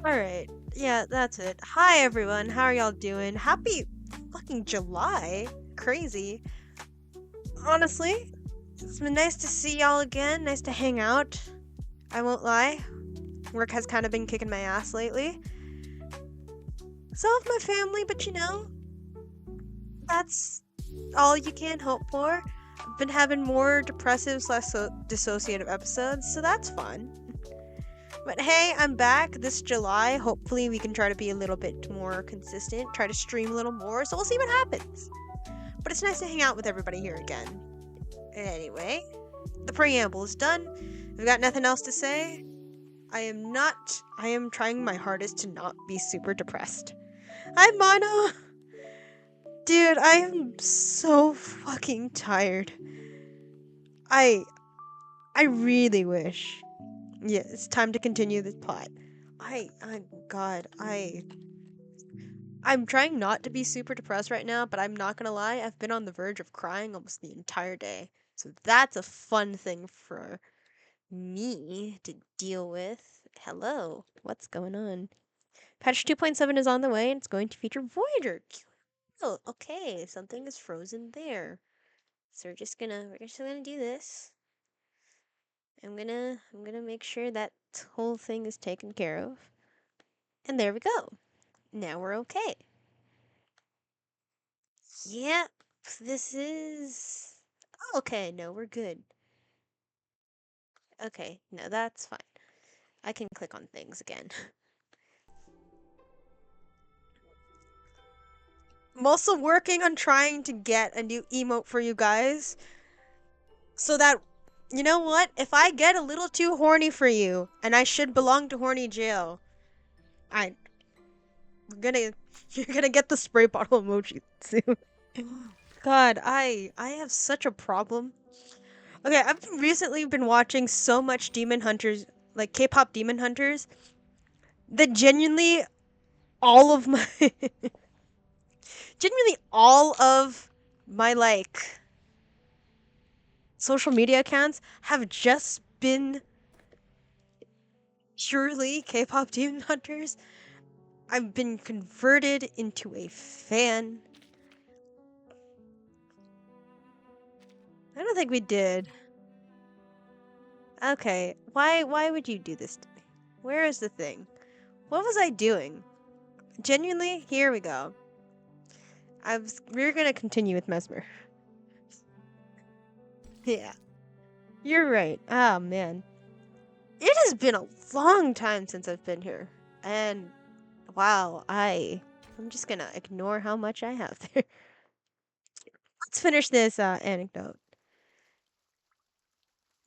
Alright, yeah, that's it. Hi everyone, how are y'all doing? Happy fucking July! Crazy. Honestly, it's been nice to see y'all again, nice to hang out. I won't lie, work has kind of been kicking my ass lately. So have my family, but you know, that's all you can hope for. I've been having more depressive slash dissociative episodes, so that's fun. But hey, I'm back this July. Hopefully we can try to be a little bit more consistent, try to stream a little more, so we'll see what happens. But it's nice to hang out with everybody here again. Anyway, the preamble is done. I've got nothing else to say. I am trying my hardest to not be super depressed. Hi, Mono! Dude, I am so fucking tired. I really wish. Yeah, it's time to continue this plot. God, I'm trying not to be super depressed right now, but I'm not gonna lie, I've been on the verge of crying almost the entire day. So that's a fun thing for me to deal with. Hello, what's going on? Patch 2.7 is on the way and it's going to feature Voyager. Oh, okay, something is frozen there. So we're just gonna do this. I'm gonna make sure that whole thing is taken care of. And there we go. Now we're okay. Yep, this is... Okay, no, we're good. Okay, no, that's fine. I can click on things again. I'm also working on trying to get a new emote for you guys. So that, you know what? If I get a little too horny for you, and I should belong to horny jail, I... You're gonna get the spray bottle emoji soon. God, I have such a problem. Okay, I've recently been watching so much Demon Hunters, like K-pop Demon Hunters, that my genuinely all of my like social media accounts have just been purely K-pop Demon Hunters. I've been converted into a fan. I don't think we did. Okay, why would you do this to me? Where is the thing? What was I doing? Genuinely, here we go. We're gonna continue with Mesmer. Yeah. You're right. Oh man. It has been a long time since I've been here. And wow, I'm just gonna ignore how much I have there. Let's finish this anecdote.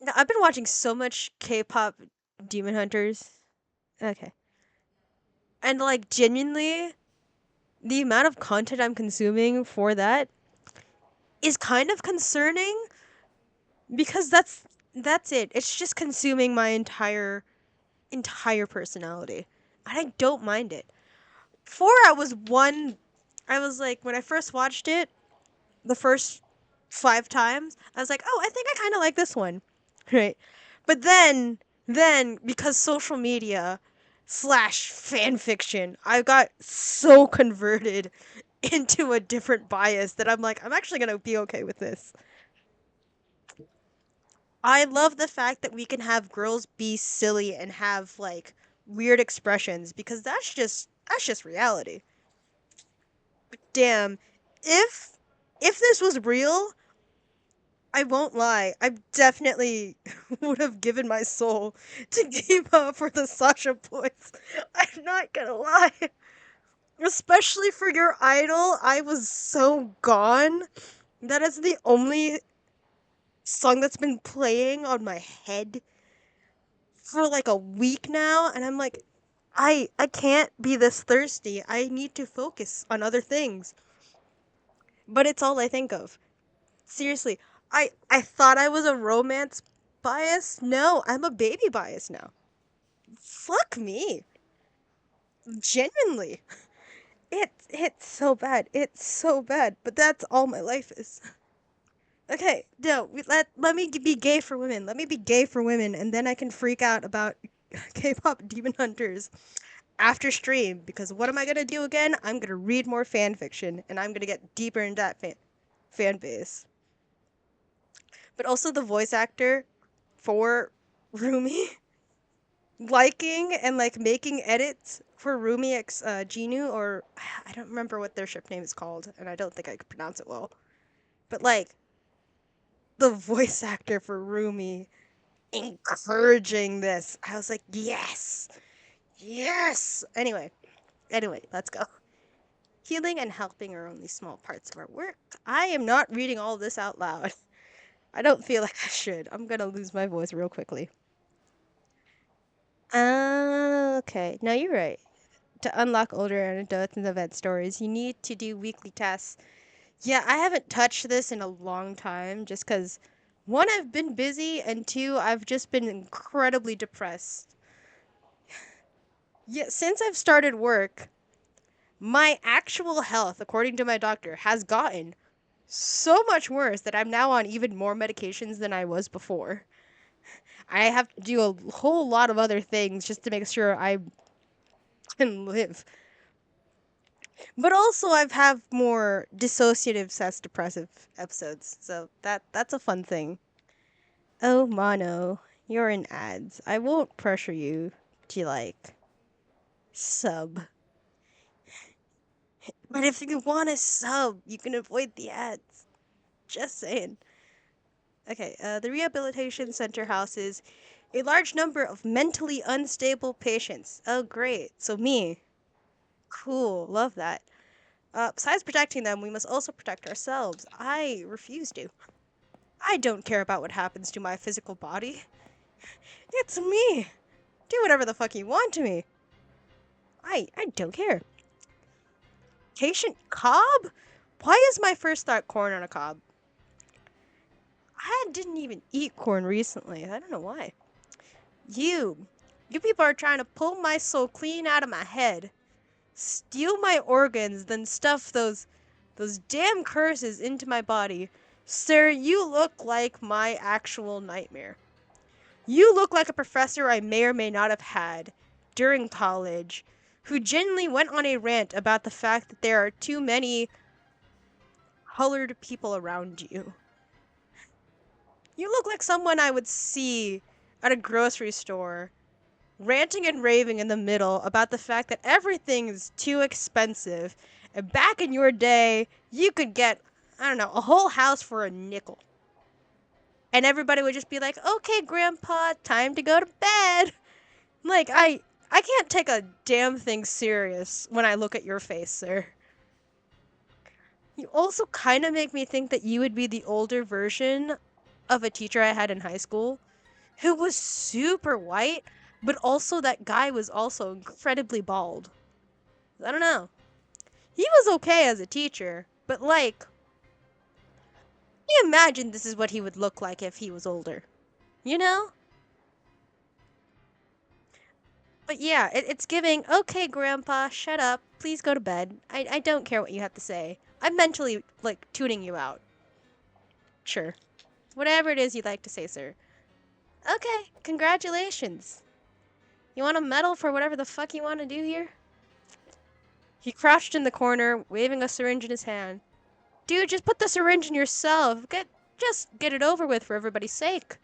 Now, I've been watching so much K-pop Demon Hunters. Okay. And like genuinely, the amount of content I'm consuming for that is kind of concerning because that's it. It's just consuming my entire personality. And I don't mind it. I was like, when I first watched it, the first 5 times, I was like, oh, I think I kind of like this one. Right. But then, because social media slash fan fiction, I got so converted into a different bias that I'm like, I'm actually going to be okay with this. I love the fact that we can have girls be silly and have like weird expressions because that's just reality. Damn, if this was real, I won't lie, I definitely would have given my soul to Diva for the Sasha boys. I'm not gonna lie. Especially for your idol, I was so gone. That is the only song that's been playing on my head for like a week now, and I'm like, I can't be this thirsty. I need to focus on other things. But it's all I think of. Seriously, I thought I was a romance bias. No, I'm a baby bias now. Fuck me. Genuinely. It's so bad. It's so bad. But that's all my life is. Okay, no, let me be gay for women. Let me be gay for women, and then I can freak out about K-pop demon hunters after stream. Because what am I gonna do again? I'm gonna read more fan fiction, and I'm gonna get deeper into that fan base. But also the voice actor for Rumi liking and like making edits for Rumi X Genu, or I don't remember what their ship name is called, and I don't think I could pronounce it well. But like the voice actor for Rumi encouraging this, I was like, yes, yes. Anyway, let's go. Healing and helping are only small parts of our work. I am not reading all this out loud. I don't feel like I should. I'm gonna lose my voice real quickly. Okay. No, you're right. To unlock older anecdotes and event stories, you need to do weekly tests. Yeah, I haven't touched this in a long time just because one, I've been busy, and two, I've just been incredibly depressed. Yeah, since I've started work, my actual health, according to my doctor, has gotten so much worse that I'm now on even more medications than I was before. I have to do a whole lot of other things just to make sure I can live. But also I've have more dissociative / depressive episodes, so that's a fun thing. Oh, Mono, you're in ads. I won't pressure you to like sub. But if you want to sub, you can avoid the ads. Just saying. Okay, the rehabilitation center houses a large number of mentally unstable patients. Oh, great. So me. Cool. Love that. Besides protecting them, we must also protect ourselves. I refuse to. I don't care about what happens to my physical body. It's me. Do whatever the fuck you want to me. I don't care. Patient cob? Why is my first thought corn on a cob? I didn't even eat corn recently. I don't know why. You. You people are trying to pull my soul clean out of my head. Steal my organs, then stuff those damn curses into my body. Sir, you look like my actual nightmare. You look like a professor I may or may not have had during college who genuinely went on a rant about the fact that there are too many colored people around you. You look like someone I would see at a grocery store ranting and raving in the middle about the fact that everything is too expensive. And back in your day, you could get, I don't know, a whole house for a nickel. And everybody would just be like, okay, Grandpa, time to go to bed. Like, I can't take a damn thing serious when I look at your face, sir. You also kind of make me think that you would be the older version of a teacher I had in high school who was super white, but also that guy was also incredibly bald. I don't know. He was okay as a teacher, but like, you imagine this is what he would look like if he was older. You know? But yeah, it's giving, okay, Grandpa, shut up. Please go to bed. I don't care what you have to say. I'm mentally, like, tuning you out. Sure. Whatever it is you'd like to say, sir. Okay, congratulations. You want a medal for whatever the fuck you want to do here? He crouched in the corner, waving a syringe in his hand. Dude, just put the syringe in yourself. Just get it over with for everybody's sake.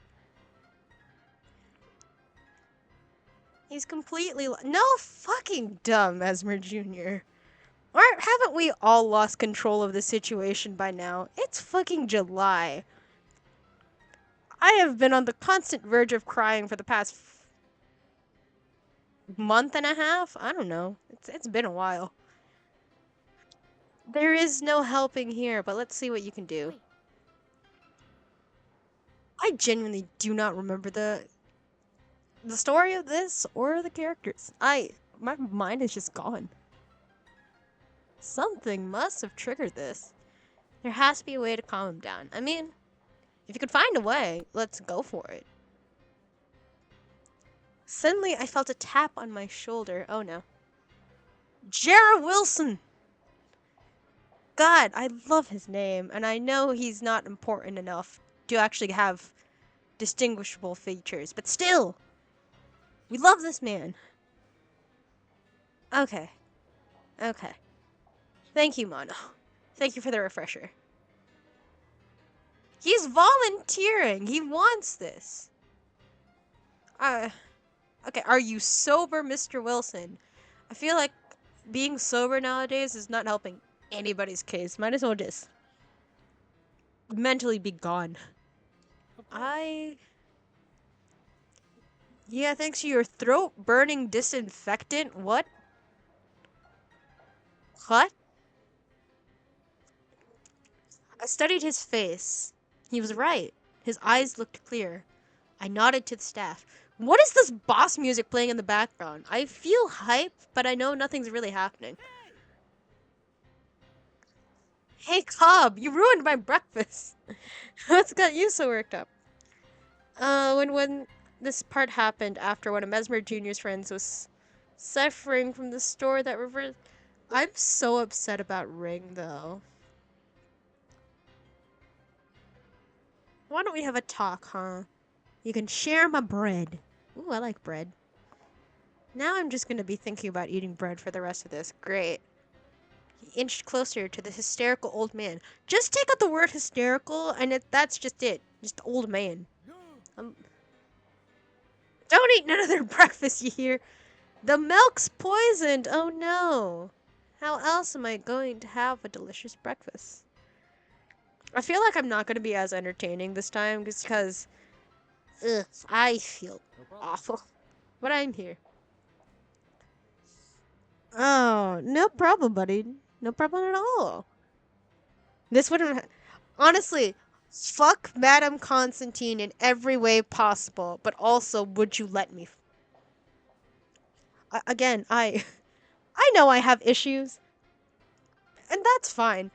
He's completely no fucking dumb, Esmer Jr. Haven't we all lost control of the situation by now? It's fucking July. I have been on the constant verge of crying for the past month and a half. I don't know. It's been a while. There is no helping here, but let's see what you can do. I genuinely do not remember the the story of this or the characters. My mind is just gone. Something must have triggered this. There has to be a way to calm him down. I mean, if you could find a way, let's go for it. Suddenly, I felt a tap on my shoulder. Oh no. Jarrah Wilson! God, I love his name, and I know he's not important enough to actually have distinguishable features, but still! We love this man. Okay. Okay. Thank you, Mono. Thank you for the refresher. He's volunteering! He wants this! Okay, are you sober, Mr. Wilson? I feel like being sober nowadays is not helping anybody's case. Might as well just mentally be gone. Yeah, thanks to your throat-burning disinfectant. What? What? I studied his face. He was right. His eyes looked clear. I nodded to the staff. What is this boss music playing in the background? I feel hype, but I know nothing's really happening. Hey, Cobb, you ruined my breakfast. What's got you so worked up? When this part happened after one of Mesmer Jr.'s friends was suffering from the store that reversed. I'm so upset about Ring, though. Why don't we have a talk, huh? You can share my bread. Ooh, I like bread. Now I'm just gonna be thinking about eating bread for the rest of this. Great. He inched closer to the hysterical old man. Just take out the word hysterical, and that's just it. Just old man. Don't eat none of their breakfast, you hear? The milk's poisoned! Oh no! How else am I going to have a delicious breakfast? I feel like I'm not going to be as entertaining this time just because I feel awful. But I'm here. Oh, no problem, buddy. No problem at all. This wouldn't... Honestly, fuck Madame Constantine in every way possible, but also, would you let me... Again, I know I have issues, and that's fine.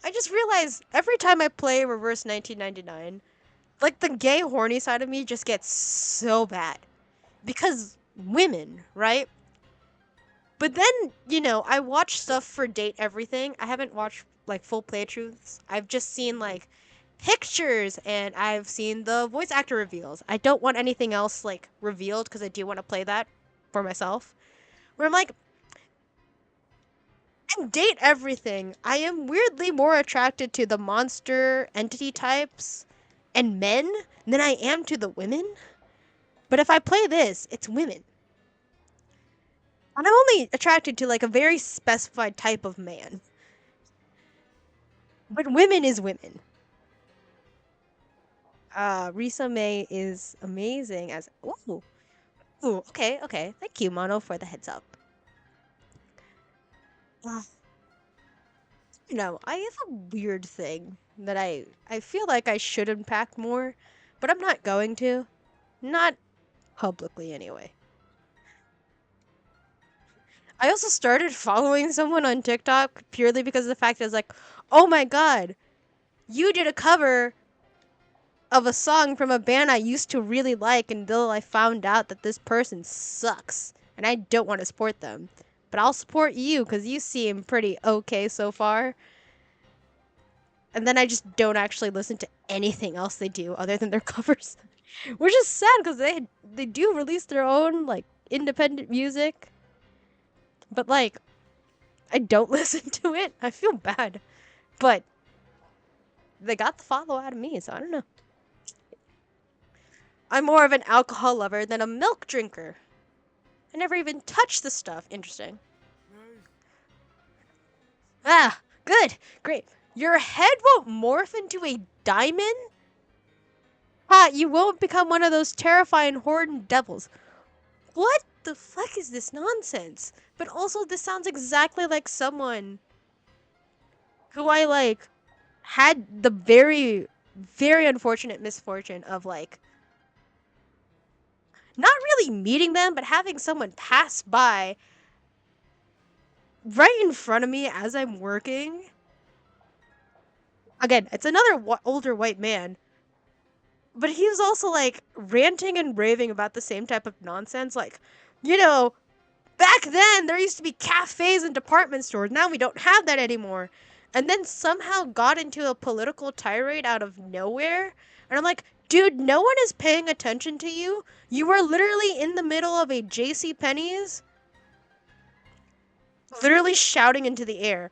I just realize every time I play Reverse 1999, like, the gay horny side of me just gets so bad. Because women, right? But then, you know, I watch stuff for Date Everything. I haven't watched, like, full playthroughs. I've just seen, like, pictures, and I've seen the voice actor reveals. I don't want anything else, like, revealed, because I do want to play that for myself. Where I'm like, in Date Everything, I am weirdly more attracted to the monster entity types and men than I am to the women. But if I play this, it's women. And I'm only attracted to, like, a very specified type of man. But women is women. Risa May is amazing as... Ooh. Ooh, okay, okay. Thank you, Mono, for the heads up. You know, I have a weird thing that I feel like I should unpack more, but I'm not going to. Not publicly, anyway. I also started following someone on TikTok purely because of the fact that I was like, oh my god, you did a cover of a song from a band I used to really like until I found out that this person sucks and I don't want to support them. But I'll support you because you seem pretty okay so far. And then I just don't actually listen to anything else they do other than their covers. Which is sad because they do release their own, like, independent music. But, like, I don't listen to it. I feel bad. But they got the follow out of me, so I don't know. I'm more of an alcohol lover than a milk drinker. I never even touched the stuff. Interesting. Ah, good. Great. Your head won't morph into a diamond? Ha, you won't become one of those terrifying horned devils. What the fuck is this nonsense? But also, this sounds exactly like someone who I, like, had the very, very unfortunate misfortune of, like, not really meeting them, but having someone pass by right in front of me as I'm working. Again, it's another older white man, but he was also like ranting and raving about the same type of nonsense. Like, you know, back then there used to be cafes and department stores. Now we don't have that anymore. And then somehow got into a political tirade out of nowhere. And I'm like, dude, no one is paying attention to you. You were literally in the middle of a JC Penney's, literally shouting into the air.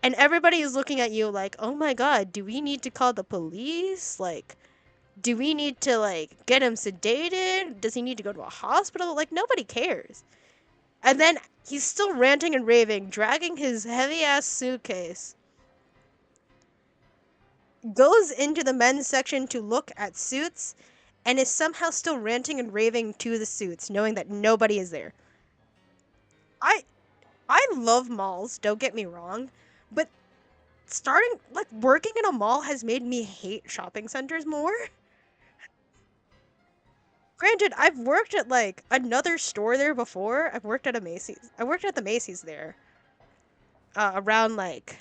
And everybody is looking at you like, oh my god, do we need to call the police? Like, do we need to, like, get him sedated? Does he need to go to a hospital? Like, nobody cares. And then he's still ranting and raving, dragging his heavy ass suitcase. Goes into the men's section to look at suits and is somehow still ranting and raving to the suits, knowing that nobody is there. I I love malls, don't get me wrong, but starting like working in a mall has made me hate shopping centers more. Granted, I've worked at like another store there before. I've worked at a Macy's. I worked at the Macy's there. Around like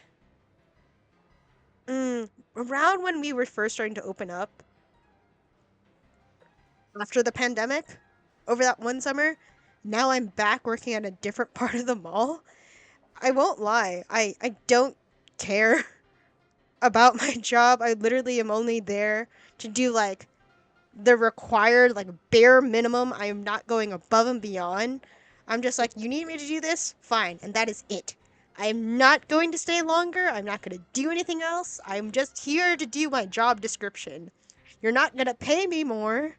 around when we were first starting to open up after the pandemic over that one summer. Now I'm back working at a different part of the mall. I won't lie. I don't care about my job. I literally am only there to do like the required like bare minimum. I am not going above and beyond. I'm just like, you need me to do this? Fine. And that is it. I am not going to stay longer. I'm not going to do anything else. I'm just here to do my job description. You're not going to pay me more.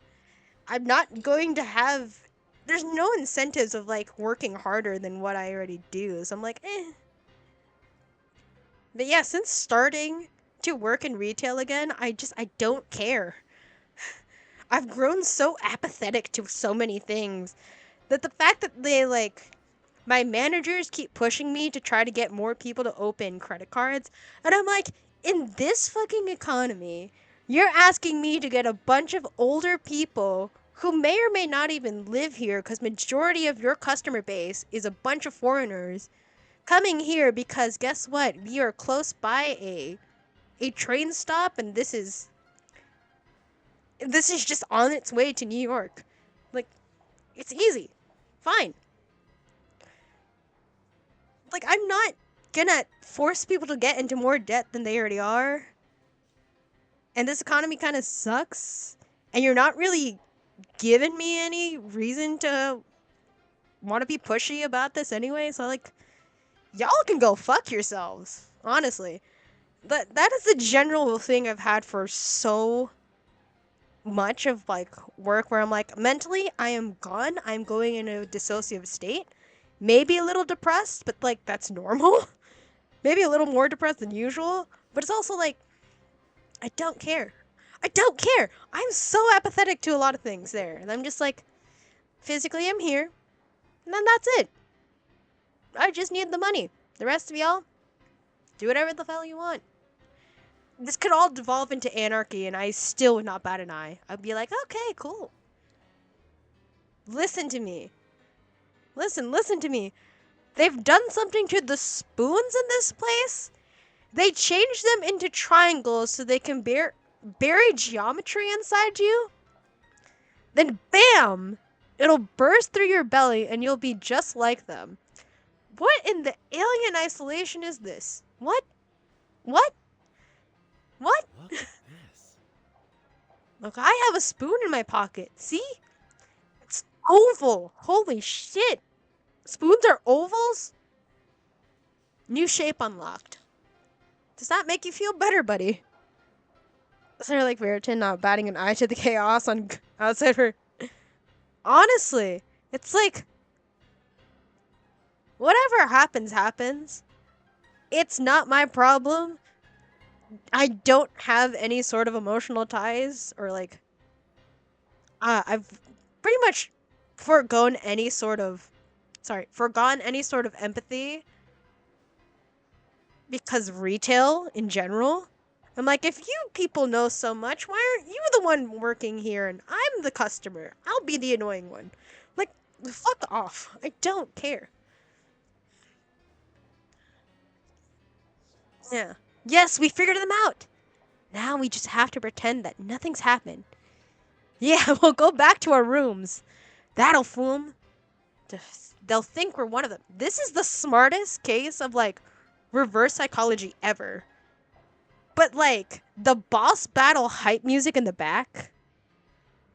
I'm not going to have. There's no incentives of like working harder than what I already do. So I'm like, eh. But yeah, since starting to work in retail again, I don't care. I've grown so apathetic to so many things that the fact that they like my managers keep pushing me to try to get more people to open credit cards, and I'm like, in this fucking economy, you're asking me to get a bunch of older people who may or may not even live here because majority of your customer base is a bunch of foreigners coming here because guess what? We are close by a train stop and this is just on its way to New York. Like, it's easy. Fine. Like, I'm not gonna force people to get into more debt than they already are. And this economy kind of sucks. And you're not really giving me any reason to want to be pushy about this anyway. So, like, y'all can go fuck yourselves. Honestly. That is the general thing I've had for so much of like work where I'm like mentally I am gone. I'm going in a dissociative state. Maybe a little depressed, but like that's normal. Maybe a little more depressed than usual, but it's also like I don't care. I don't care. I'm so apathetic to a lot of things there. And I'm just like physically I'm here. And then that's it. I just need the money. The rest of y'all do whatever the hell you want. This could all devolve into anarchy and I still would not bat an eye. I'd be like, okay, cool. Listen to me. Listen to me. They've done something to the spoons in this place. They changed them into triangles so they can bury geometry inside you. Then bam! It'll burst through your belly and you'll be just like them. What in the alien isolation is this? What? What? What? Look at this. Look, I have a spoon in my pocket. See? It's oval. Holy shit. Spoons are ovals? New shape unlocked. Does that make you feel better, buddy? Sort like Veritan not batting an eye to the chaos on outside her. Honestly, it's like whatever happens, happens. It's not my problem. I don't have any sort of emotional ties or like I've pretty much forgone any sort of empathy because retail in general. I'm like, if you people know so much, why aren't you the one working here and I'm I'm the customer. I'll be the annoying one. Like, fuck off. I don't care. Yeah. Yes, we figured them out. Now we just have to pretend that nothing's happened. Yeah, we'll go back to our rooms. That'll fool them. They'll think we're one of them. This is the smartest case of like reverse psychology ever. But like the boss battle hype music in the back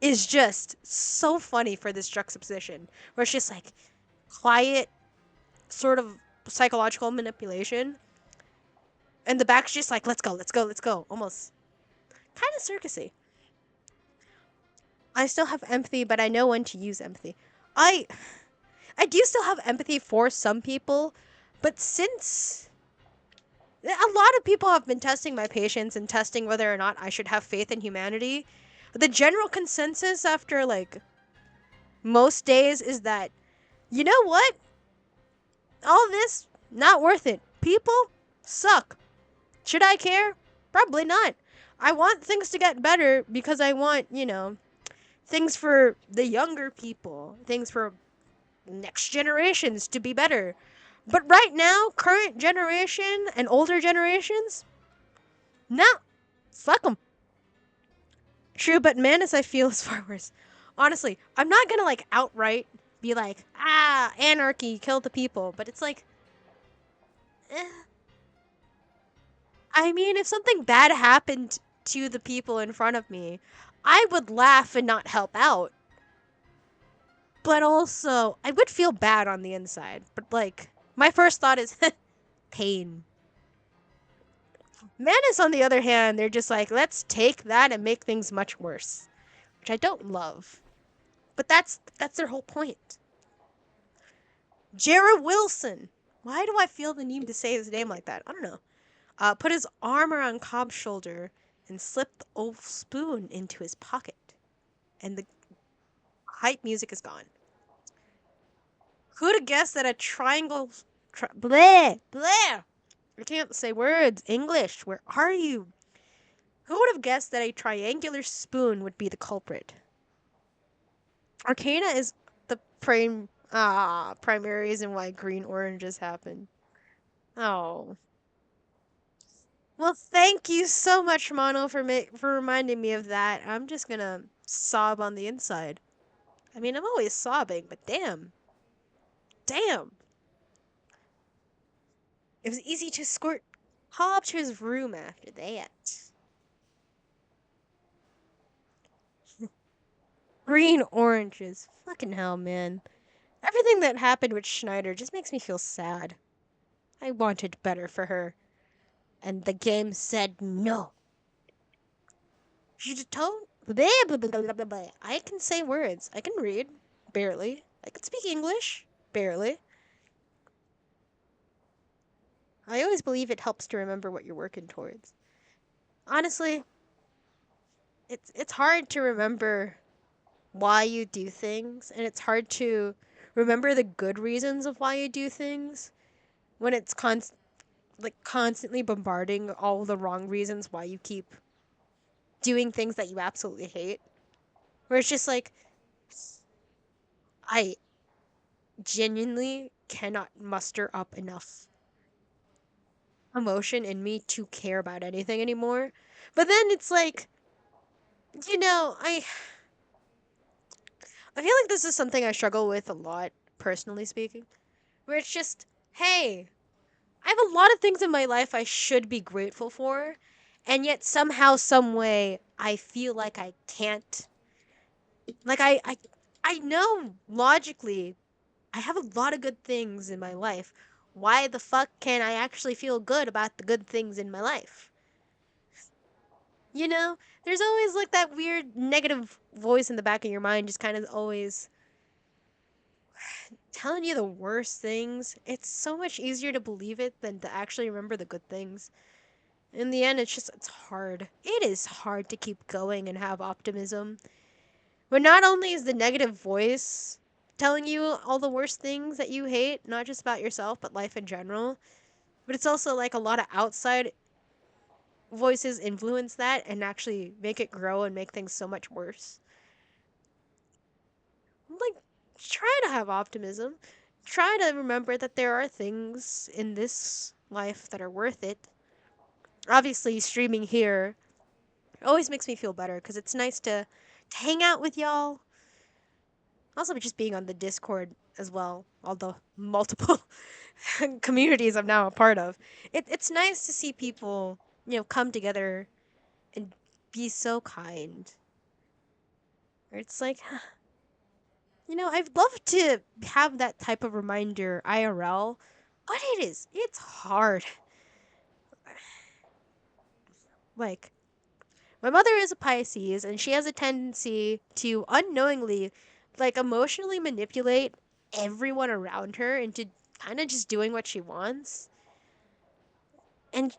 is just so funny for this juxtaposition where it's just like quiet sort of psychological manipulation and the back's just like let's go, let's go, let's go, almost kind of circusy. I still have empathy, but I know when to use empathy. I i do still have empathy for some people, but since a lot of people have been testing my patience and testing whether or not I should have faith in humanity, the general consensus after like most days is that, you know what? All this, not worth it. People suck. Should I care? Probably not. I want things to get better because I want, things for the younger people, things for next generations to be better. But right now, current generation and older generations, no, fuck them. True, but Manus I feel is far worse. Honestly, I'm not gonna like outright be like, anarchy, kill the people. But it's like, eh. I mean, if something bad happened to the people in front of me, I would laugh and not help out. But also, I would feel bad on the inside. But like, my first thought is pain. Manus, on the other hand, they're just like, let's take that and make things much worse, which I don't love. But that's their whole point. Jarrah Wilson. Why do I feel the need to say his name like that? I don't know. Put his arm around Cobb's shoulder and slipped the old spoon into his pocket. And the hype music is gone. Who'd have guessed that a triangle... bleh! Bleh! I can't say words. English, where are you? Who would have guessed that a triangular spoon would be the culprit? Arcana is the primary reason why green oranges happen. Oh. Well, thank you so much, Mono, for reminding me of that. I'm just gonna sob on the inside. I mean, I'm always sobbing, but damn. Damn. It was easy to escort Hob to his room after that. Green oranges. Fucking hell, man. Everything that happened with Schneider just makes me feel sad. I wanted better for her. And the game said no. She told... I can say words. I can read. Barely. I can speak English. Barely. I always believe it helps to remember what you're working towards. Honestly, it's hard to remember why you do things, and it's hard to remember the good reasons of why you do things when it's constantly bombarding all the wrong reasons why you keep doing things that you absolutely hate. Where it's just like, I genuinely cannot muster up enough emotion in me to care about anything anymore. But then it's like, I feel like this is something I struggle with a lot, personally speaking, where it's just, hey, I have a lot of things in my life I should be grateful for, and yet somehow, some way, I feel like I can't. Like I know logically I have a lot of good things in my life. Why the fuck can't I actually feel good about the good things in my life? There's always like that weird negative voice in the back of your mind just kind of always telling you the worst things. It's so much easier to believe it than to actually remember the good things. In the end, it's hard. It is hard to keep going and have optimism. But not only is the negative voice telling you all the worst things that you hate, not just about yourself, but life in general, but it's also like a lot of outside voices influence that and actually make it grow and make things so much worse. try to have optimism. Try to remember that there are things in this life that are worth it. Obviously, streaming here always makes me feel better because it's nice to hang out with y'all. Also, just being on the Discord as well, all the multiple communities I'm now a part of. It's nice to see people, come together and be so kind. Or it's like, I'd love to have that type of reminder IRL, but it's hard. Like, my mother is a Pisces, and she has a tendency to unknowingly, like, emotionally manipulate everyone around her into kind of just doing what she wants. And,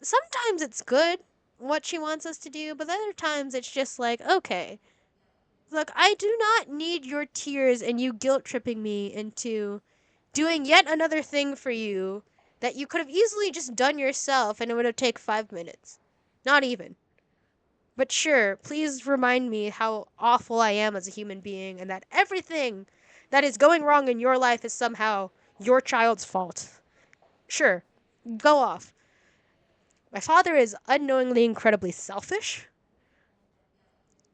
sometimes it's good what she wants us to do, but other times it's just like, okay, look, I do not need your tears and you guilt tripping me into doing yet another thing for you that you could have easily just done yourself and it would have taken 5 minutes. Not even. But sure, please remind me how awful I am as a human being and that everything that is going wrong in your life is somehow your child's fault. Sure, go off. My father is unknowingly incredibly selfish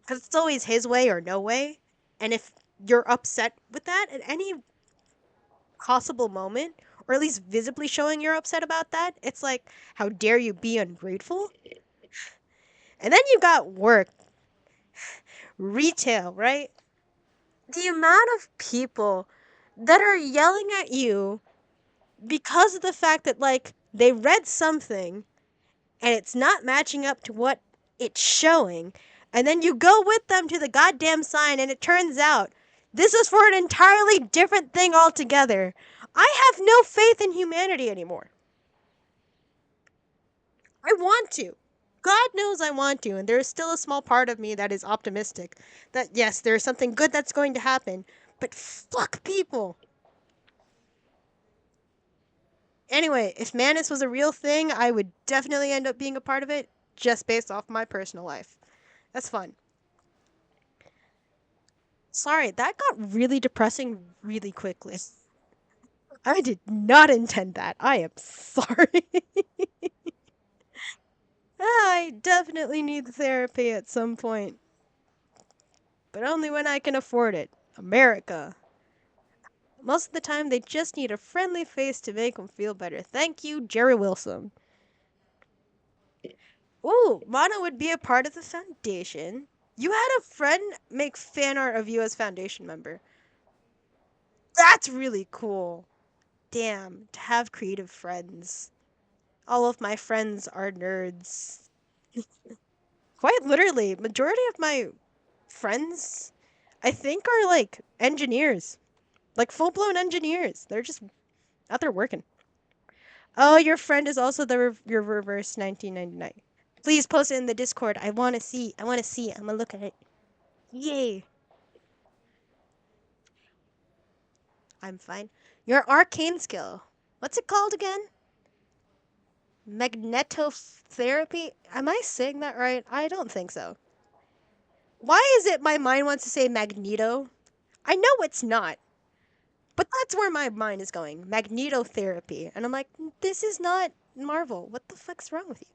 because it's always his way or no way. And if you're upset with that at any possible moment, or at least visibly showing you're upset about that, it's like, how dare you be ungrateful? And then you got work, retail, right? The amount of people that are yelling at you because of the fact that, like, they read something and it's not matching up to what it's showing, and then you go with them to the goddamn sign and it turns out this is for an entirely different thing altogether. I have no faith in humanity anymore. I want to. God knows I want to, and there is still a small part of me that is optimistic that yes, there is something good that's going to happen, but fuck people. Anyway, if Manus was a real thing, I would definitely end up being a part of it just based off my personal life. That's fun. Sorry, that got really depressing really quickly. I did not intend that. I am sorry. I definitely need therapy at some point, but only when I can afford it. America. Most of the time, they just need a friendly face to make them feel better. Thank you, Jerry Wilson. Ooh, Mono would be a part of the foundation. You had a friend make fan art of you as foundation member. That's really cool. Damn, to have creative friends. All of my friends are nerds. Quite literally, majority of my friends, I think, are like engineers. Like full blown engineers. They're just out there working. Oh, your friend is also your reverse 1999. Please post it in the Discord. I want to see. I want to see. I'm gonna look at it. Yay. I'm fine. Your arcane skill. What's it called again? Magnetotherapy? Am I saying that right? I don't think so. Why is it my mind wants to say magneto? I know it's not, but that's where my mind is going. Magnetotherapy. And I'm like, this is not Marvel. What the fuck's wrong with you?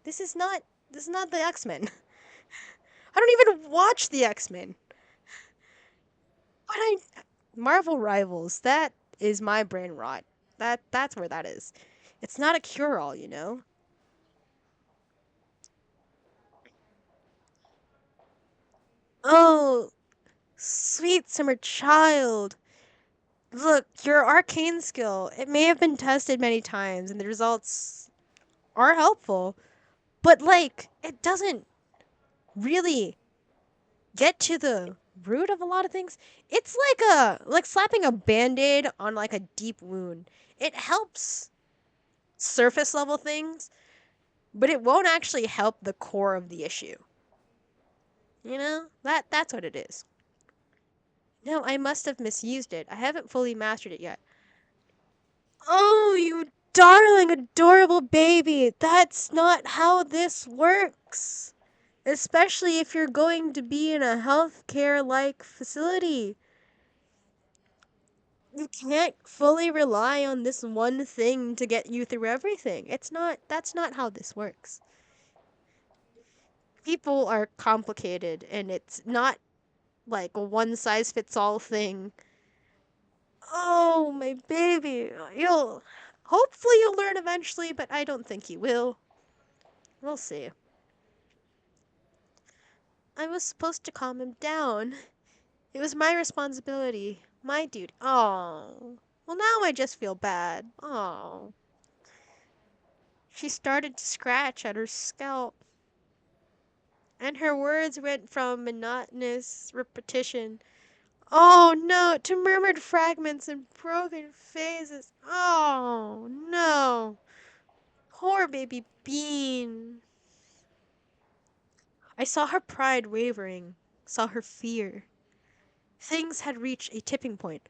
This is not the X-Men. I don't even watch the X-Men. But Marvel Rivals, that is my brain rot. That's where that is. It's not a cure-all. Oh, sweet summer child. Look, your arcane skill, it may have been tested many times and the results are helpful, but like it doesn't really get to the root of a lot of things. It's like slapping a band-aid on like a deep wound. It helps surface level things, but it won't actually help the core of the issue. That's what it is. No, I must have misused it. I haven't fully mastered it yet. Oh, you darling, adorable baby. That's not how this works. Especially if you're going to be in a healthcare like facility. You can't fully rely on this one thing to get you through everything. That's not how this works. People are complicated and it's not like a one size fits all thing. Oh, my baby. Hopefully you'll learn eventually, but I don't think you will. We'll see. I was supposed to calm him down. It was my responsibility, my duty. Oh. Well, now I just feel bad. Oh. She started to scratch at her scalp, and her words went from monotonous repetition, oh no, to murmured fragments and broken phrases. Oh no. Poor baby Bean. I saw her pride wavering, saw her fear. Things had reached a tipping point.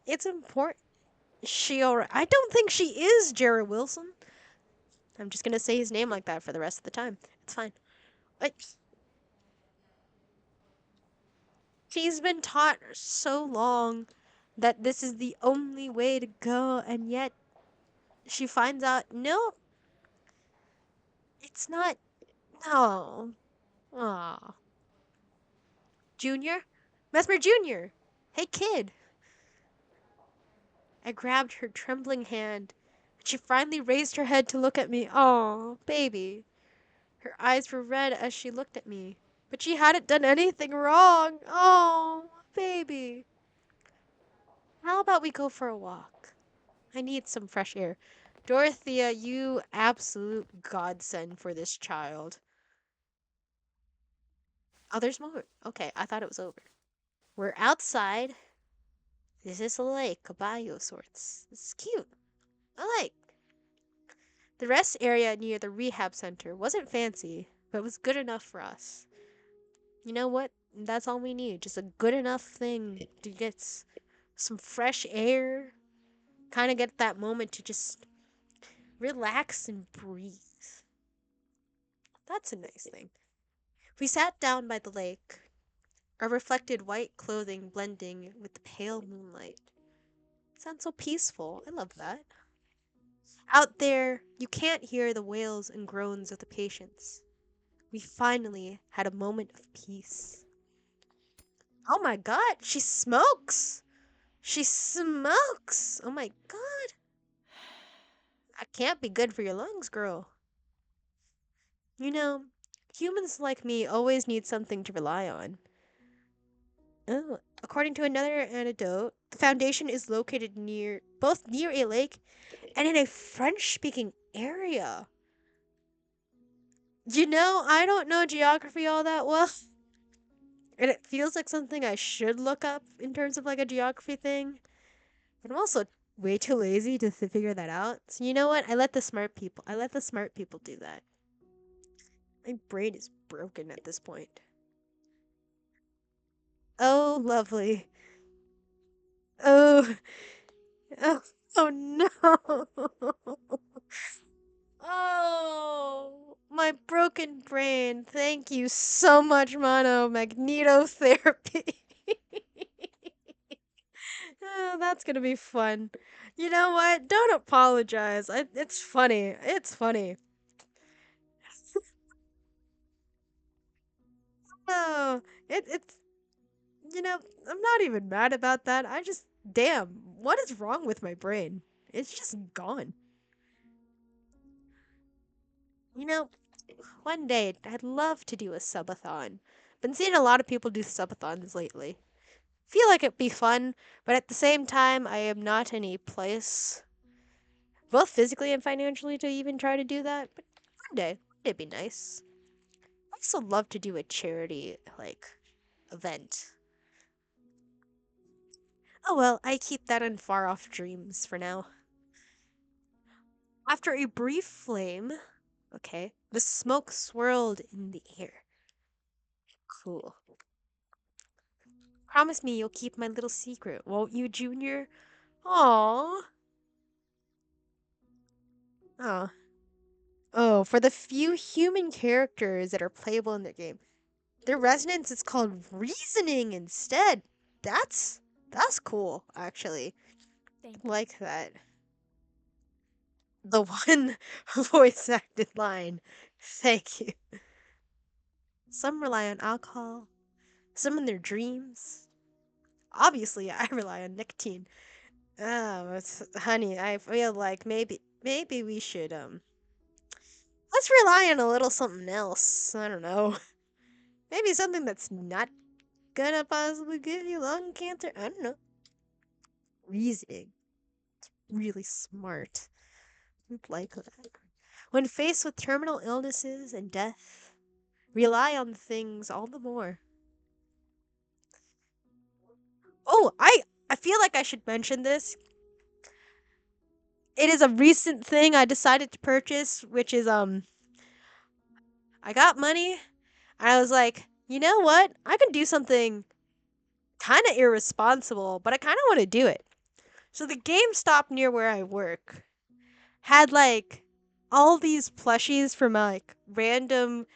It's important. She alright? I don't think she is Jerry Wilson. I'm just gonna say his name like that for the rest of the time. It's fine. Like, she's been taught so long that this is the only way to go, and yet she finds out, no, it's not. No. Aw. Junior? Mesmer Junior! Hey, kid! I grabbed her trembling hand. She finally raised her head to look at me. Oh, baby. Her eyes were red as she looked at me. But she hadn't done anything wrong. Oh, baby. How about we go for a walk? I need some fresh air. Dorothea, you absolute godsend for this child. Oh, there's more. Okay, I thought it was over. We're outside. This is a lake, a bayou of sorts. It's cute. I like. The rest area near the rehab center wasn't fancy, but was good enough for us. You know what? That's all we need. Just a good enough thing to get some fresh air. Kind of get that moment to just relax and breathe. That's a nice thing. We sat down by the lake, our reflected white clothing blending with the pale moonlight. Sounds so peaceful. I love that. Out there, you can't hear the wails and groans of the patients. We finally had a moment of peace. Oh my god, she smokes! She smokes! Oh my god. That can't be good for your lungs, girl. You know, humans like me always need something to rely on. Oh, according to another anecdote, the foundation is located both near a lake and in a French-speaking area. You know, I don't know geography all that well, and it feels like something I should look up in terms of like a geography thing. But I'm also way too lazy to figure that out. So you know what? I let the smart people do that. My brain is broken at this point. Oh, lovely. Oh, oh, oh no. Oh, my broken brain. Thank you so much, Mono. Magnetotherapy. Oh, that's gonna be fun. You know what? Don't apologize. It's funny. It's funny. Oh, it's you know, I'm not even mad about that. I just damn, what is wrong with my brain? It's just gone. You know, one day I'd love to do a subathon. Been seeing a lot of people do subathons lately. Feel like it'd be fun, but at the same time, I am not in a place, both physically and financially, to even try to do that. But one day'd be nice. I also love to do a charity like event. Oh well, I keep that in far off dreams for now. After a brief flame, okay, the smoke swirled in the air. Cool. Promise me you'll keep my little secret, won't you, Junior? Aww. Oh. Oh, for the few human characters that are playable in the game, their resonance is called reasoning instead. That's That's cool, actually. Thank you. Like that. The one voice acted line. Thank you. Some rely on alcohol, some in their dreams. Obviously, I rely on nicotine. Oh, honey, I feel like maybe we should let's rely on a little something else. I don't know. Maybe something that's not gonna possibly give you lung cancer. I don't know. Reasoning. Really smart. Like that. When faced with terminal illnesses and death, rely on things all the more. Oh, I feel like I should mention this. It is a recent thing I decided to purchase, which is I got money and I was like, you know what? I can do something kind of irresponsible, but I kind of want to do it. So the GameStop near where I work had like all these plushies from like random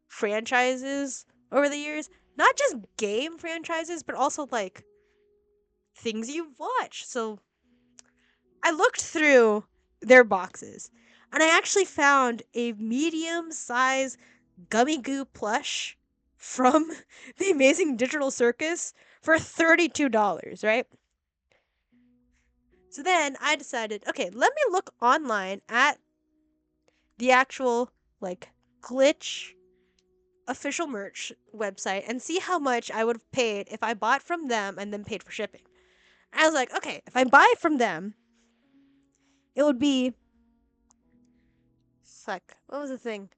franchises over the years. Not just game franchises, but also like things you've watched. So I looked through their boxes and I actually found a medium size Gummy Goo plush from the Amazing Digital Circus for $32, right? So then I decided, okay, let me look online at the actual like glitch official merch website and see how much I would have paid if I bought from them and then paid for shipping. I was like, okay, if I buy from them, it would be fuck. What was the thing?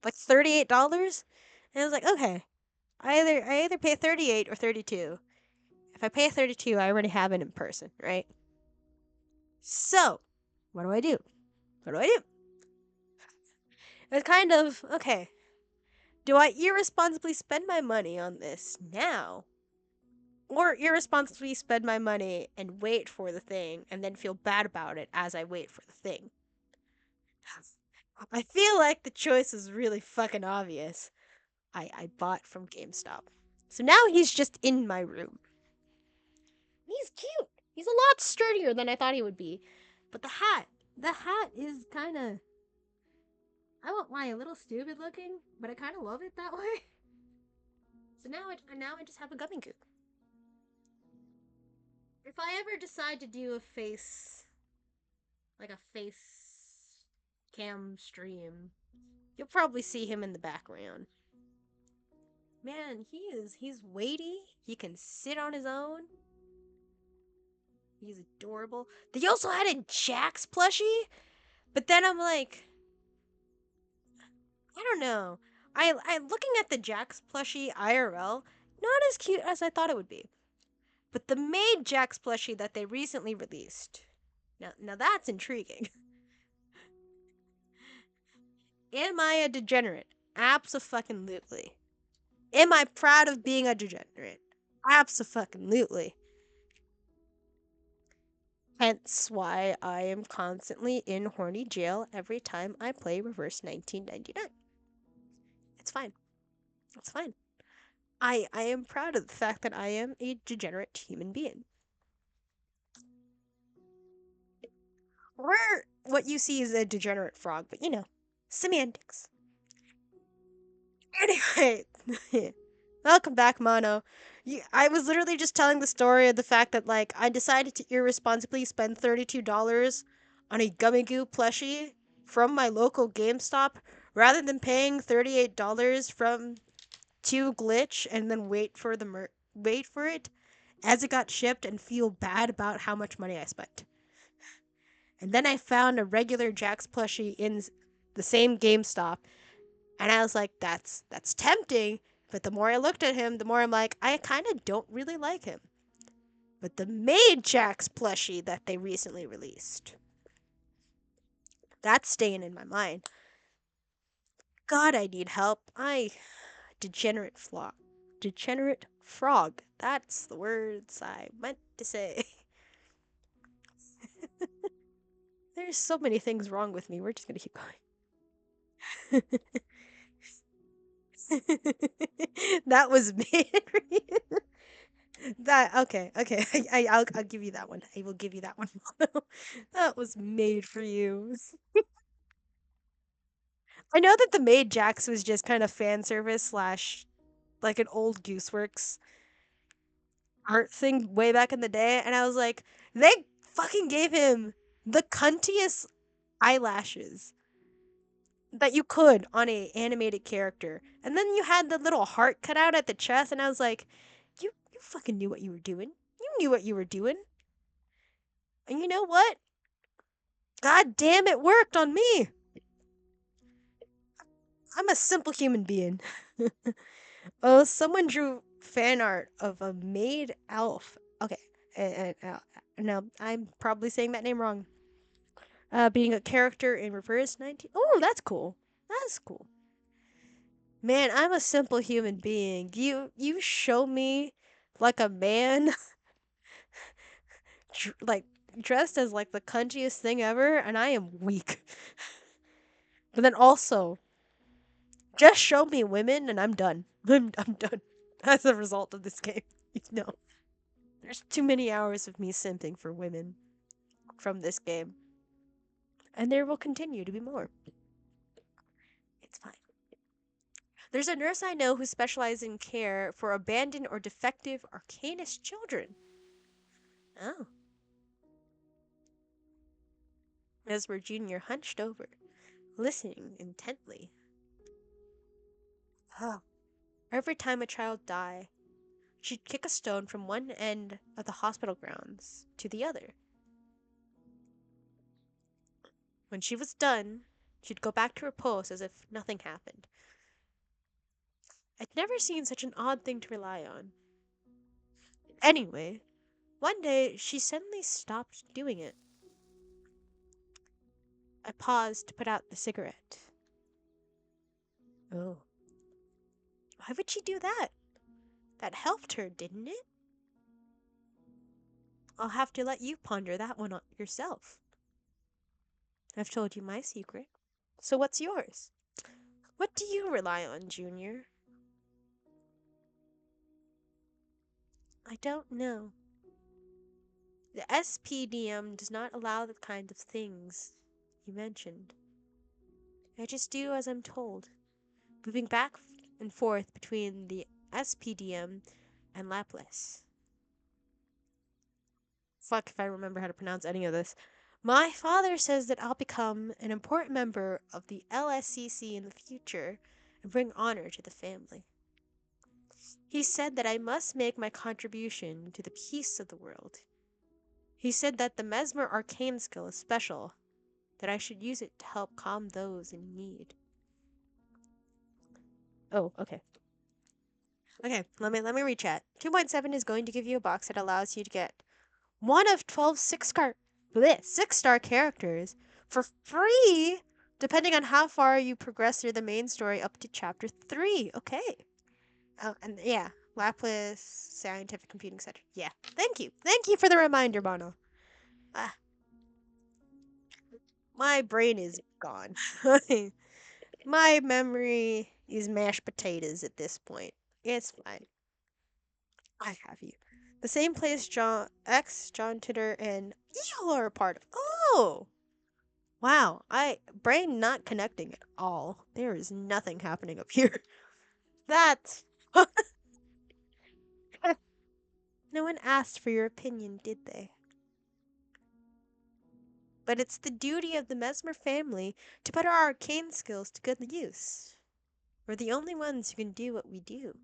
Like $38? And I was like, okay, I either pay 38 or 32. If I pay 32, I already have it in person, right? So, what do I do? What do I do? It's kind of okay. Do I irresponsibly spend my money on this now? Or irresponsibly spend my money and wait for the thing and then feel bad about it as I wait for the thing? I feel like the choice is really fucking obvious. I bought from GameStop. So now he's just in my room. He's cute. He's a lot sturdier than I thought he would be. But the hat is kind of, I won't lie, a little stupid looking, but I kind of love it that way. So now I just have a gummy goo. If I ever decide to do a face, like a face cam stream, you'll probably see him in the background. Man, he's weighty. He can sit on his own. He's adorable. They also had a Jax plushie, but then I'm like, I don't know. I looking at the Jax plushie IRL, not as cute as I thought it would be. But the maid Jax plushie that they recently released. Now that's intriguing. Am I a degenerate? Abso-fucking-lutely. Am I proud of being a degenerate? Abso-fucking-lutely. Hence why I am constantly in horny jail every time I play Reverse 1999. It's fine. It's fine. I am proud of the fact that I am a degenerate human being. Or what you see is a degenerate frog, but semantics. Anyway, welcome back, Mono. I was literally just telling the story of the fact that like I decided to irresponsibly spend $32 on a Gummy Goo plushie from my local GameStop rather than paying $38 from to Glitch and then wait for it as it got shipped and feel bad about how much money I spent. And then I found a regular Jax plushie in the same GameStop, and I was like, that's tempting. But the more I looked at him, the more I'm like, I kind of don't really like him. But the maid Jax plushie that they recently released, that's staying in my mind. God, I need help. Degenerate frog. That's the words I meant to say. There's so many things wrong with me. We're just gonna keep going. That was me. That okay, okay. I'll give you that one. I will give you that one. That was made for you. I know that the Maid Jax was just kind of fan service slash like an old Gooseworks art thing way back in the day, and I was like, they fucking gave him the cuntiest eyelashes that you could on a animated character, and then you had the little heart cut out at the chest, and I was like, you fucking knew what you were doing. You knew what you were doing, and you know what? God damn, it worked on me. I'm a simple human being. Oh, someone drew fan art of a maid elf. Okay, no, I'm probably saying that name wrong. Being a character in reverse 19. Oh, that's cool. That's cool. Man, I'm a simple human being. You show me like a man like dressed as like the cuntiest thing ever, and I am weak. But then also, just show me women, and I'm done. I'm done. As a result of this game, no. There's too many hours of me simping for women from this game, and there will continue to be more. It's fine. There's a nurse I know who specializes in care for abandoned or defective Arcanist children. Oh. Mesmer Jr. hunched over, listening intently. Oh. Every time a child died, she'd kick a stone from one end of the hospital grounds to the other. When she was done, she'd go back to her post as if nothing happened. I'd never seen such an odd thing to rely on. Anyway, one day she suddenly stopped doing it. I paused to put out the cigarette. Oh. Why would she do that? That helped her, didn't it? I'll have to let you ponder that one on yourself. I've told you my secret. So what's yours? What do you rely on, Junior? I don't know. The SPDM does not allow the kind of things you mentioned. I just do as I'm told, moving back and forth between the SPDM and Laplas. Fuck if I remember how to pronounce any of this. My father says that I'll become an important member of the LSCC in the future and bring honor to the family. He said that I must make my contribution to the peace of the world. He said that the Mesmer arcane skill is special, that I should use it to help calm those in need. Oh, okay. Okay, let me rechat. 2.7 is going to give you a box that allows you to get one of 12 six-star characters for free, depending on how far you progress through the main story up to chapter 3. Okay. And yeah, Lapis Scientific Computing Center. Yeah. Thank you. Thank you for the reminder, Bono. Ah, my brain is gone. My memory is mashed potatoes at this point. It's fine. I have you. The same place John Titter, and Eagle are a part of. Oh! Wow, brain not connecting at all. There is nothing happening up here. That's no one asked for your opinion, did they? But it's the duty of the Mesmer family to put our arcane skills to good use. We're the only ones who can do what we do.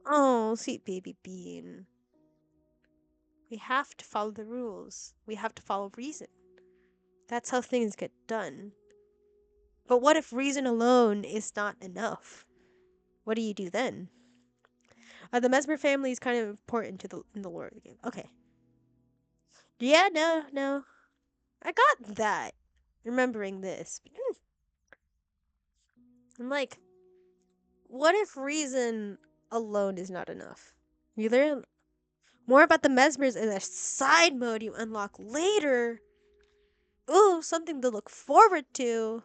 Oh, sweet baby bean. We have to follow the rules. We have to follow reason. That's how things get done. But what if reason alone is not enough? What do you do then? The Mesmer family is kind of important to in the lore of the game. Okay. Yeah, no. I got that. Remembering this. I'm like, what if reason alone is not enough? You learn more about the Mesmers in a side mode you unlock later. Ooh, something to look forward to.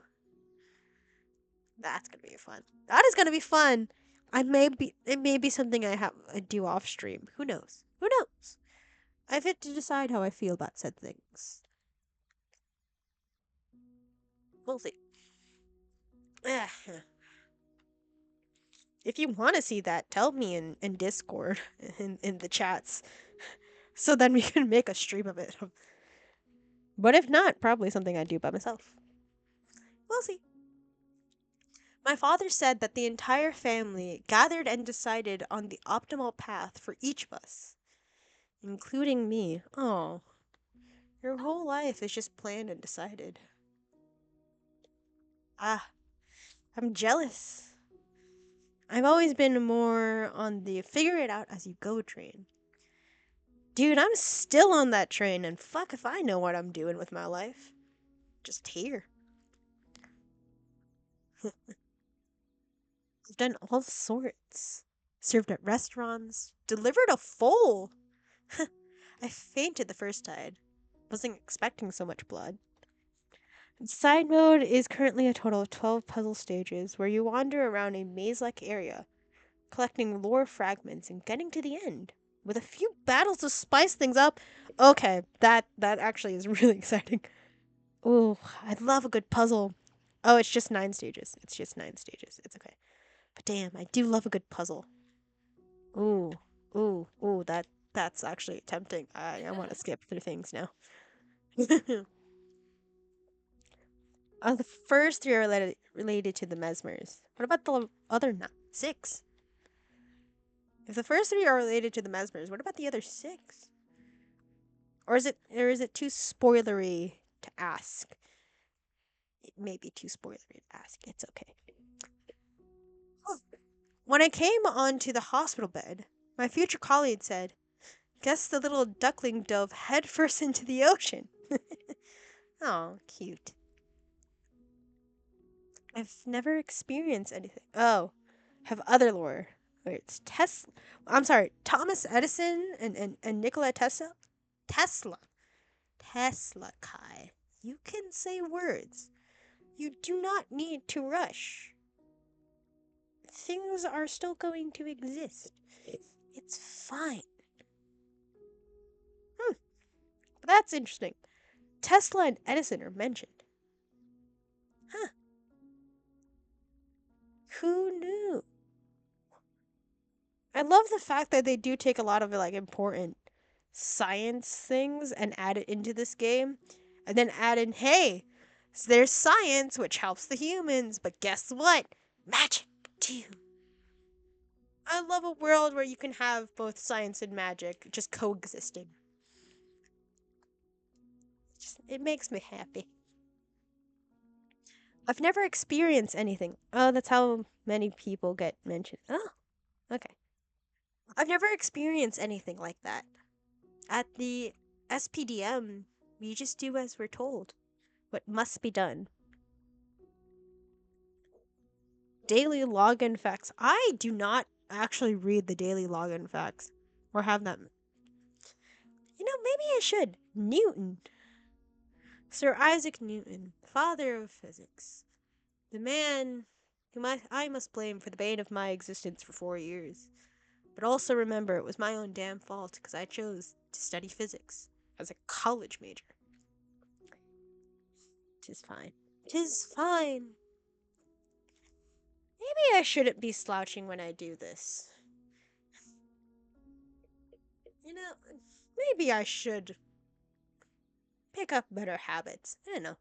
That's gonna be fun. That is gonna be fun. it may be something I do off stream. Who knows? Who knows? I've yet to decide how I feel about said things. We'll see. If you want to see that, tell me in Discord in the chats, so then we can make a stream of it. But if not, probably something I do by myself. We'll see. My father said that the entire family gathered and decided on the optimal path for each of us, including me. Oh, your whole life is just planned and decided. Ah, I'm jealous. I've always been more on the figure it out as you go train. Dude, I'm still on that train, and fuck if I know what I'm doing with my life. Just here. I've done all sorts. Served at restaurants, delivered a foal. I fainted the first time. Wasn't expecting so much blood. Side mode is currently a total of 12 puzzle stages where you wander around a maze-like area, collecting lore fragments and getting to the end, with a few battles to spice things up. Okay, that actually is really exciting. Ooh, I love a good puzzle. Oh, it's just 9 stages. It's just 9 stages. It's okay. But damn, I do love a good puzzle. Ooh, ooh, that's actually tempting. I want to skip through things now. The first 3 are related to the mesmers. What about the other 6? If the first 3 are related to the mesmers, what about the other 6? Or is it too spoilery to ask? It may be too spoilery to ask. It's okay. When I came onto the hospital bed, my future colleague said, "Guess the little duckling dove headfirst into the ocean." Oh, cute. I've never experienced anything. Oh, have other lore. Wait, it's Tesla. I'm sorry, Thomas Edison and Nikola Tesla. Tesla. Tesla, Kai. You can say words. You do not need to rush. Things are still going to exist. It's fine. That's interesting. Tesla and Edison are mentioned. Huh. Who knew? I love the fact that they do take a lot of like important science things and add it into this game. And then add in, hey, so there's science which helps the humans, but guess what? Magic too. I love a world where you can have both science and magic just coexisting. It makes me happy. I've never experienced anything. Oh, that's how many people get mentioned. Oh, okay. I've never experienced anything like that. At the SPDM, we just do as we're told. What must be done. Daily login facts. I do not actually read the daily login facts. Or have them. You know, maybe I should. Newton. Sir Isaac Newton, father of physics. The man whom I must blame for the bane of my existence for 4 years. But also remember, it was my own damn fault because I chose to study physics as a college major. 'Tis fine. 'Tis fine. Maybe I shouldn't be slouching when I do this. You know, maybe I should pick up better habits. I don't know.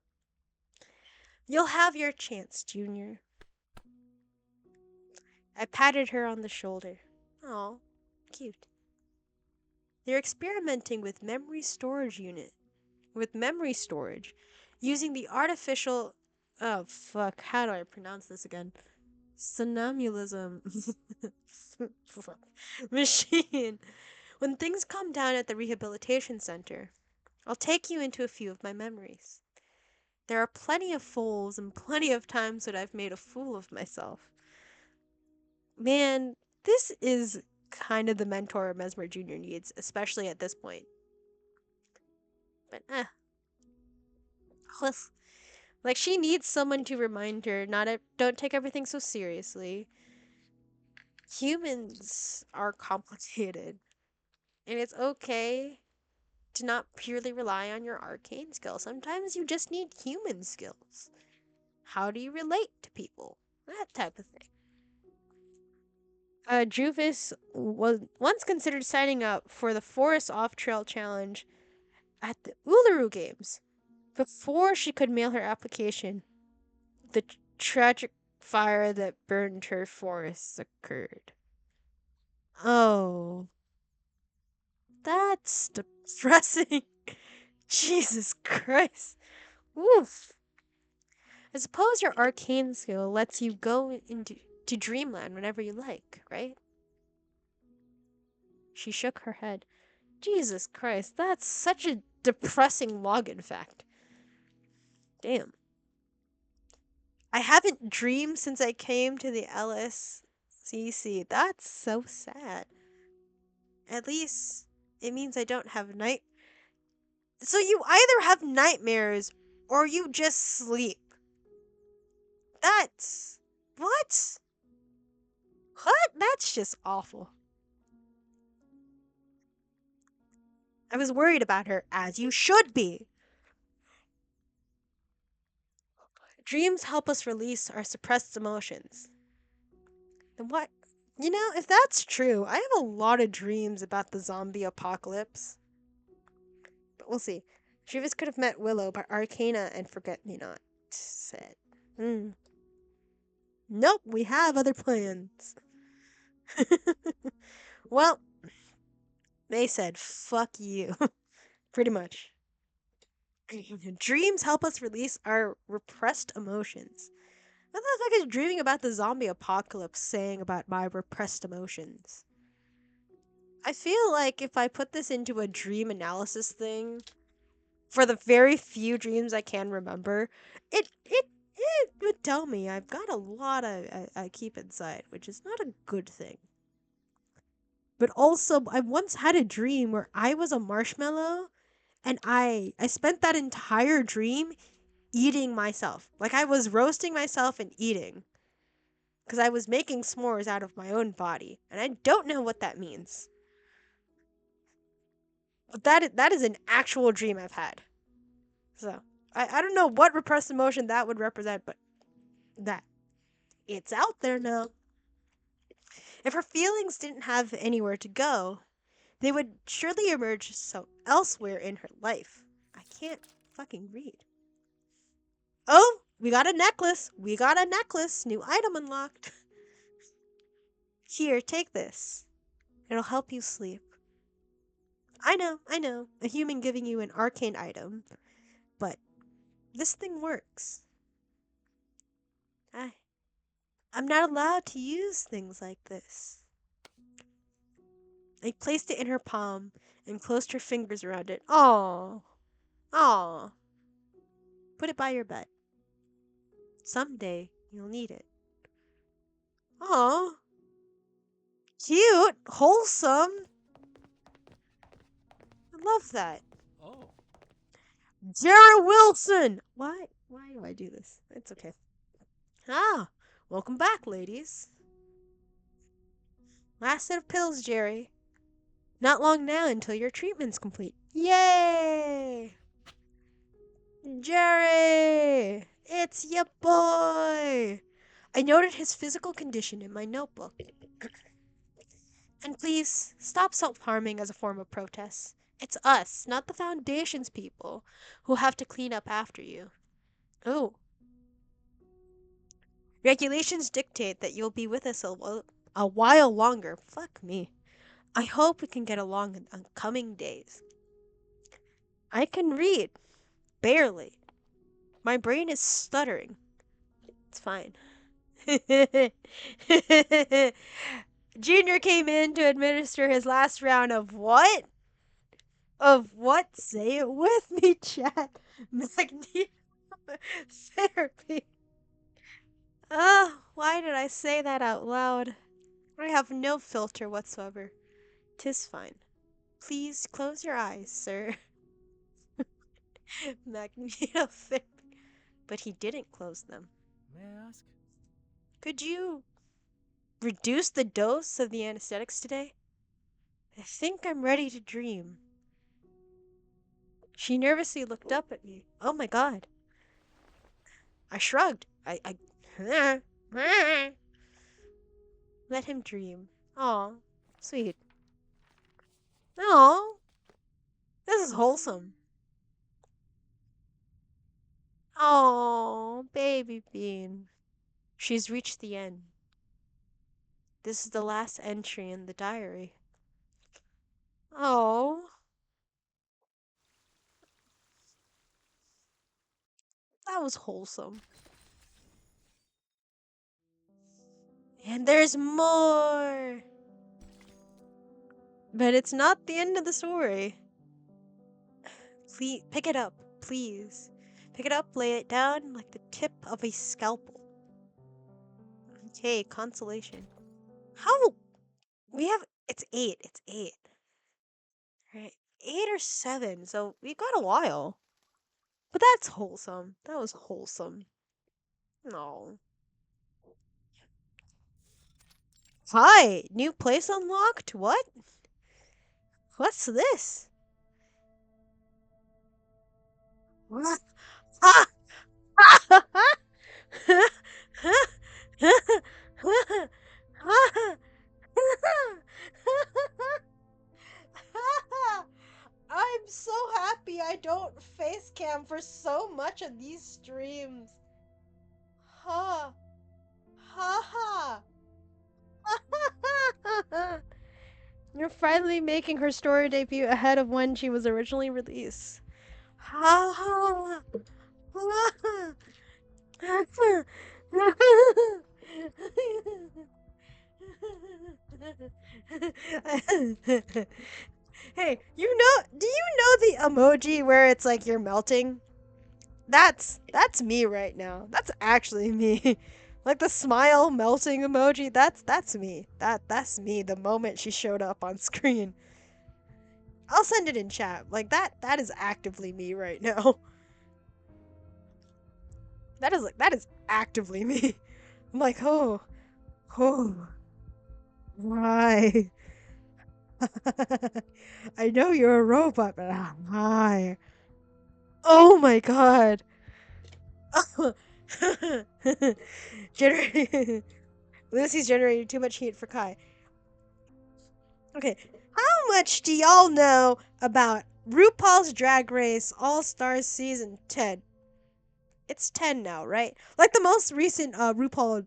You'll have your chance, Junior. I patted her on the shoulder. Oh, cute. They're experimenting with memory storage, using the artificial, oh fuck, how do I pronounce this again? Somnambulism machine. When things calm down at the rehabilitation center, I'll take you into a few of my memories. There are plenty of fools and plenty of times that I've made a fool of myself. Man, this is kind of the mentor Mesmer Jr. needs, especially at this point. But like she needs someone to remind her don't take everything so seriously. Humans are complicated, and it's okay to not purely rely on your arcane skill. Sometimes you just need human skills. How do you relate to people? That type of thing. Juvis was once considered signing up for the Forest Off Trail Challenge at the Uluru Games. Before she could mail her application, the tragic fire that burned her forests occurred. Oh, that's depressing. Jesus Christ. Oof. I suppose your arcane skill lets you go into dreamland whenever you like, right? She shook her head. Jesus Christ, that's such a depressing login fact. Damn. I haven't dreamed since I came to the LSCC. That's so sad. At least it means I don't have night. So you either have nightmares or you just sleep. That's. What? What? That's just awful. I was worried about her, as you should be. Dreams help us release our suppressed emotions. Then what? You know, if that's true, I have a lot of dreams about the zombie apocalypse. But we'll see. Juvis could have met Willow, but Arcana and Forget Me Not said. Hmm. Nope, we have other plans. Well, they said, fuck you. Pretty much. Dreams help us release our repressed emotions. What the fuck is dreaming about the zombie apocalypse saying about my repressed emotions? I feel like if I put this into a dream analysis thing, for the very few dreams I can remember, it would tell me I've got a lot I keep inside, which is not a good thing. But also, I once had a dream where I was a marshmallow, and I spent that entire dream eating myself. Like I was roasting myself and eating because I was making s'mores out of my own body, and I don't know what that means. But that is an actual dream I've had. So I don't know what repressed emotion that would represent, but that it's out there now. If her feelings didn't have anywhere to go, they would surely emerge so elsewhere in her life. I can't fucking read. Oh, we got a necklace. We got a necklace. New item unlocked. Here, take this. It'll help you sleep. I know. A human giving you an arcane item, but this thing works. I, I'm not allowed to use things like this. I placed it in her palm and closed her fingers around it. Aww. Aww. Put it by your bed. Someday you'll need it. Aww. Cute. Wholesome. I love that. Oh. Jara Wilson! Why do I do this? It's okay. Ah, welcome back, ladies. Last set of pills, Jerry. Not long now until your treatment's complete. Yay! Jerry! It's ya boy! I noted his physical condition in my notebook. And please, stop self-harming as a form of protest. It's us, not the Foundation's people, who have to clean up after you. Oh. Regulations dictate that you'll be with us a while longer. Fuck me. I hope we can get along in the coming days. I can read. Barely. My brain is stuttering. It's fine. Junior came in to administer his last round of what? Of what? Say it with me, chat. Magneto therapy. Why did I say that out loud? I have no filter whatsoever. 'Tis fine. Please close your eyes, sir. Magneto therapy. But he didn't close them. May I ask? Could you reduce the dose of the anesthetics today? I think I'm ready to dream. She nervously looked up at me. Oh my god. I shrugged. Let him dream. Aw, sweet. Aw, this is wholesome. Oh, baby bean. She's reached the end. This is the last entry in the diary. Oh, that was wholesome. And there's more! But it's not the end of the story. Please, pick it up, please. Pick it up, lay it down like the tip of a scalpel. Okay, consolation. How? We have, it's 8, it's 8. Right, 8 or 7, so we got a while. But that's wholesome. That was wholesome. No. Hi, new place unlocked? What? What's this? What? Ah! I'm so happy I don't face cam for so much of these streams. Ha. Ha ha. You're finally making her story debut ahead of when she was originally released. Ha ha. Hey, do you know the emoji where it's like you're melting? That's me right now. That's actually me. Like the smile melting emoji, that's me. That's me the moment she showed up on screen. I'll send it in chat. Like that is actively me right now. That is actively me. I'm like, oh, why? I know you're a robot, but why? Oh my god. Lucy's generating too much heat for Kai. Okay, how much do y'all know about RuPaul's Drag Race All Stars Season 10? It's 10 now, right? Like the most recent RuPaul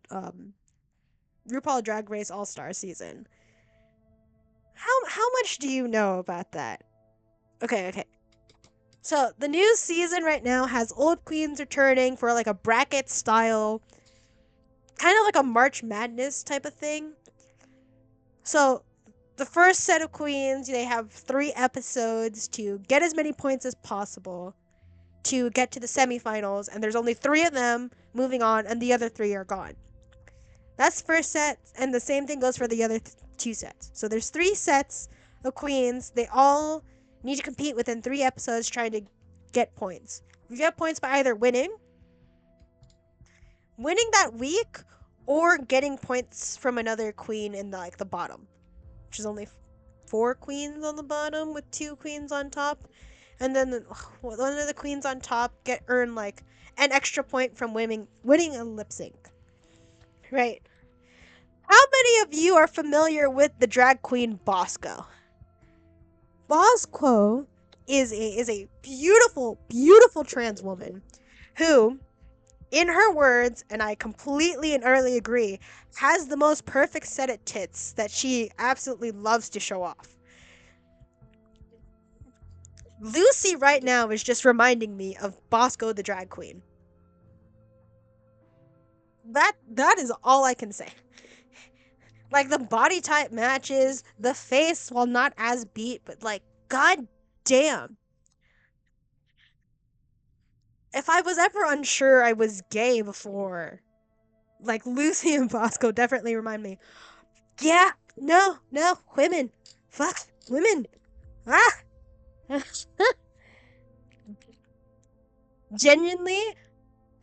Drag Race All Star season. How much do you know about that? Okay. So the new season right now has old queens returning for like a bracket style, kind of like a March Madness type of thing. So the first set of queens, they have 3 episodes to get as many points as possible to get to the semifinals, and there's only 3 of them moving on, and the other 3 are gone. That's the first set, and the same thing goes for the other 2 sets. So there's 3 sets of queens. They all need to compete within 3 episodes trying to get points. You get points by either winning that week, or getting points from another queen in the bottom, which is only 4 queens on the bottom with 2 queens on top, and then one of the queens on top earn like an extra point from winning a lip sync. Right. How many of you are familiar with the drag queen Bosco? Bosco is a beautiful, beautiful trans woman who, in her words, and I completely and utterly agree, has the most perfect set of tits that she absolutely loves to show off. Lucy right now is just reminding me of Bosco the drag queen. That is all I can say. Like the body type matches, the face, while not as beat, but like, god damn. If I was ever unsure I was gay before, like Lucy and Bosco definitely remind me. Yeah, no, women. Fuck, women. Ah! Genuinely,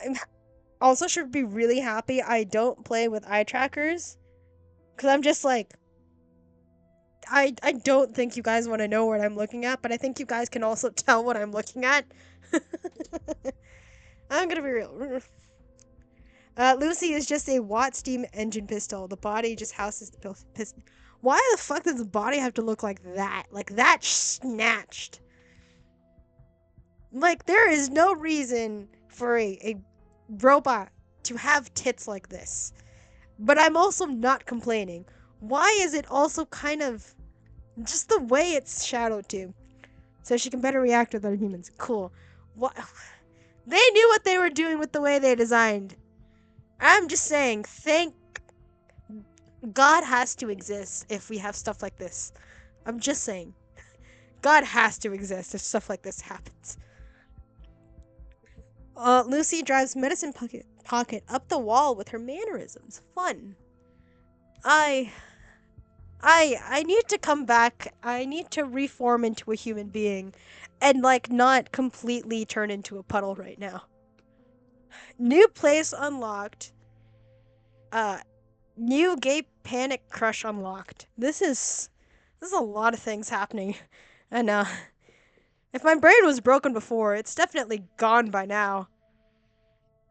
I also should be really happy I don't play with eye trackers. Because I'm just like, I don't think you guys want to know what I'm looking at, but I think you guys can also tell what I'm looking at. I'm gonna be real. Lucy is just a Watt steam engine pistol. The body just houses the piston. Why the fuck does the body have to look like that? Like that snatched. Like there is no reason for a robot to have tits like this. But I'm also not complaining. Why is it also kind of just the way it's shadowed too? So she can better react with other humans. Cool. What? They knew what they were doing with the way they designed. I'm just saying, thank God has to exist if we have stuff like this. I'm just saying. God has to exist if stuff like this happens. Lucy drives medicine pocket up the wall with her mannerisms. Fun. I I need to come back. I need to reform into a human being and like not completely turn into a puddle right now. New place unlocked. Uh New gay panic crush unlocked. This is a lot of things happening. And if my brain was broken before, it's definitely gone by now.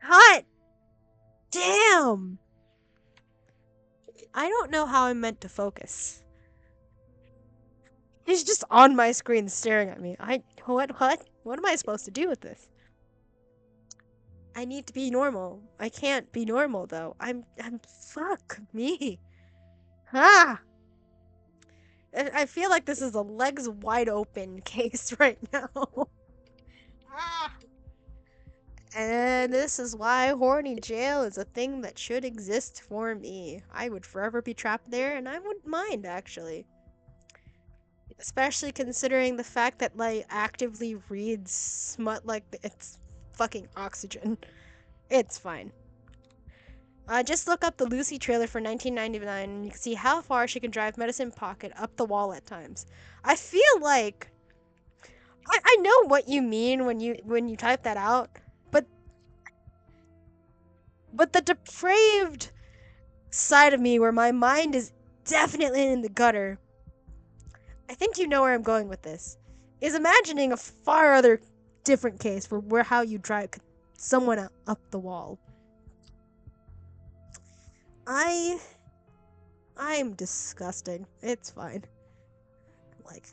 Hot damn. I don't know how I'm meant to focus. He's just on my screen staring at me. What am I supposed to do with this? I need to be normal. I can't be normal though. I'm fuck me. Ah. I feel like this is a legs wide open case right now. Ah. And this is why horny jail is a thing that should exist for me. I would forever be trapped there, and I wouldn't mind, actually. Especially considering the fact that, like, actively reads smut like it's fucking oxygen. It's fine. Just look up the Lucy trailer for 1999 and you can see how far she can drive Medicine Pocket up the wall at times. I feel like I know what you mean when you type that out, but the depraved side of me where my mind is definitely in the gutter, I think you know where I'm going with this, is imagining a far other different case for where how you drive someone up the wall. I'm disgusting. It's fine. Like,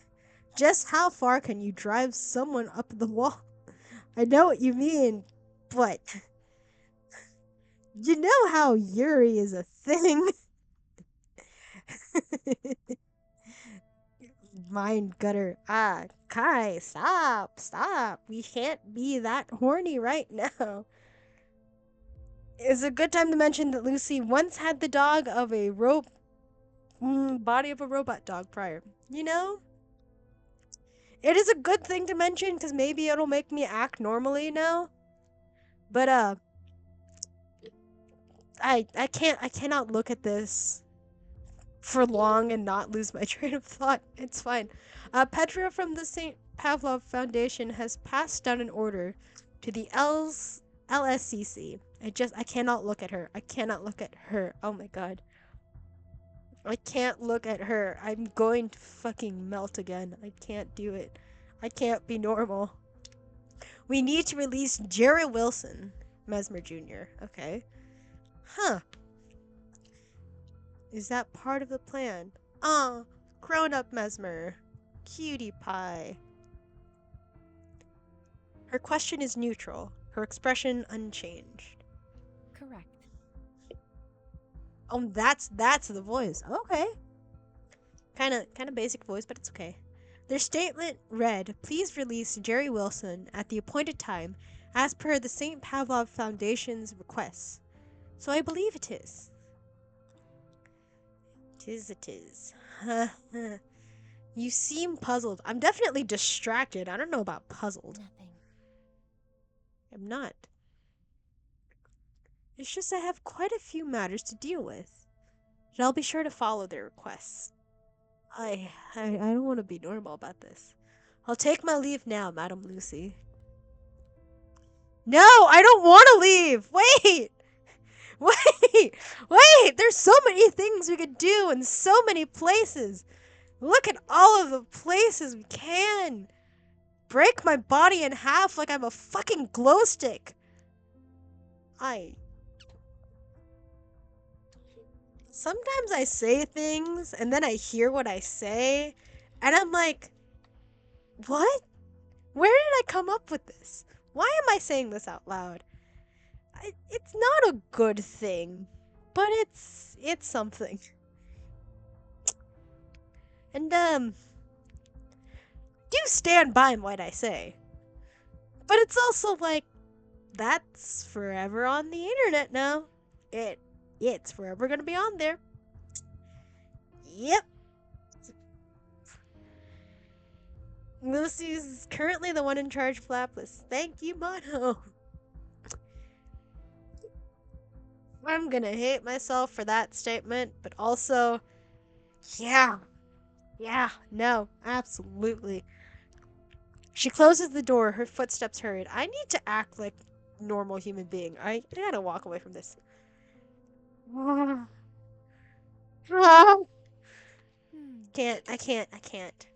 just how far can you drive someone up the wall? I know what you mean, but you know how Yuri is a thing. Mind gutter. Ah, Kai, stop. We can't be that horny right now. It's a good time to mention that Lucy once had the dog of a body of a robot dog prior. You know? It is a good thing to mention because maybe it'll make me act normally now. But I cannot look at this for long and not lose my train of thought. It's fine. Petra from the St. Pavlov Foundation has passed down an order to the LSCC. I cannot look at her. I cannot look at her. Oh my god. I can't look at her. I'm going to fucking melt again. I can't do it. I can't be normal. We need to release Jerry Wilson, Mesmer Jr. Okay. Huh. Is that part of the plan? Oh, grown-up Mesmer. Cutie pie. Her question is neutral. Her expression unchanged. Correct. Oh, that's the voice. Okay. Kind of basic voice, but it's okay. Their statement read, "Please release Jerry Wilson at the appointed time as per the St. Pavlov Foundation's requests." So I believe it is. It is. You seem puzzled. I'm definitely distracted. I don't know about puzzled. Nothing. I'm not. It's just I have quite a few matters to deal with. And I'll be sure to follow their requests. I don't want to be normal about this. I'll take my leave now, Madam Lucy. No, I don't want to leave! Wait! Wait, wait, there's so many things we could do in so many places. Look at all of the places we can. Break my body in half like I'm a fucking glow stick. I Sometimes I say things and then I hear what I say and I'm like, what? Where did I come up with this? Why am I saying this out loud? It's not a good thing, but it's something. And do stand by what I say. But it's also like that's forever on the internet now. It it's forever gonna be on there. Yep. Lucy's currently the one in charge of Lapless. Thank you, Mono. I'm gonna hate myself for that statement, but also, yeah, no, absolutely. She closes the door, her footsteps hurried. I need to act like normal human being. I gotta walk away from this. I can't.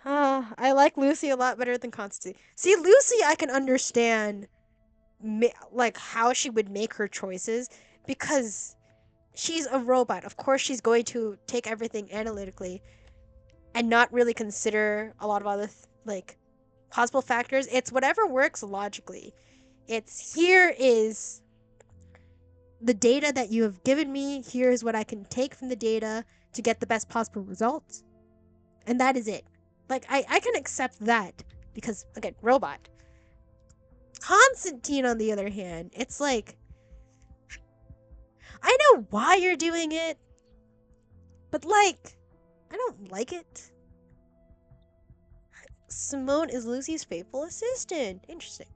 I like Lucy a lot better than Constance. See, Lucy, I can understand, like, how she would make her choices because she's a robot. Of course, she's going to take everything analytically and not really consider a lot of other, like, possible factors. It's whatever works logically. It's here is the data that you have given me. Here is what I can take from the data to get the best possible results. And that is it. Like, I can accept that because, again, robot. Constantine, on the other hand, it's like, I know why you're doing it, but, like, I don't like it. Simone is Lucy's faithful assistant. Interesting.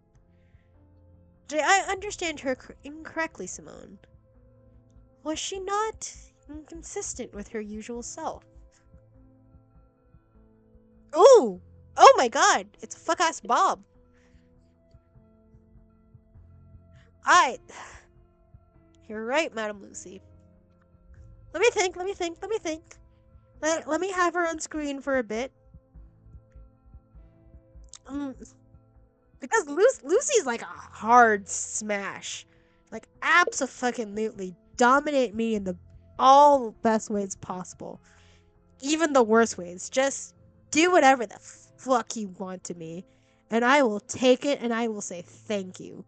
Did I understand her incorrectly, Simone? Was she not inconsistent with her usual self? Ooh! Oh my god! It's a fuck ass Bob. I. You're right, Madam Lucy. Let me think. Let me have her on screen for a bit. Mm, because Lucy's like a hard smash. Like, abso-fucking-lutely dominate me in the all best ways possible. Even the worst ways. Just do whatever the fuck you want to me. And I will take it and I will say thank you.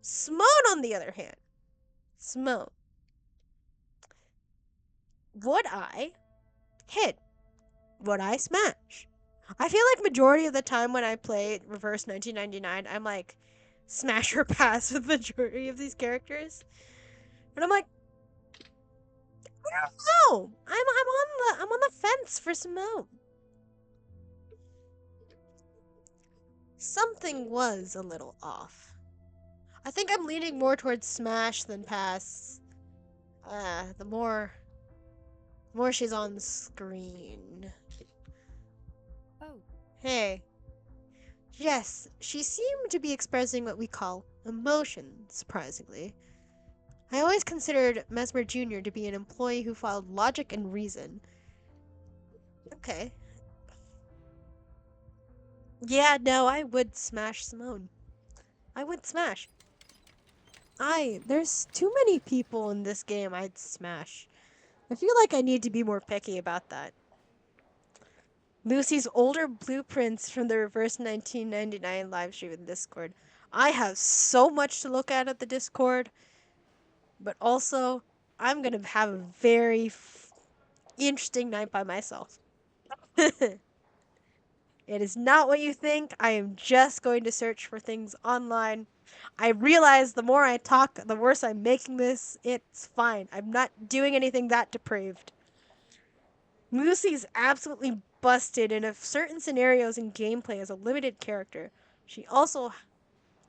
Simone, on the other hand. Simone. Would I hit? Would I smash? I feel like majority of the time when I play Reverse 1999, I'm like smash or pass with majority of these characters. But I'm like, I don't know. I'm on the fence for Simone. Something was a little off. I think I'm leaning more towards smash than pass. The more she's on screen. Oh. Hey. Yes, she seemed to be expressing what we call emotion, surprisingly. I always considered Mesmer Jr. to be an employee who followed logic and reason. Okay. Yeah, no, I would smash Simone. I would smash. There's too many people in this game I'd smash. I feel like I need to be more picky about that. Lucy's older blueprints from the Reverse 1999 live stream in Discord. I have so much to look at the Discord, but also I'm gonna have a very interesting night by myself. It is not what you think. I am just going to search for things online. I realize the more I talk, the worse I'm making this. It's fine. I'm not doing anything that depraved. Lucy's absolutely busted in certain scenarios in gameplay as a limited character. She also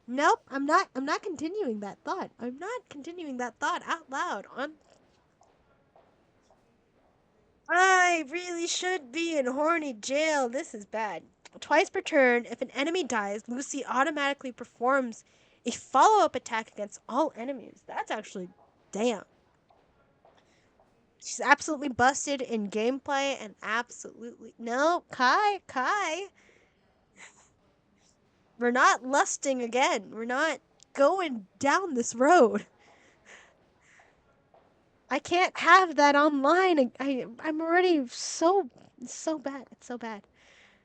Nope, I'm not continuing that thought. I'm not continuing that thought out loud on I really should be in horny jail. This is bad. Twice per turn, if an enemy dies, Lucy automatically performs a follow-up attack against all enemies. That's actually damn. She's absolutely busted in gameplay and absolutely no, Kai. We're not lusting again. We're not going down this road. I can't have that online. I'm already so bad. It's so bad.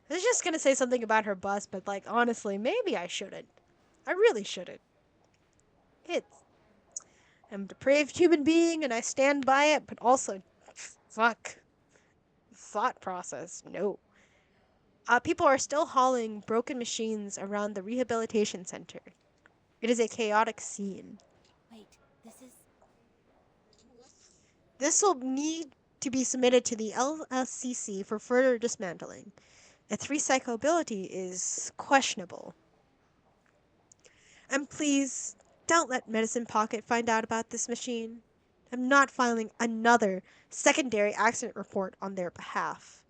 I was just gonna say something about her bus, but like honestly, maybe I shouldn't. I really shouldn't. It's I'm a depraved human being and I stand by it, but also fuck. Thought process. No. People are still hauling broken machines around the rehabilitation center. It is a chaotic scene. Wait, this is. This will need to be submitted to the LSCC for further dismantling. Its recyclability is questionable. And please, don't let Medicine Pocket find out about this machine. I'm not filing another secondary accident report on their behalf.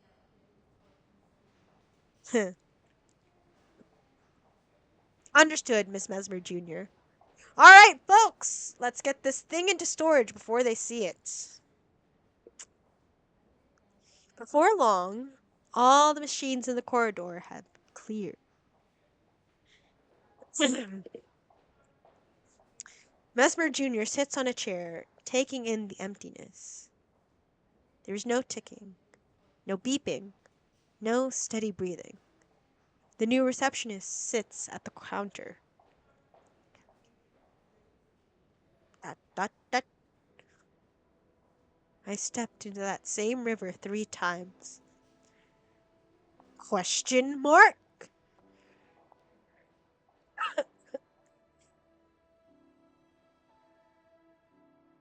Understood, Miss Mesmer Jr. Alright, folks! Let's get this thing into storage before they see it. Before long, all the machines in the corridor had cleared. Mesmer Jr. sits on a chair, taking in the emptiness. There is no ticking, no beeping, no steady breathing. The new receptionist sits at the counter. Dot, dot, dot. I stepped into that same river 3 times. Question mark?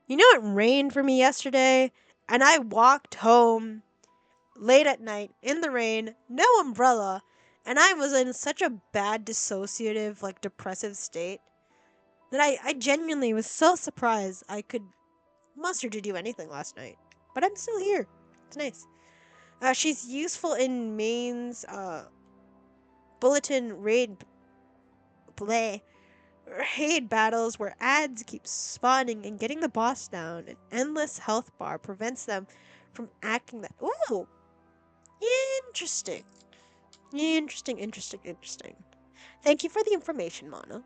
You know, it rained for me yesterday, and I walked home late at night in the rain, no umbrella, and I was in such a bad dissociative, like depressive state that I genuinely was so surprised I could muster to do anything last night. But I'm still here. It's nice. She's useful in Maine's bulletin raid battles where ads keep spawning and getting the boss down. An endless health bar prevents them from acting that. Ooh, interesting. Interesting. Thank you for the information, Mana.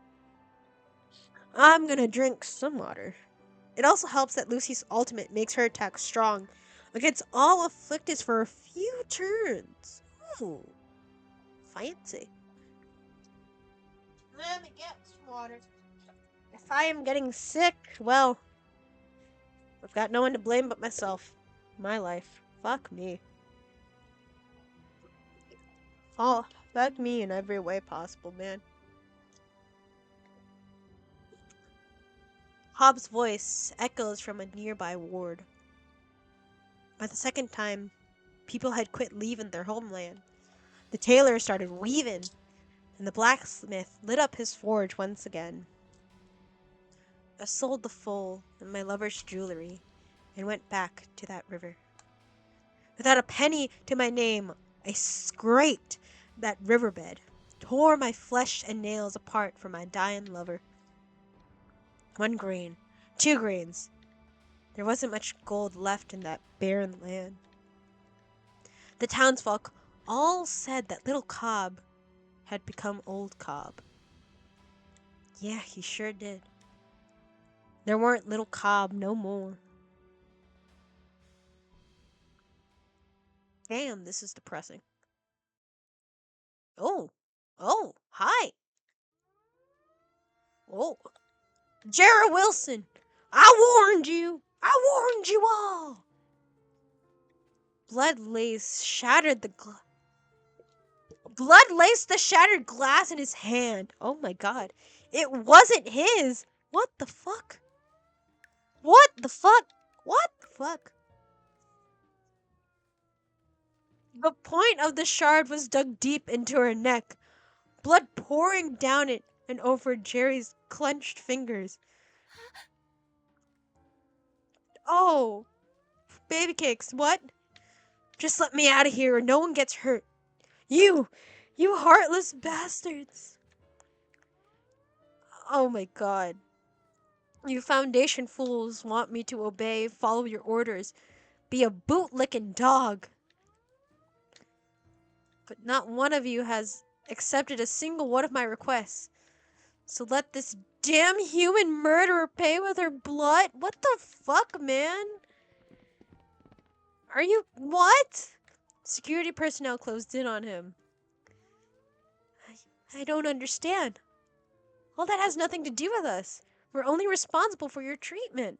I'm gonna drink some water. It also helps that Lucy's ultimate makes her attack strong against all afflicted for a few turns. Ooh, fancy. Let me get some water. If I am getting sick, well, I've got no one to blame but myself. My life. Fuck me. Oh, fuck me in every way possible, man. Hobbs' voice echoes from a nearby ward. By the second time, people had quit leaving their homeland. The tailor started weaving, and the blacksmith lit up his forge once again. I sold the foal and my lover's jewelry and went back to that river. Without a penny to my name, I scraped that riverbed, tore my flesh and nails apart for my dying lover. 1 grain, 2 grains. There wasn't much gold left in that barren land. The townsfolk all said that little Cobb had become old Cobb. Yeah, he sure did. There weren't little Cobb no more. Damn, this is depressing. Oh, hi. Oh, Jarrah Wilson, I warned you. I warned you all. Blood laced the shattered glass in his hand. Oh my god. It wasn't his. What the fuck? What the fuck? What the fuck? The point of the shard was dug deep into her neck, blood pouring down it and over Jerry's clenched fingers. Oh, baby cakes, what? Just let me out of here or no one gets hurt. You You heartless bastards! Oh my god. You Foundation fools want me to obey, follow your orders, be a boot-licking dog. But not one of you has accepted a single one of my requests. So let this damn human murderer pay with her blood? What the fuck, man? Are you... what? Security personnel closed in on him. I don't understand. All that has nothing to do with us. We're only responsible for your treatment.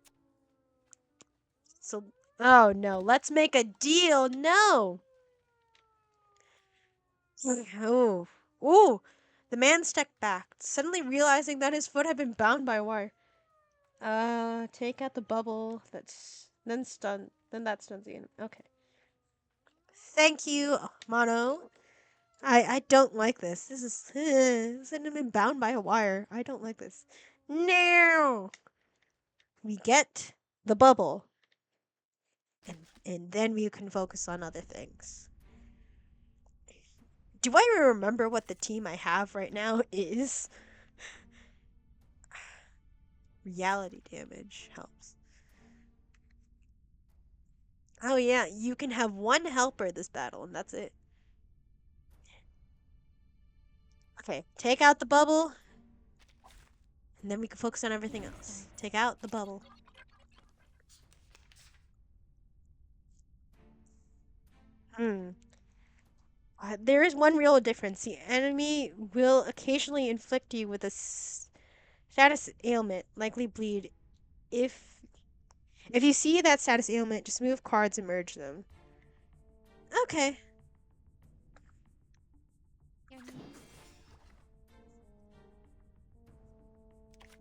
So, oh no, let's make a deal. No. Oh, ooh. The man stepped back, suddenly realizing that his foot had been bound by a wire. Take out the bubble. Then that stuns the enemy. Okay. Thank you, Mono. I don't like this. This hasn't been bound by a wire. I don't like this. No. We get the bubble. And then we can focus on other things. Do I even remember what the team I have right now is? Reality damage helps. Oh yeah, you can have one helper this battle, and that's it. Okay, take out the bubble, and then we can focus on everything else. Take out the bubble. There is one real difference. The enemy will occasionally inflict you with a status ailment, likely bleed. If you see that status ailment, just move cards and merge them. Okay.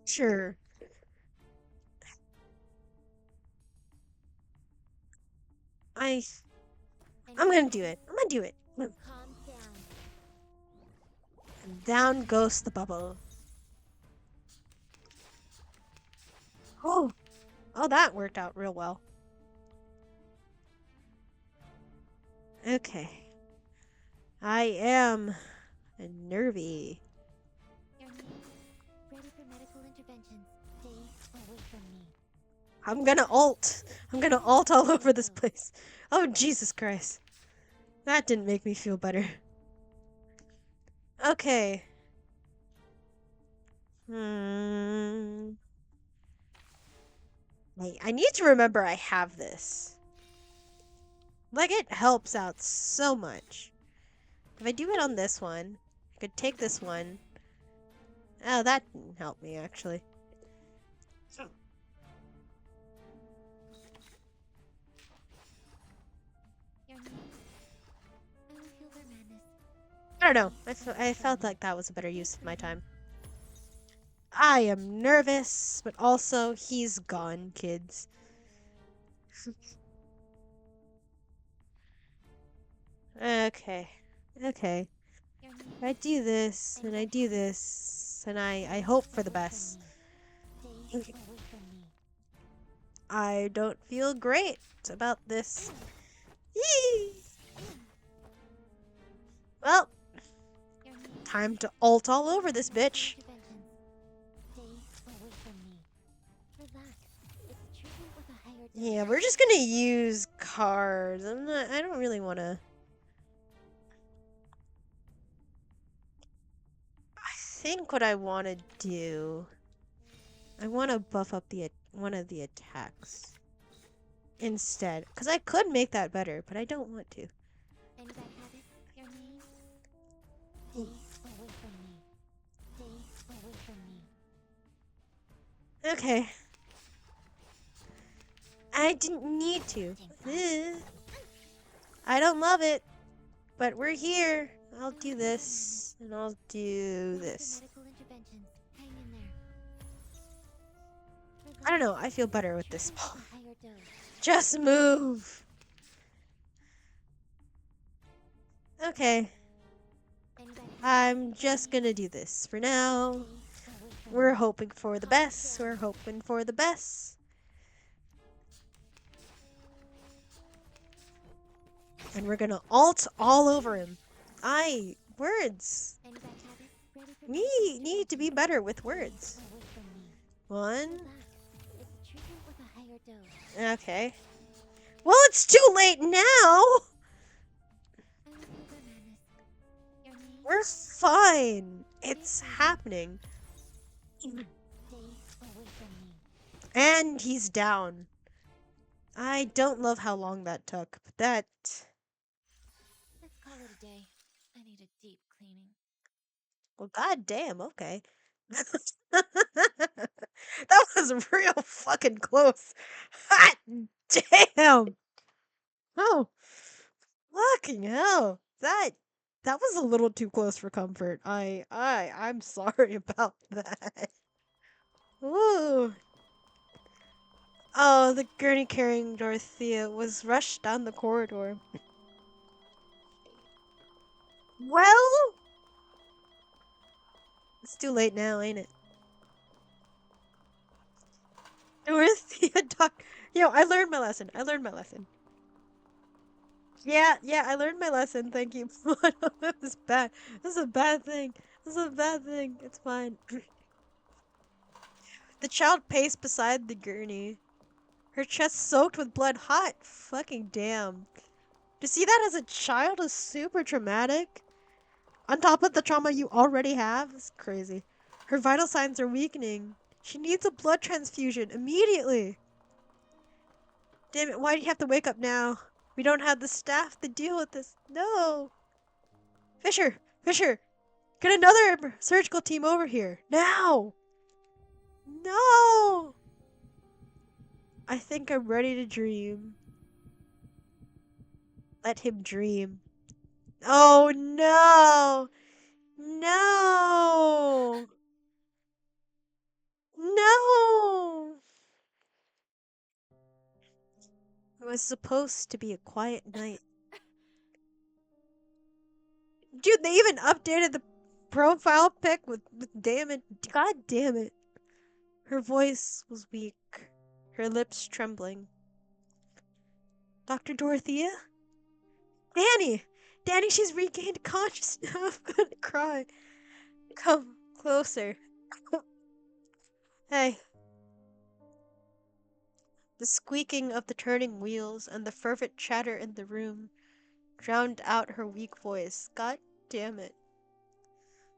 Sure. I'm gonna do it. I'm gonna do it. Calm down. And down goes the bubble. Oh, that worked out real well. Okay. I am nervy. Your name? Ready for medical interventions. Stay away from me. I'm gonna ult. I'm gonna ult all over this place. Oh, Jesus Christ. That didn't make me feel better. Okay. I need to remember I have this. Like, it helps out so much. If I do it on this one, I could take this one. Oh, that didn't help me, actually. Your name? I will feel their madness. I don't know. I felt like that was a better use of my time. I am nervous, but also he's gone, kids. Okay. Okay. Your name? I do this, and I do this, and I hope for the best. Stay away from me. I don't feel great about this. Yee! Well, Your name? time to ult all over this bitch. Interventions. Stay away from me. Relax. It's treatment with a higher dose. Yeah, we're just gonna use cards. I don't really wanna. I think what I wanna do, I wanna buff up one of the attacks instead. Because I could make that better, but I don't want to. Any bad habits? Your name? Stay away from me. Stay away from me. Okay. I didn't need to. I don't love it, but we're here. I'll do this, and I'll do this. Medical interventions. Hang in there. I don't know. I feel better with this ball. A higher dose. Just move. Okay. Any bad I'm just gonna do this for now. Stay away from We're me. hoping for the best. We're hoping for the best. And we're gonna ult all over him. I Words. Any bad habits ready for We need to be better with words. away from me. One. Relax. It's a treatment with a higher dose. Okay. Well, it's too late now. I was no bananas. Your name? We're fine. It's happening. Stay away from me. And he's down. I don't love how long that took, but that. Let's call it a day. I need a deep cleaning. Well, goddamn, okay. That was real fucking close. Hot damn. Oh, fucking hell. That was a little too close for comfort. I'm sorry about that. Ooh. Oh, the gurney carrying Dorothea was rushed down the corridor. Well, it's too late now, ain't it? Dorothea Doc. Yo, I learned my lesson. I learned my lesson. Yeah, I learned my lesson. Thank you. That was bad. This is a bad thing. This is a bad thing. It's fine. The child paced beside the gurney, her chest soaked with blood. Hot fucking damn. To see that as a child is super traumatic. On top of the trauma you already have, it's crazy. Her vital signs are weakening. She needs a blood transfusion immediately. Damn it, why do you have to wake up now? We don't have the staff to deal with this. No. Fisher, get another surgical team over here. Now. No. I think I'm ready to dream. Let him dream. Oh no. No. No. It was supposed to be a quiet night. Dude, they even updated the profile pic with damn it. God damn it. Her voice was weak, her lips trembling. Dr. Dorothea? Danny! Danny, she's regained consciousness. I'm gonna cry. Come closer. Hey. The squeaking of the turning wheels and the fervent chatter in the room drowned out her weak voice. God damn it.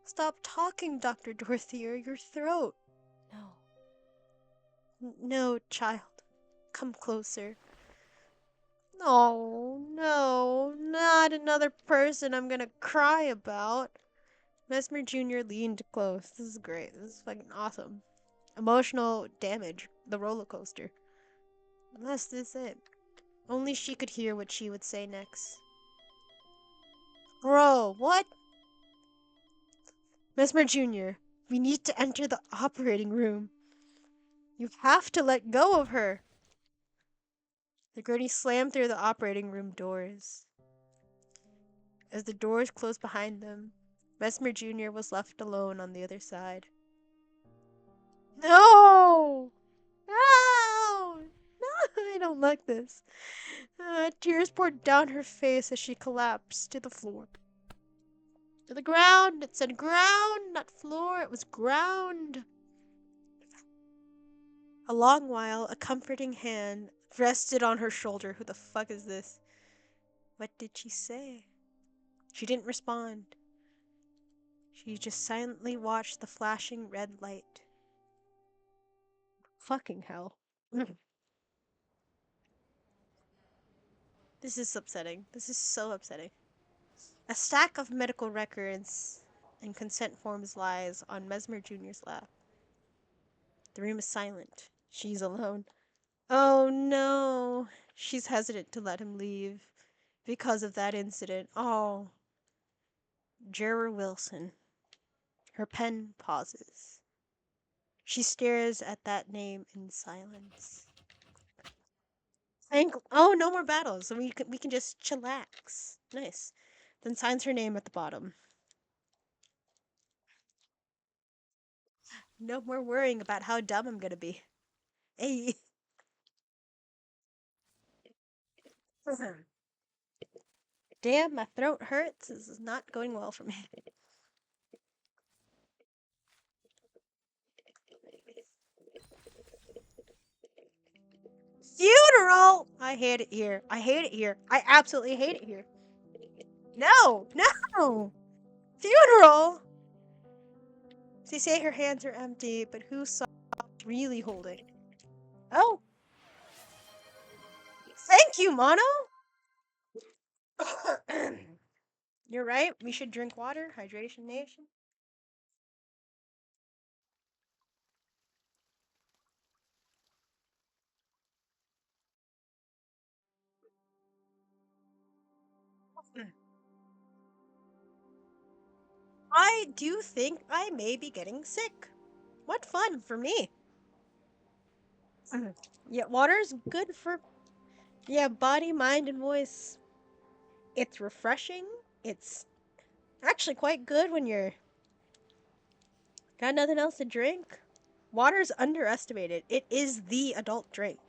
Stop talking, Dr. Dorothea, your throat. No. No, child. Come closer. Oh, no, not another person I'm gonna cry about. Mesmer Jr. leaned close. This is great. This is fucking awesome. Emotional damage. The roller coaster. That's this it. Only she could hear what she would say next. Bro, what? Mesmer Jr., we need to enter the operating room. You have to let go of her. The gurney slammed through the operating room doors. As the doors closed behind them, Mesmer Jr. was left alone on the other side. No! No! No, I don't like this. Tears poured down her face as she collapsed to the floor. To the ground! It said ground, not floor. It was ground. A long while, a comforting hand rested on her shoulder. Who the fuck is this? What did she say? She didn't respond. She just silently watched the flashing red light. Fucking hell. This is upsetting. This is so upsetting. A stack of medical records and consent forms lies on Mesmer Jr.'s lap. The room is silent. She's alone. Oh no. She's hesitant to let him leave because of that incident. Oh. Juror Wilson. Her pen pauses. She stares at that name in silence. Oh, no more battles. So we can just chillax. Nice. Then signs her name at the bottom. No more worrying about how dumb I'm gonna be. Hey. Damn, my throat hurts. This is not going well for me. Funeral! I hate it here. I hate it here. I absolutely hate it here. No! No! Funeral! They say her hands are empty, but who saw really holding? Oh! Thank you, Mono! You're right. We should drink water. Hydration nation. I do think I may be getting sick. What fun for me. Yeah, water's good for body, mind, and voice. It's refreshing. It's actually quite good when you're got nothing else to drink. Water's underestimated. It is the adult drink.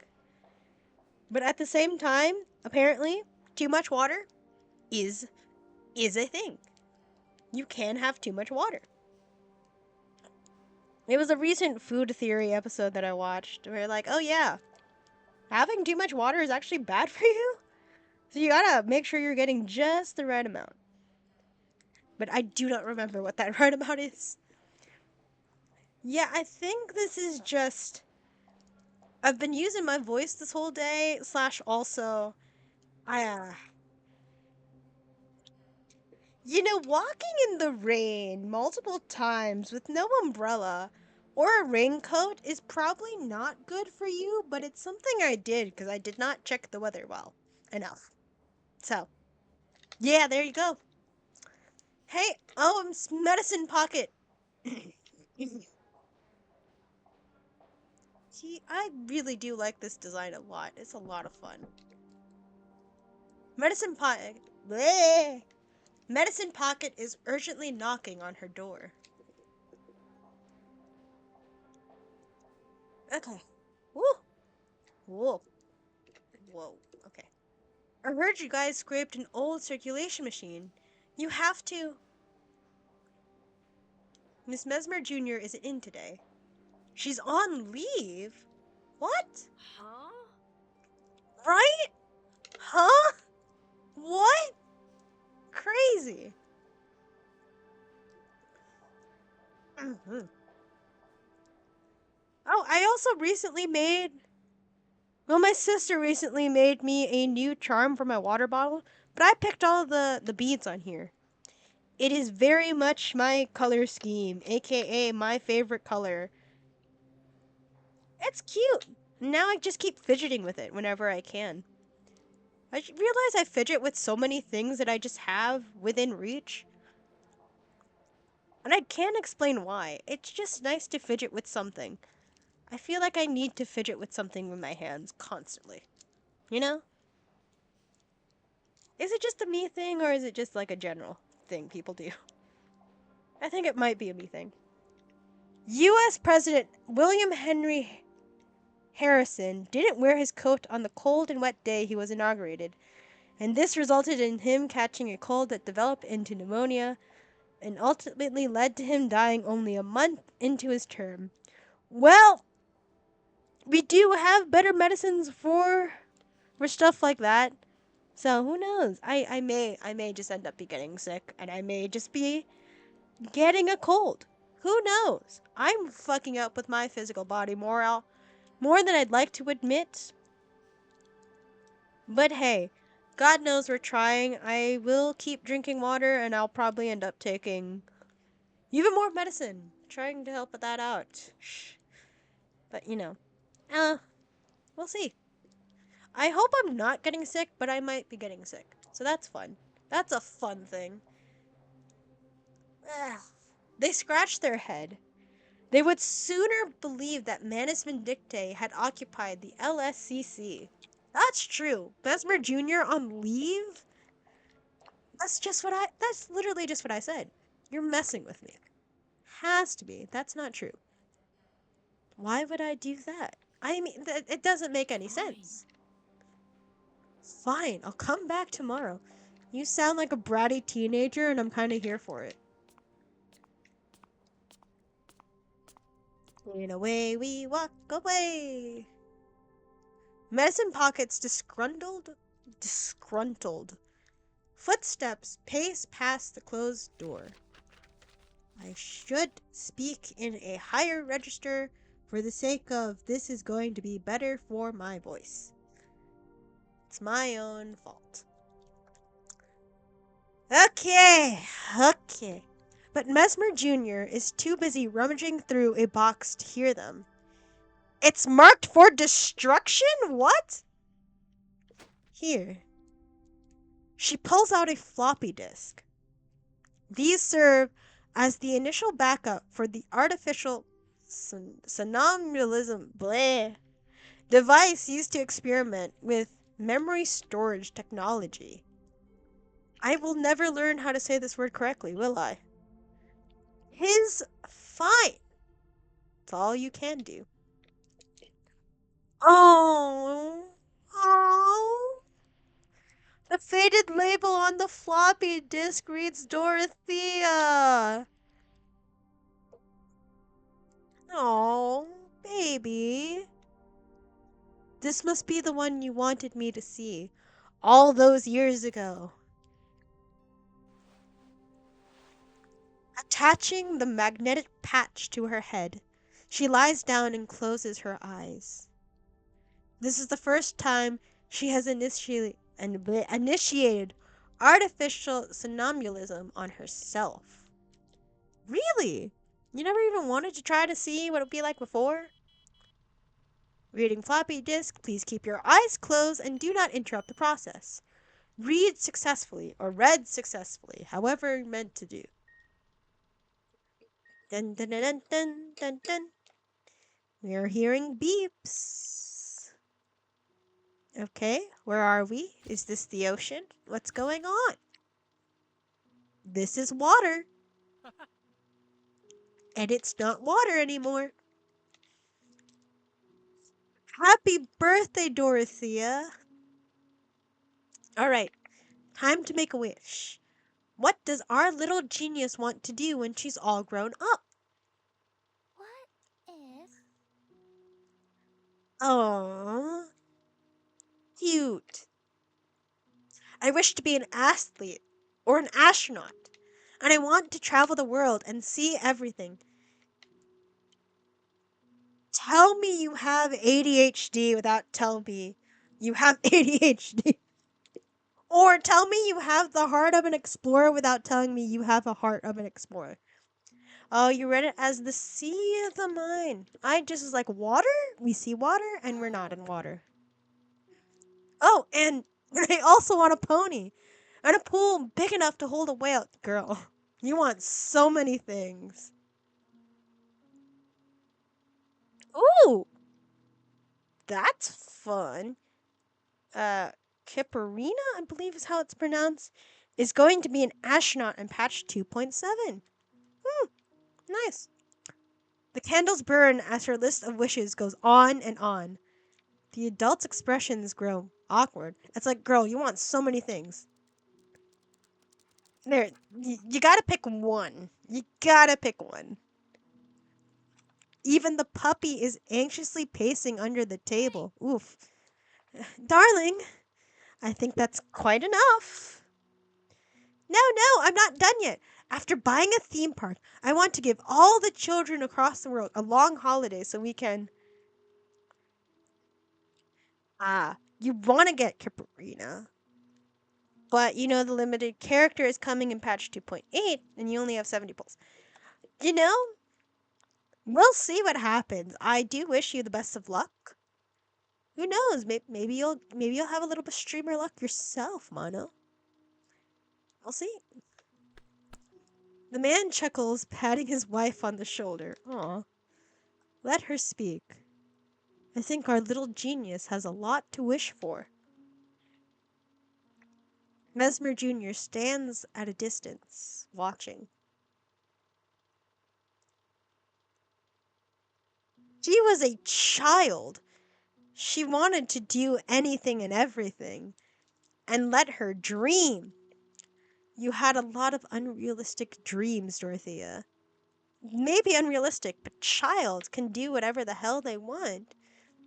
But at the same time, apparently, too much water is a thing. You can have too much water. It was a recent food theory episode that I watched where like, oh yeah, having too much water is actually bad for you. So you gotta make sure you're getting just the right amount. But I do not remember what that right amount is. Yeah, I think this is just I've been using my voice this whole day, slash also I walking in the rain multiple times with no umbrella or a raincoat is probably not good for you, but it's something I did because I did not check the weather well enough. So, yeah, there you go. Hey, oh, medicine pocket. See, I really do like this design a lot. It's a lot of fun. Medicine pocket. Bleh. Medicine pocket is urgently knocking on her door. Okay. Woo. Whoa. Whoa. Okay. I heard you guys scraped an old circulation machine. You have to. Miss Mesmer Jr. isn't in today. She's on leave? What? Huh? Right? Huh? What? Crazy. Mhm. Oh, I also recently made. Well, my sister recently made me a new charm for my water bottle, but I picked all the beads on here. It is very much my color scheme, aka my favorite color. It's cute. Now I just keep fidgeting with it whenever I can. I realize I fidget with so many things that I just have within reach. And I can't explain why. It's just nice to fidget with something. I feel like I need to fidget with something with my hands constantly. You know? Is it just a me thing or is it just like a general thing people do? I think it might be a me thing. US President William Henry Harrison didn't wear his coat on the cold and wet day he was inaugurated, and this resulted in him catching a cold that developed into pneumonia and ultimately led to him dying only a month into his term. Well, we do have better medicines for stuff like that. So who knows? I may just end up be getting sick and I may just be getting a cold. Who knows? I'm fucking up with my physical body more than I'd like to admit. But hey, God knows we're trying. I will keep drinking water and I'll probably end up taking even more medicine, trying to help that out. But uh, we'll see. I hope I'm not getting sick, but I might be getting sick. So that's fun. That's a fun thing. Ugh. They scratched their head. They would sooner believe that Manus Vindictae had occupied the LSCC. That's true. Besmer Jr. on leave? That's literally just what I said. You're messing with me. Has to be. That's not true. Why would I do that? I mean, it doesn't make any Fine. sense. Fine, I'll come back tomorrow. You sound like a bratty teenager, and I'm kind of here for it. And away we walk away. Medicine Pocket's disgruntled footsteps pace past the closed door. I should speak in a higher register for the sake of this is going to be better for my voice. It's my own fault. Okay. But Mesmer Jr. is too busy rummaging through a box to hear them. It's marked for destruction? What? Here. She pulls out a floppy disk. These serve as the initial backup for the artificial somnambulism device used to experiment with memory storage technology. I will never learn how to say this word correctly, will I? His fine. It's all you can do. Oh. Oh. The faded label on the floppy disk reads Dorothea. Oh, baby. This must be the one you wanted me to see all those years ago. Attaching the magnetic patch to her head, she lies down and closes her eyes. This is the first time she has initiated artificial somnambulism on herself. Really? You never even wanted to try to see what it would be like before? Reading floppy disk, please keep your eyes closed and do not interrupt the process. Read successfully or read successfully, however meant to do. Dun dun dun dun dun dun dun. We are hearing beeps. Okay, where are we? Is this the ocean? What's going on? This is water. And it's not water anymore. Happy birthday, Dorothea. Alright, time to make a wish. What does our little genius want to do when she's all grown up? What if Aww. Cute. I wish to be an athlete or an astronaut. And I want to travel the world and see everything. Tell me you have ADHD without telling me you have ADHD. Or tell me you have the heart of an explorer without telling me you have a heart of an explorer. Oh, you read it as the sea of the mind. I just was like, water? We see water and we're not in water. Oh, and I also want a pony. And a pool big enough to hold a whale. Girl, you want so many things. Ooh, that's fun. Kiparina, I believe is how it's pronounced, is going to be an astronaut in patch 2.7. Nice. The candles burn as her list of wishes goes on and on. The adult's expressions grow awkward. It's like, girl, you want so many things. There, you gotta pick one. You gotta pick one. Even the puppy is anxiously pacing under the table. Oof. Darling, I think that's quite enough. No, I'm not done yet. After buying a theme park, I want to give all the children across the world a long holiday so we can. You want to get Kiparina. But you know the limited character is coming in patch 2.8 and you only have 70 pulls. You know, we'll see what happens. I do wish you the best of luck. Who knows? Maybe you'll have a little bit of streamer luck yourself, Mono. We'll see. The man chuckles, patting his wife on the shoulder. Aw. Let her speak. I think our little genius has a lot to wish for. Mesmer Jr. stands at a distance, watching. She was a child. She wanted to do anything and everything. And let her dream. You had a lot of unrealistic dreams, Dorothea. Maybe unrealistic, but child can do whatever the hell they want.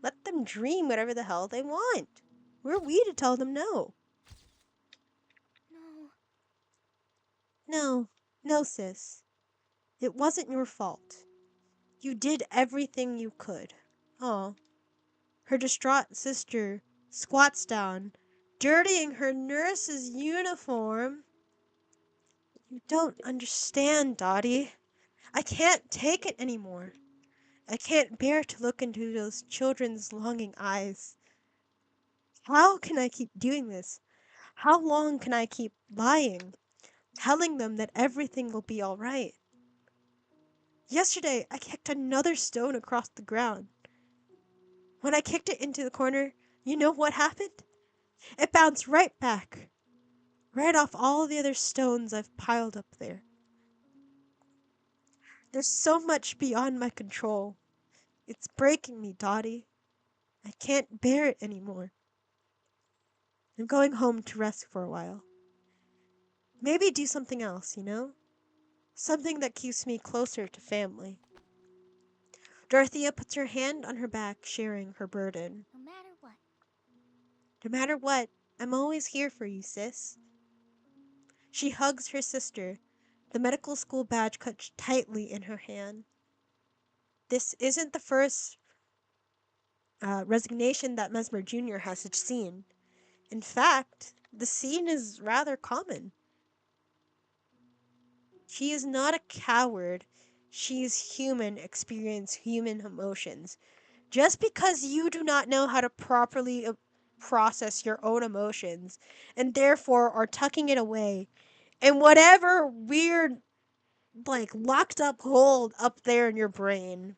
Let them dream whatever the hell they want. Who are we to tell them no? No. No, no, sis. It wasn't your fault. You did everything you could. Oh, her distraught sister squats down, dirtying her nurse's uniform. You don't understand, Dottie. I can't take it anymore. I can't bear to look into those children's longing eyes. How can I keep doing this? How long can I keep lying, telling them that everything will be all right? Yesterday, I kicked another stone across the ground. When I kicked it into the corner, you know what happened? It bounced right back, right off all the other stones I've piled up there. There's so much beyond my control. It's breaking me, Dottie. I can't bear it anymore. I'm going home to rest for a while. Maybe do something else, you know? Something that keeps me closer to family. Dorothea puts her hand on her back, sharing her burden. No matter what. No matter what, I'm always here for you, sis. She hugs her sister, the medical school badge clutched tightly in her hand. This isn't the first resignation that Mesmer Jr. has seen. In fact, the scene is rather common. She is not a coward. She is human, experience human emotions. Just because you do not know how to properly process your own emotions and therefore are tucking it away in whatever weird, like, locked up hole up there in your brain.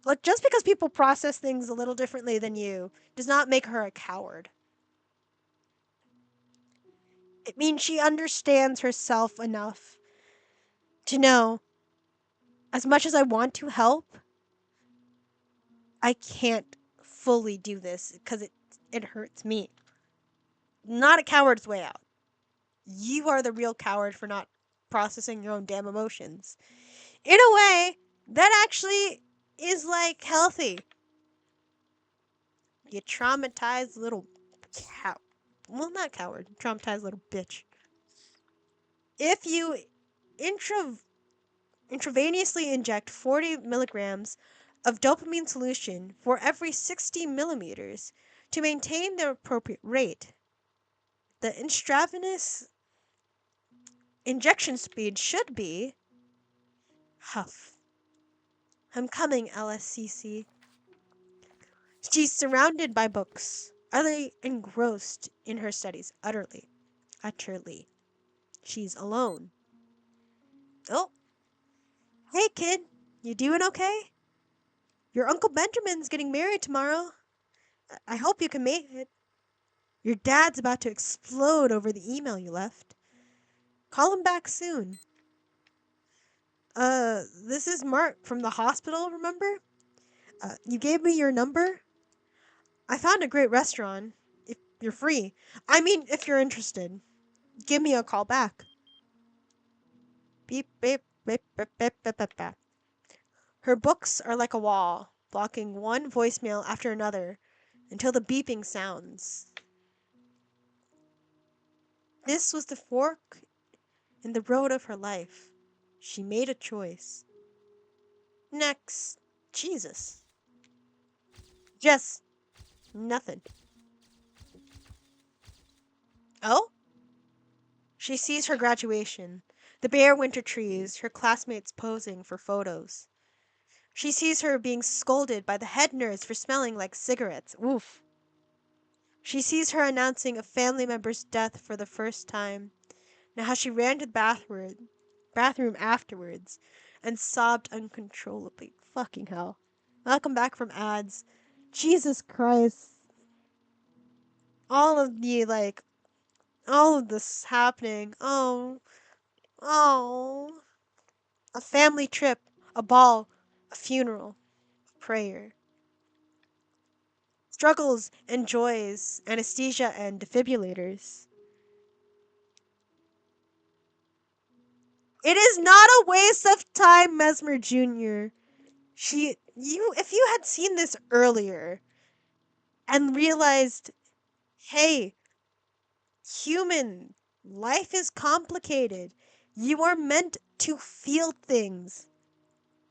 Like, just because people process things a little differently than you does not make her a coward. It means she understands herself enough to know, as much as I want to help, I can't fully do this because it hurts me. Not a coward's way out. You are the real coward for not processing your own damn emotions. In a way, that actually is like healthy. You traumatized little cow. Well, not coward. Traumatized little bitch. If you intravenously inject 40 milligrams of dopamine solution for every 60 millimeters to maintain the appropriate rate, the intravenous injection speed should be huff. I'm coming, LSCC. She's surrounded by books, utterly engrossed in her studies, utterly. She's alone. Oh, hey kid, you doing okay? Your Uncle Benjamin's getting married tomorrow. I hope you can make it. Your dad's about to explode over the email you left. Call him back soon. This is Mark from the hospital, remember? You gave me your number? I found a great restaurant. If you're free. I mean, if you're interested. Give me a call back. Beep, beep, beep, beep, beep, beep, beep, beep. Her books are like a wall, blocking one voicemail after another until the beeping sounds. This was the fork in the road of her life. She made a choice. Next. Jesus. Just nothing. Oh? She sees her graduation, the bare winter trees, her classmates posing for photos. She sees her being scolded by the head nurse for smelling like cigarettes. Oof. She sees her announcing a family member's death for the first time. Now how she ran to the bathroom afterwards and sobbed uncontrollably. Fucking hell. Welcome back from ads. Jesus Christ. All of the, like, all of this happening. Oh. Oh. A family trip. A ball. A funeral. A prayer. Struggles and joys. Anesthesia and defibrillators. It is not a waste of time, Mesmer Jr. If you had seen this earlier and realized, hey, human, life is complicated. You are meant to feel things.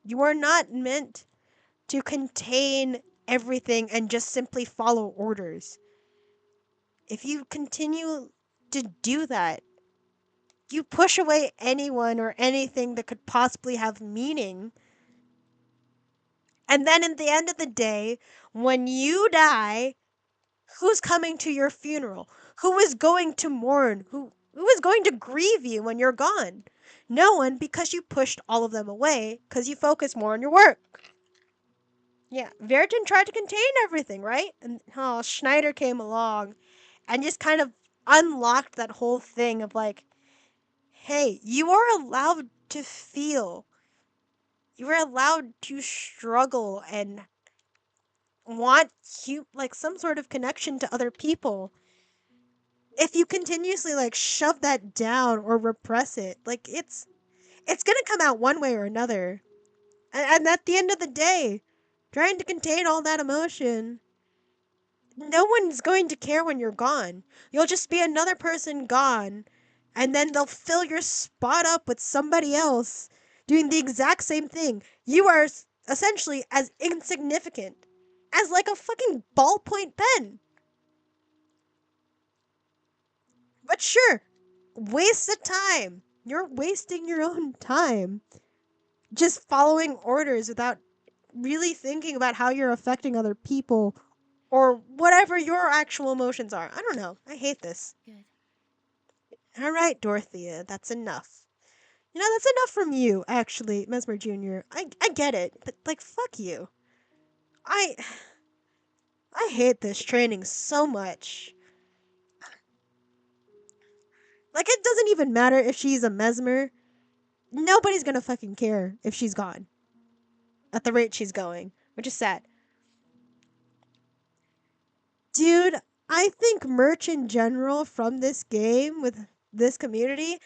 You are not meant to contain everything and just simply follow orders. If you continue to do that, you push away anyone or anything that could possibly have meaning. And then at the end of the day, when you die, who's coming to your funeral? Who is going to mourn? Who is going to grieve you when you're gone? No one, because you pushed all of them away because you focus more on your work. Yeah, Verton tried to contain everything, right? And Schneider came along and just kind of unlocked that whole thing of like, hey, you are allowed to feel. You are allowed to struggle and want like some sort of connection to other people. If you continuously like shove that down or repress it, like it's gonna come out one way or another. And at the end of the day, trying to contain all that emotion, no one's going to care when you're gone. You'll just be another person gone, and then they'll fill your spot up with somebody else doing the exact same thing. You are essentially as insignificant as like a fucking ballpoint pen. But sure, waste of time. You're wasting your own time just following orders without really thinking about how you're affecting other people or whatever your actual emotions are. I don't know. I hate this. Good. All right, Dorothea, that's enough. You know, that's enough from you, actually, Mesmer Jr. I get it, but like, fuck you. I I hate this training so much. Like, it doesn't even matter if she's a mesmer. Nobody's gonna fucking care if she's gone at the rate she's going, which is sad. Dude, I think merch in general from this game with this community,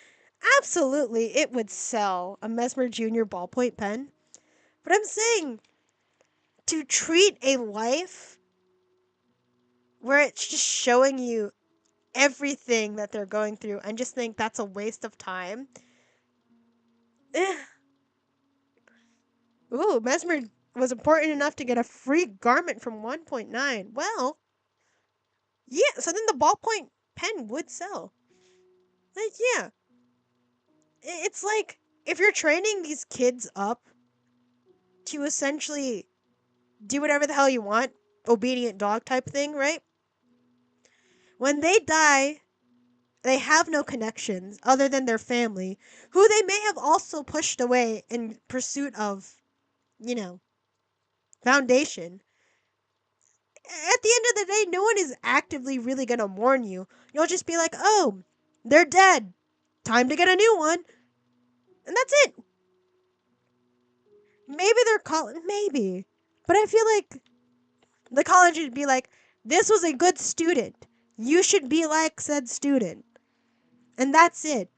absolutely it would sell a Mesmer Jr. ballpoint pen. But I'm saying to treat a life where it's just showing you everything that they're going through and just think that's a waste of time. Eh. Ooh, Mesmer was important enough to get a free garment from 1.9. Well, yeah, so then the ballpoint pen would sell. Like, yeah. It's like if you're training these kids up to essentially do whatever the hell you want, obedient dog type thing, right? When they die, they have no connections other than their family, who they may have also pushed away in pursuit of, you know, foundation. At the end of the day, no one is actively really gonna mourn you. You'll just be like, oh, they're dead. Time to get a new one. And that's it. Maybe they're calling, maybe. But I feel like the college would be like, this was a good student. You should be like said student. And that's it.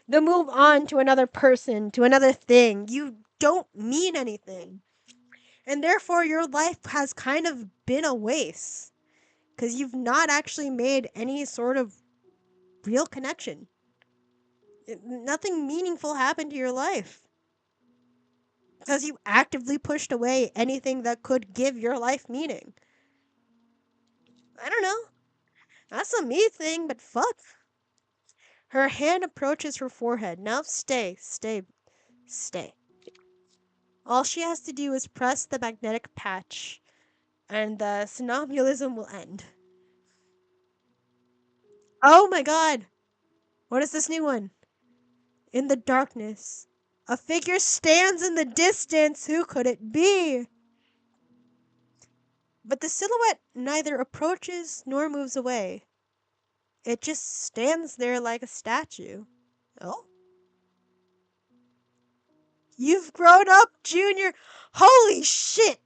They'll move on to another person, to another thing. You don't mean anything. And therefore, your life has kind of been a waste. Because you've not actually made any sort of real connection. Nothing meaningful happened to your life. Because you actively pushed away anything that could give your life meaning. I don't know. That's a me thing, but fuck. Her hand approaches her forehead. Now stay, stay, stay. All she has to do is press the magnetic patch, and the somnambulism will end. Oh my god! What is this new one? In the darkness, a figure stands in the distance. Who could it be? But the silhouette neither approaches nor moves away. It just stands there like a statue. Oh? You've grown up, Junior! Holy shit!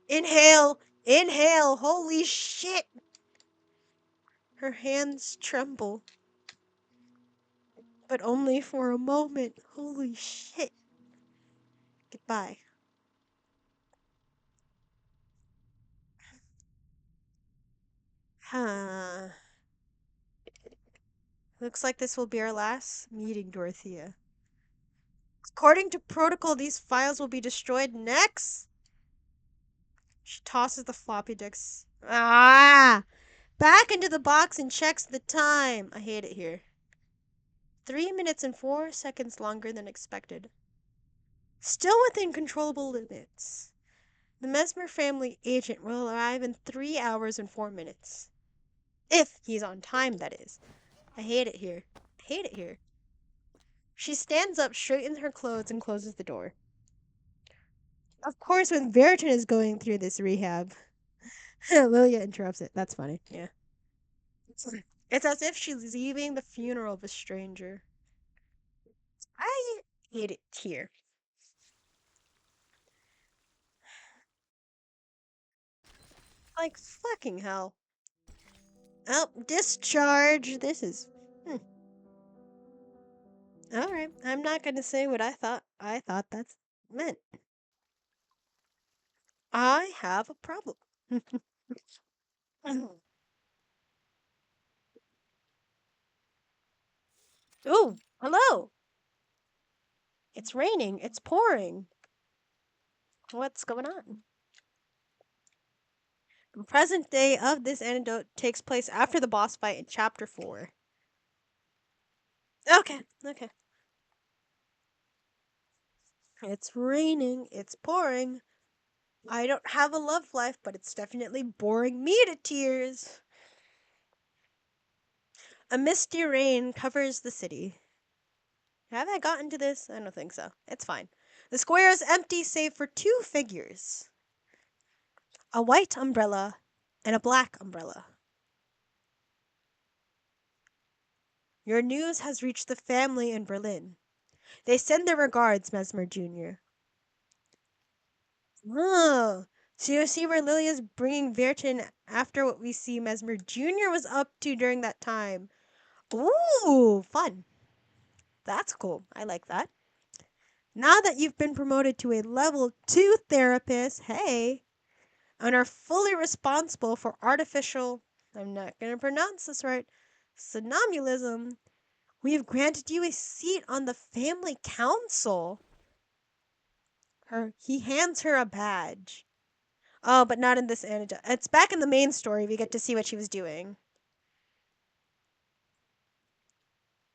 Inhale, inhale, holy shit! Her hands tremble. But only for a moment. Holy shit. Goodbye. Huh. Looks like this will be our last meeting, Dorothea. According to protocol, these files will be destroyed next. She tosses the floppy disks. Back into the box and checks the time. I hate it here. 3 minutes and 4 seconds longer than expected. Still within controllable limits. The Mesmer family agent will arrive in 3 hours and 4 minutes. If he's on time, that is. I hate it here. I hate it here. She stands up, straightens her clothes, and closes the door. Of course, when Veritan is going through this rehab, Lilia interrupts it. That's funny. Yeah. It's as if she's leaving the funeral of a stranger. I hate it here. Like, fucking hell. Oh, discharge. This is. Alright. I'm not gonna say what I thought. I thought that's meant. I have a problem. Ooh, hello. It's raining. It's pouring. What's going on? The present day of this anecdote takes place after the boss fight in chapter 4. Okay, okay. It's raining. It's pouring. I don't have a love life, but it's definitely boring me to tears. A misty rain covers the city. Have I gotten to this? I don't think so. It's fine. The square is empty save for two figures. A white umbrella and a black umbrella. Your news has reached the family in Berlin. They send their regards, Mesmer Jr. Oh, so you see where Lilia's bringing Vertin after what we see Mesmer Jr. was up to during that time. Ooh, fun. That's cool. I like that. Now that you've been promoted to a level 2 therapist, hey, and are fully responsible for artificial, I'm not going to pronounce this right, somnambulism, we have granted you a seat on the family council. He hands her a badge. Oh, but not in this anecdote. It's back in the main story. We get to see what she was doing.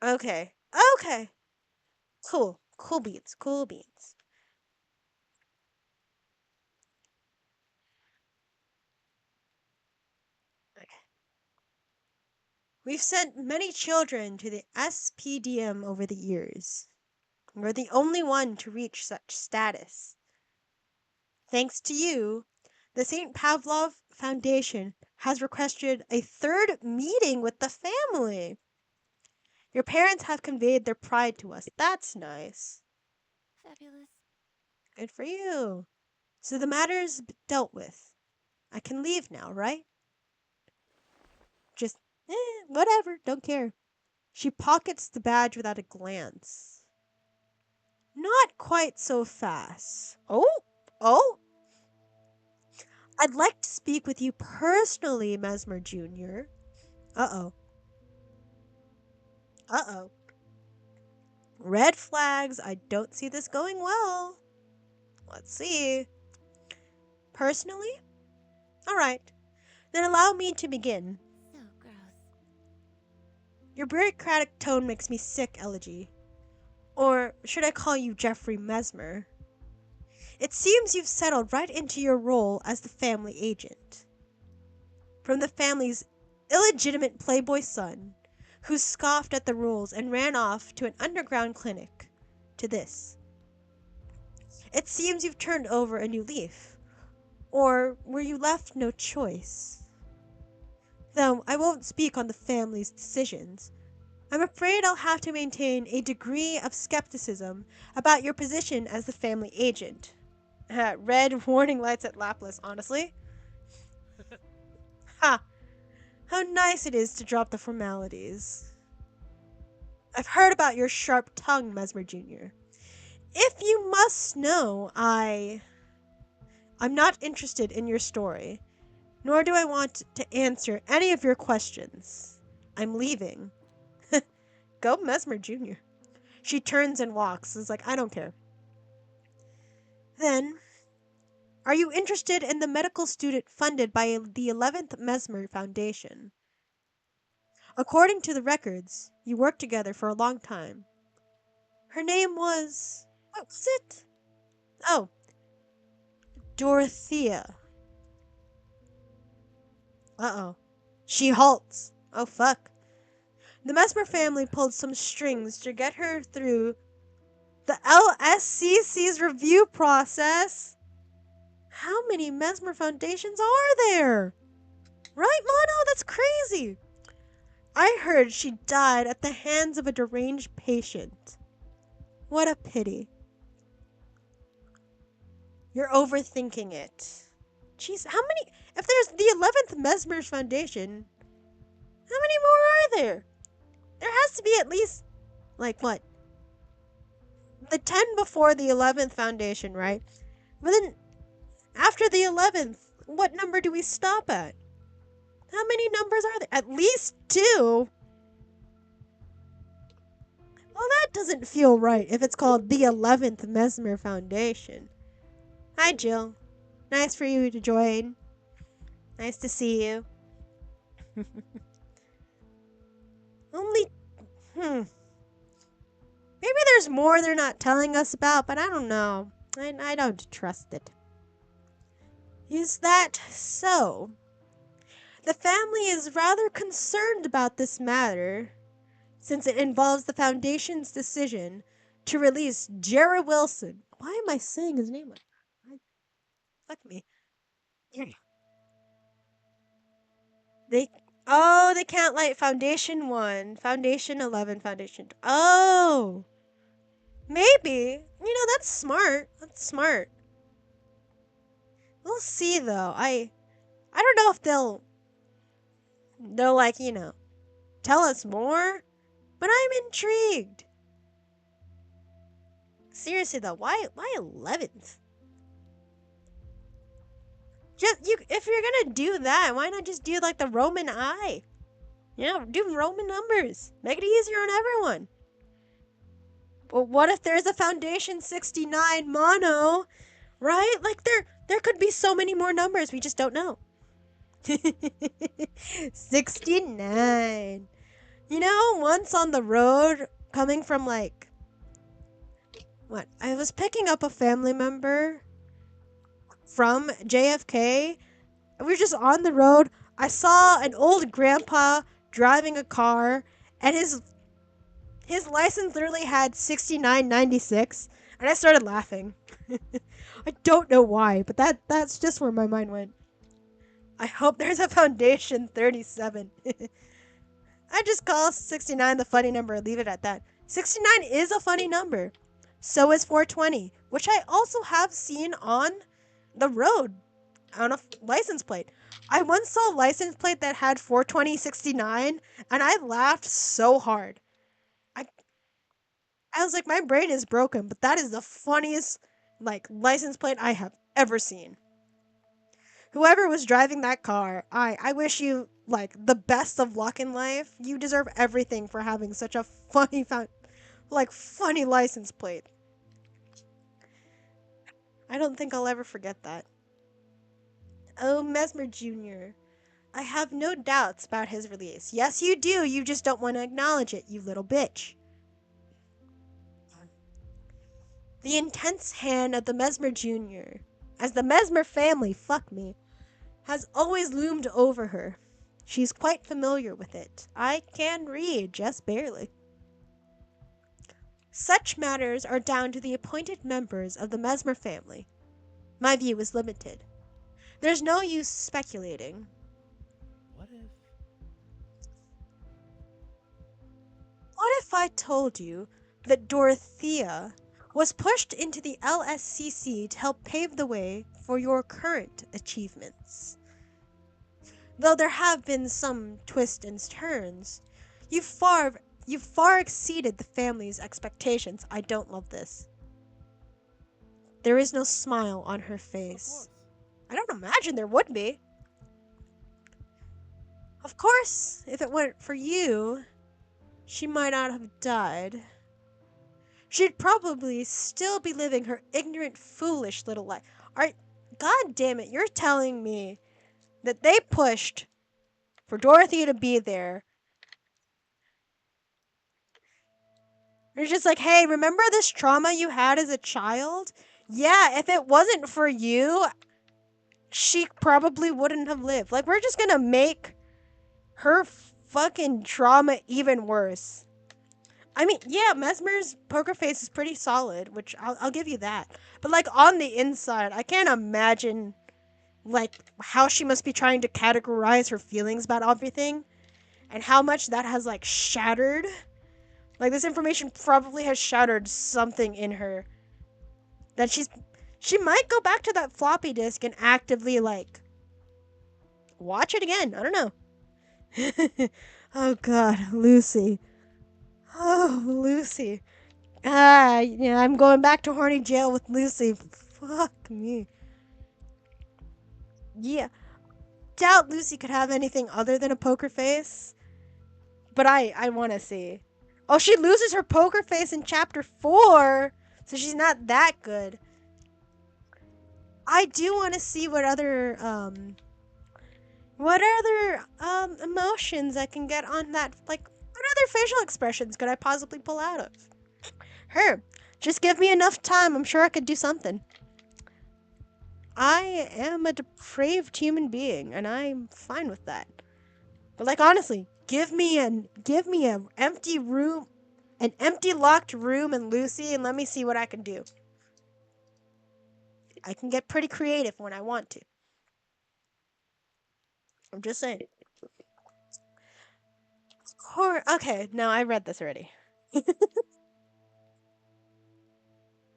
Okay. Okay. Cool. Cool beats. Cool beats. Okay. We've sent many children to the SPDM over the years. We're the only one to reach such status. Thanks to you, the St. Pavlov Foundation has requested a third meeting with the family. Your parents have conveyed their pride to us. That's nice. Fabulous. Good for you. So the matter's dealt with. I can leave now, right? Just, whatever, don't care. She pockets the badge without a glance. Not quite so fast. Oh, I'd like to speak with you personally, Mesmer Jr. Uh-oh. Uh-oh. Red flags. I don't see this going well. Let's see. Personally? Alright. Then allow me to begin. So gross. Your bureaucratic tone makes me sick, Elegy. Or should I call you Jeffrey Mesmer? It seems you've settled right into your role as the family agent. From the family's illegitimate playboy son, who scoffed at the rules and ran off to an underground clinic, to this. It seems you've turned over a new leaf. Or were you left no choice? Though I won't speak on the family's decisions. I'm afraid I'll have to maintain a degree of skepticism about your position as the family agent. Red warning lights at Laplace, honestly. Ha! How nice it is to drop the formalities. I've heard about your sharp tongue, Mesmer Jr. If you must know, I'm not interested in your story, nor do I want to answer any of your questions. I'm leaving. Go, Mesmer Jr. She turns and walks. It's like, I don't care. Then, are you interested in the medical student funded by the 11th Mesmer Foundation? According to the records, you worked together for a long time. Her name was. What was it? Oh, Dorothea. Uh oh. She halts. Oh fuck. The Mesmer family pulled some strings to get her through the LSCC's review process. How many Mesmer Foundations are there? Right, Mono? That's crazy. I heard she died at the hands of a deranged patient. What a pity. You're overthinking it. Jeez, how many? If there's the 11th Mesmer's Foundation, how many more are there? There has to be at least, like, what? The 10 before the 11th Foundation, right? But then, after the 11th, what number do we stop at? How many numbers are there? At least 2? Well, that doesn't feel right if it's called the 11th Mesmer Foundation. Hi, Jill. Nice for you to join. Nice to see you. Only, Maybe there's more they're not telling us about, but I don't know. I don't trust it. Is that so? The family is rather concerned about this matter, since it involves the Foundation's decision to release Jerry Wilson. Why am I saying his name? Fuck me. They they can't light Foundation 1, Foundation 11, Foundation 2. Oh. Maybe. That's smart. That's smart. We'll see though. I don't know if they'll like, tell us more, but I'm intrigued. Seriously though, why 11th? If you're gonna do that, why not just do like the Roman I? Do Roman numbers. Make it easier on everyone. But what if there's a Foundation 69 mono, right? Like there could be so many more numbers we just don't know. 69. Once on the road coming from like what? I was picking up a family member from JFK. We were just on the road. I saw an old grandpa driving a car, and his license literally had 6996, and I started laughing. I don't know why, but that's just where my mind went. I hope there's a Foundation 37. I just call 69 the funny number and leave it at that. 69 is a funny number. So is 420, which I also have seen on the road on a license plate. I once saw a license plate that had 42069, and I laughed so hard. I was like, my brain is broken, but that is the funniest license plate I have ever seen. Whoever was driving that car, I wish you the best of luck in life. You deserve everything for having such a funny funny license plate. I don't think I'll ever forget that. Oh, Mesmer Jr. I have no doubts about his release. Yes, you do. You just don't want to acknowledge it, you little bitch. The intense hand of the Mesmer Jr., as the Mesmer family, fuck me, has always loomed over her. She's quite familiar with it. I can read, just barely. Such matters are down to the appointed members of the Mesmer family. My view is limited. There's no use speculating. What if I told you that Dorothea was pushed into the LSCC to help pave the way for your current achievements? Though there have been some twists and turns, you've You far exceeded the family's expectations. I don't love this. There is no smile on her Of face. course. I don't imagine there would be. Of course, if it weren't for you, she might not have died. She'd probably still be living her ignorant, foolish little life. God damn it, you're telling me that they pushed for Dorothy to be there. It's just like, hey, remember this trauma you had as a child? Yeah, if it wasn't for you, she probably wouldn't have lived. Like, we're just gonna make her fucking trauma even worse. I mean, yeah, Mesmer's poker face is pretty solid, which I'll give you that. But like on the inside, I can't imagine like how she must be trying to categorize her feelings about everything and how much that has like shattered. Like this information probably has shattered something in her that she might go back to that floppy disk and actively like watch it again. I don't know. Oh god, Lucy. Oh, Lucy. Ah, yeah, I'm going back to horny jail with Lucy. Fuck me. Yeah, doubt Lucy could have anything other than a poker face, but I want to see. Oh, she loses her poker face in chapter 4, so she's not that good. I do want to see what other emotions I can get on that, like what other facial expressions could I possibly pull out of her. Just give me enough time, I'm sure I could do something. I am a depraved human being, and I'm fine with that. But like honestly, give me an empty room, an empty locked room and Lucy, and let me see what I can do. I can get pretty creative when I want to. I'm just saying. Okay, no, I read this already.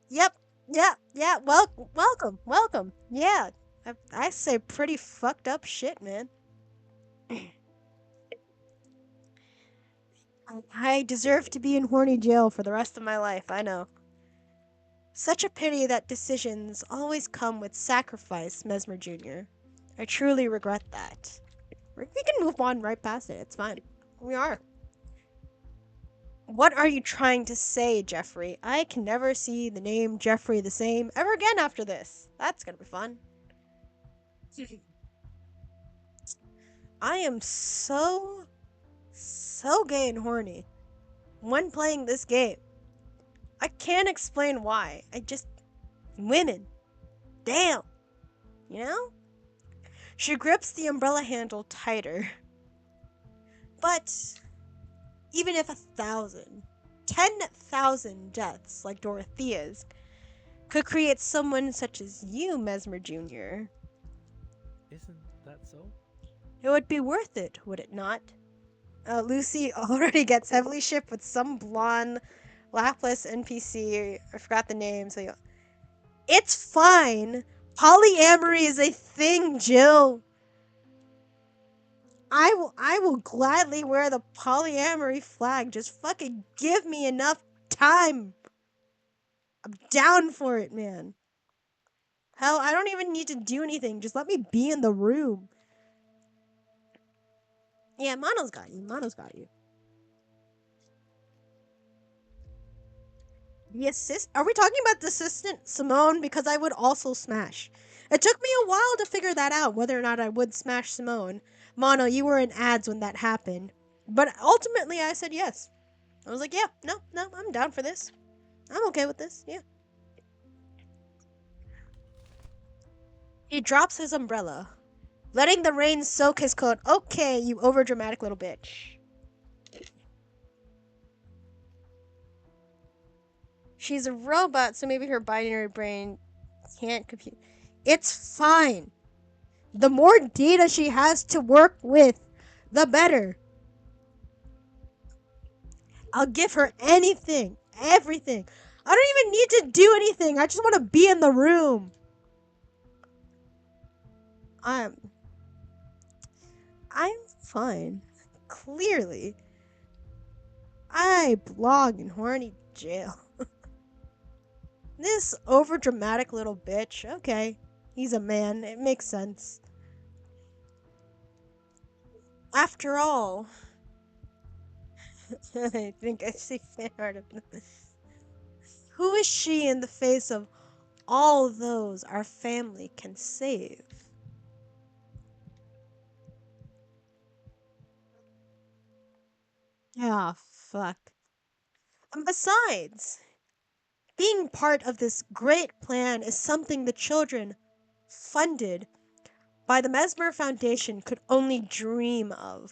Yep, yeah, yeah. Welcome. Yeah, I say pretty fucked up shit, man. I deserve to be in horny jail for the rest of my life. I know. Such a pity that decisions always come with sacrifice, Mesmer Jr. I truly regret that. We can move on right past it. It's fine. We are. What are you trying to say, Jeffrey? I can never see the name Jeffrey the same ever again after this. That's gonna be fun. I am so gay and horny when playing this game. I can't explain why. I just. Women. Damn. You know? She grips the umbrella handle tighter. But even if 10,000 deaths like Dorothea's could create someone such as you, Mesmer Jr., Isn't that so? it would be worth it, would it not? Lucy already gets heavily shipped with some blonde, lapless NPC. I forgot the name, so it's fine. Polyamory is a thing, Jill. I will gladly wear the polyamory flag. Just fucking give me enough time. I'm down for it, man. Hell, I don't even need to do anything. Just let me be in the room. Yeah, Mono's got you. Mono's got you. The assist. Are we talking about the assistant Simone? Because I would also smash. It took me a while to figure that out, whether or not I would smash Simone. Mono, you were in ads when that happened. But ultimately, I said yes. I was like, yeah, no, I'm down for this. I'm okay with this. Yeah. He drops his umbrella, letting the rain soak his coat. Okay, you overdramatic little bitch. She's a robot, so maybe her binary brain can't compute. It's fine. The more data she has to work with, the better. I'll give her anything, everything. I don't even need to do anything. I just want to be in the room. I'm I'm fine. Clearly. I belong in horny jail. This overdramatic little bitch. Okay. He's a man. It makes sense. After all, I think I see fan art of this. Who is she in the face of all those our family can save? Ah, fuck. And besides, being part of this great plan is something the children, funded by the Mesmer Foundation, could only dream of.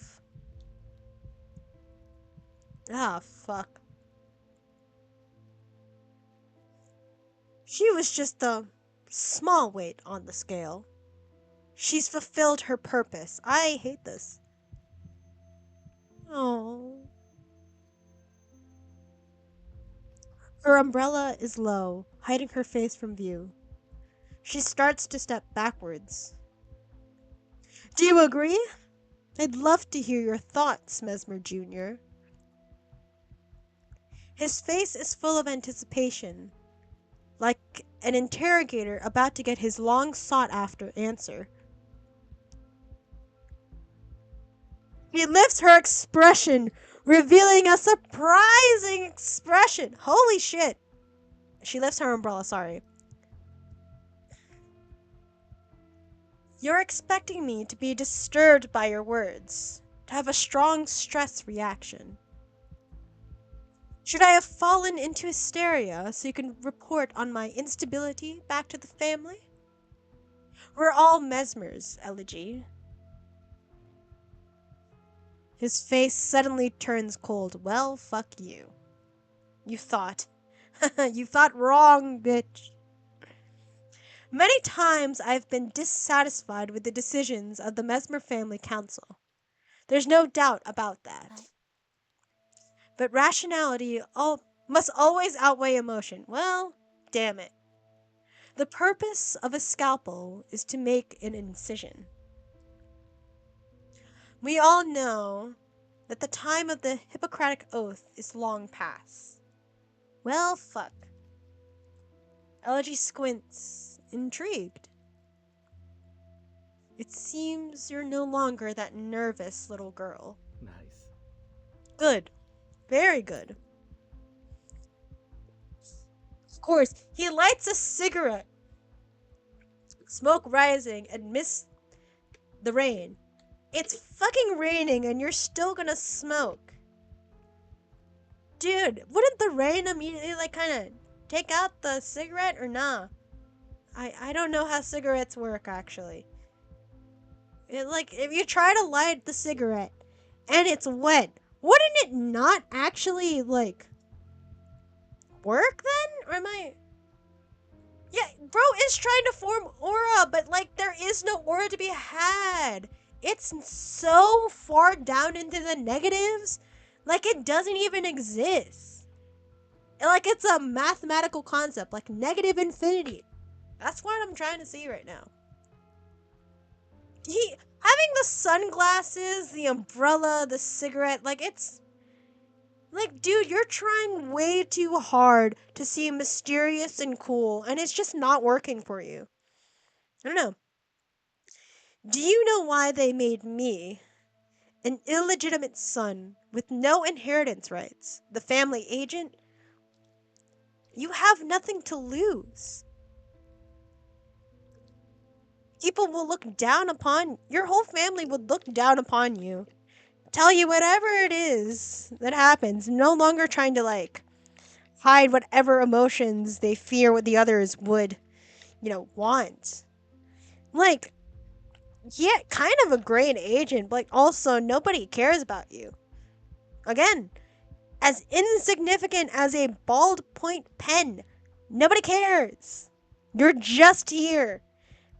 Ah, fuck. She was just a small weight on the scale. She's fulfilled her purpose. I hate this. Oh. Her umbrella is low, hiding her face from view. She starts to step backwards. Do you agree? I'd love to hear your thoughts, Mesmer Jr. His face is full of anticipation, like an interrogator about to get his long sought after answer. He lifts her expression, revealing a surprising expression. Holy shit. She lifts her umbrella, sorry. You're expecting me to be disturbed by your words, to have a strong stress reaction. Should I have fallen into hysteria so you can report on my instability back to the family? We're all mesmers, Elegy. His face suddenly turns cold. Well, fuck you. You thought. You thought wrong, bitch. Many times I've been dissatisfied with the decisions of the Mesmer Family Council. There's no doubt about that. But rationality must always outweigh emotion. Well, damn it. The purpose of a scalpel is to make an incision. We all know that the time of the Hippocratic Oath is long past. Well, fuck. Elegy squints, intrigued. It seems you're no longer that nervous little girl. Nice. Good. Very good. Of course, he lights a cigarette. Smoke rising amidst the rain. It's fucking raining and you're still gonna smoke. Dude, wouldn't the rain immediately kind of take out the cigarette or nah? I don't know how cigarettes work actually. If you try to light the cigarette and it's wet, wouldn't it not actually work then? Or am I? Yeah, bro is trying to form aura, but there is no aura to be had. It's so far down into the negatives, it doesn't even exist. It's a mathematical concept, negative infinity. That's what I'm trying to see right now. Having the sunglasses, the umbrella, the cigarette, it's dude, you're trying way too hard to seem mysterious and cool, and it's just not working for you. I don't know. Do you know why they made me, an illegitimate son with no inheritance rights, the family agent? You have nothing to lose. People will look down upon, your whole family would look down upon you. Tell you whatever it is that happens, no longer trying to hide whatever emotions they fear what the others would, want. Yeah, kind of a great agent, but also nobody cares about you. Again, as insignificant as a ballpoint pen, nobody cares. You're just here.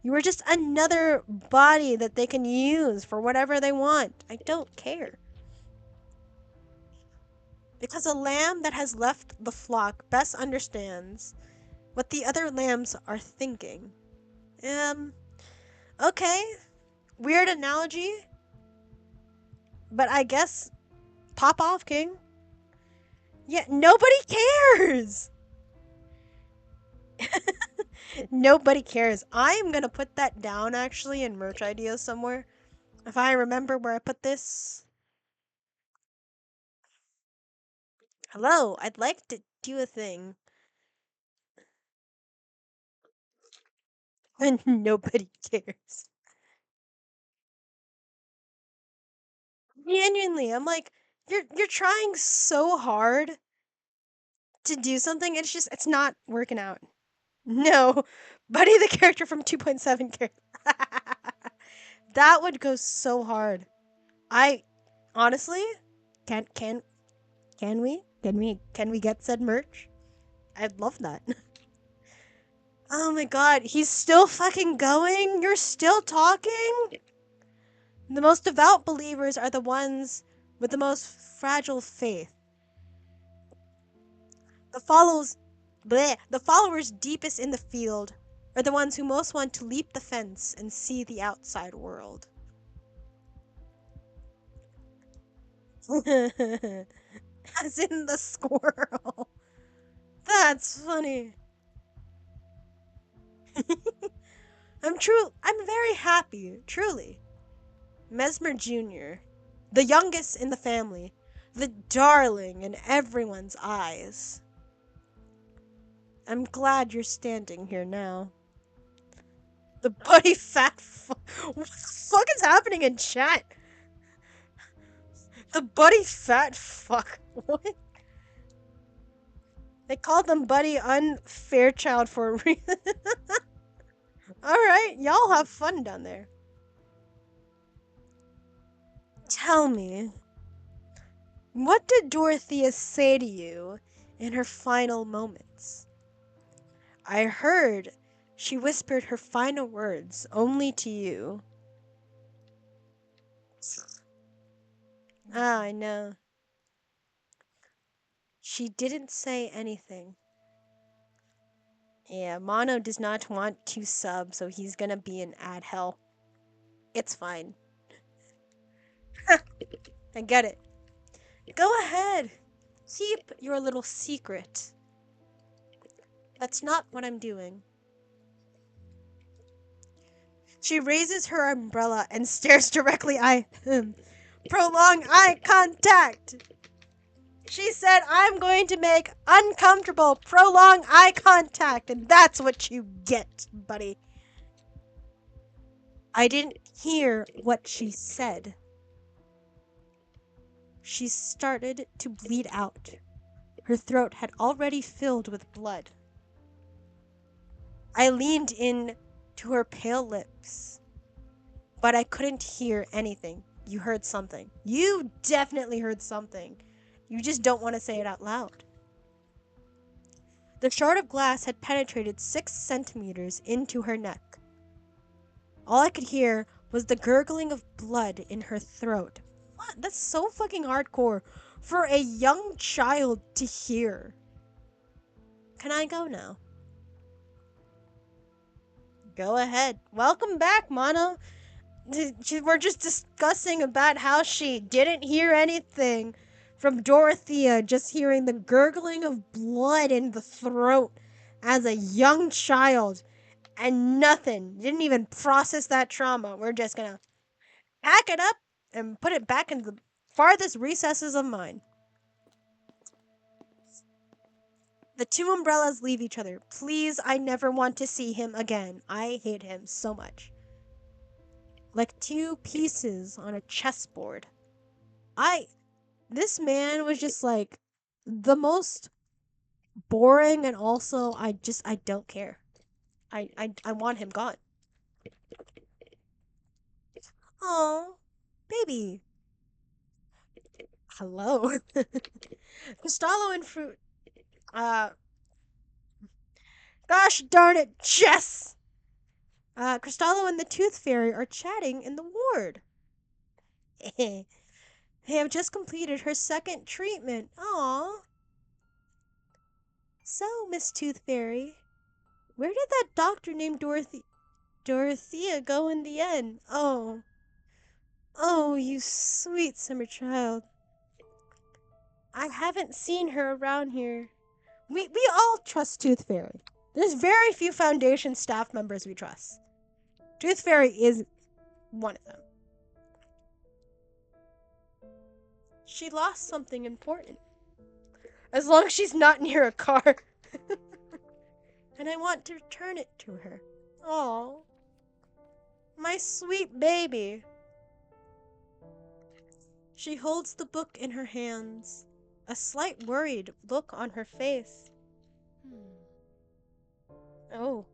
You are just another body that they can use for whatever they want. I don't care. Because a lamb that has left the flock best understands what the other lambs are thinking. Okay. Weird analogy. But I guess pop off, King. Yeah, nobody cares. Nobody cares. I am gonna put that down actually in merch ideas somewhere. If I remember where I put this. Hello, I'd like to do a thing. And nobody cares. Genuinely, I'm like, you're trying so hard to do something, it's not working out. No. Buddy the character from 2.7 character. That would go so hard. I honestly can we get said merch? I'd love that. Oh my god, he's still fucking going? You're still talking? The most devout believers are the ones with the most fragile faith. The follows the followers deepest in the field are the ones who most want to leap the fence and see the outside world. As in the squirrel. That's funny. I'm very happy, truly. Mesmer Jr., the youngest in the family, the darling in everyone's eyes. I'm glad you're standing here now. The buddy fat what the fuck is happening in chat? The buddy fat fuck. What? They called them buddy unfairchild for a reason. Alright, y'all have fun down there. Tell me, what did Dorothea say to you in her final moments? I heard she whispered her final words only to you. Ah, I know. She didn't say anything. Yeah, Mono does not want to sub, so he's gonna be in ad hell. It's fine. I get it. Go ahead. Keep your little secret. That's not what I'm doing. She raises her umbrella and stares directly at him. Prolong eye contact. She said, I'm going to make uncomfortable, prolong eye contact, and that's what you get, buddy. I didn't hear what she said. She started to bleed out. Her throat had already filled with blood. I leaned in to her pale lips, but I couldn't hear anything. You heard something. You definitely heard something. You just don't want to say it out loud. The shard of glass had penetrated 6 centimeters into her neck. All I could hear was the gurgling of blood in her throat. What? That's so fucking hardcore for a young child to hear. Can I go now? Go ahead. Welcome back, Mono. We're just discussing about how she didn't hear anything from Dorothea, just hearing the gurgling of blood in the throat as a young child and nothing. Didn't even process that trauma. We're just gonna pack it up and put it back in the farthest recesses of mine. The two umbrellas leave each other. Please, I never want to see him again. I hate him so much. Like two pieces on a chessboard. This man was just like the most boring, and also I don't care. I want him gone. Oh, baby. Hello. Cristallo and Fruit. Uh, Gosh darn it, Jess! Cristallo and the Tooth Fairy are chatting in the ward. They have just completed her second treatment. Aww. So, Miss Tooth Fairy, where did that doctor named Dorothea go in the end? Oh, you sweet summer child. I haven't seen her around here. We all trust Tooth Fairy. There's very few Foundation staff members we trust. Tooth Fairy is one of them. She lost something important. As long as she's not near a car. And I want to return it to her. Oh, my sweet baby. She holds the book in her hands, a slight worried look on her face. Oh.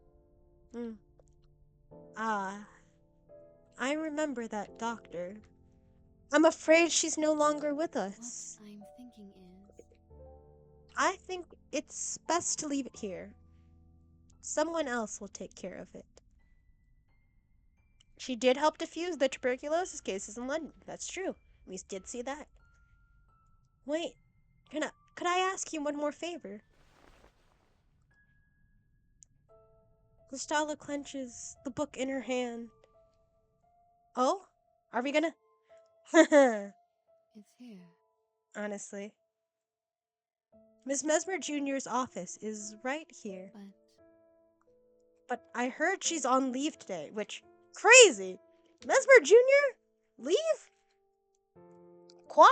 Mm. Ah. I remember that doctor. I'm afraid she's no longer with us. What I'm thinking is, I think it's best to leave it here. Someone else will take care of it. She did help defuse the tuberculosis cases in London. That's true. We did see that. Wait, could I ask you one more favor? Gustala clenches the book in her hand. Oh? Are we gonna? it's here. Honestly. Miss Mesmer Jr.'s office is right here. But I heard she's on leave today, which, crazy! Mesmer Jr.? Leave? Qua?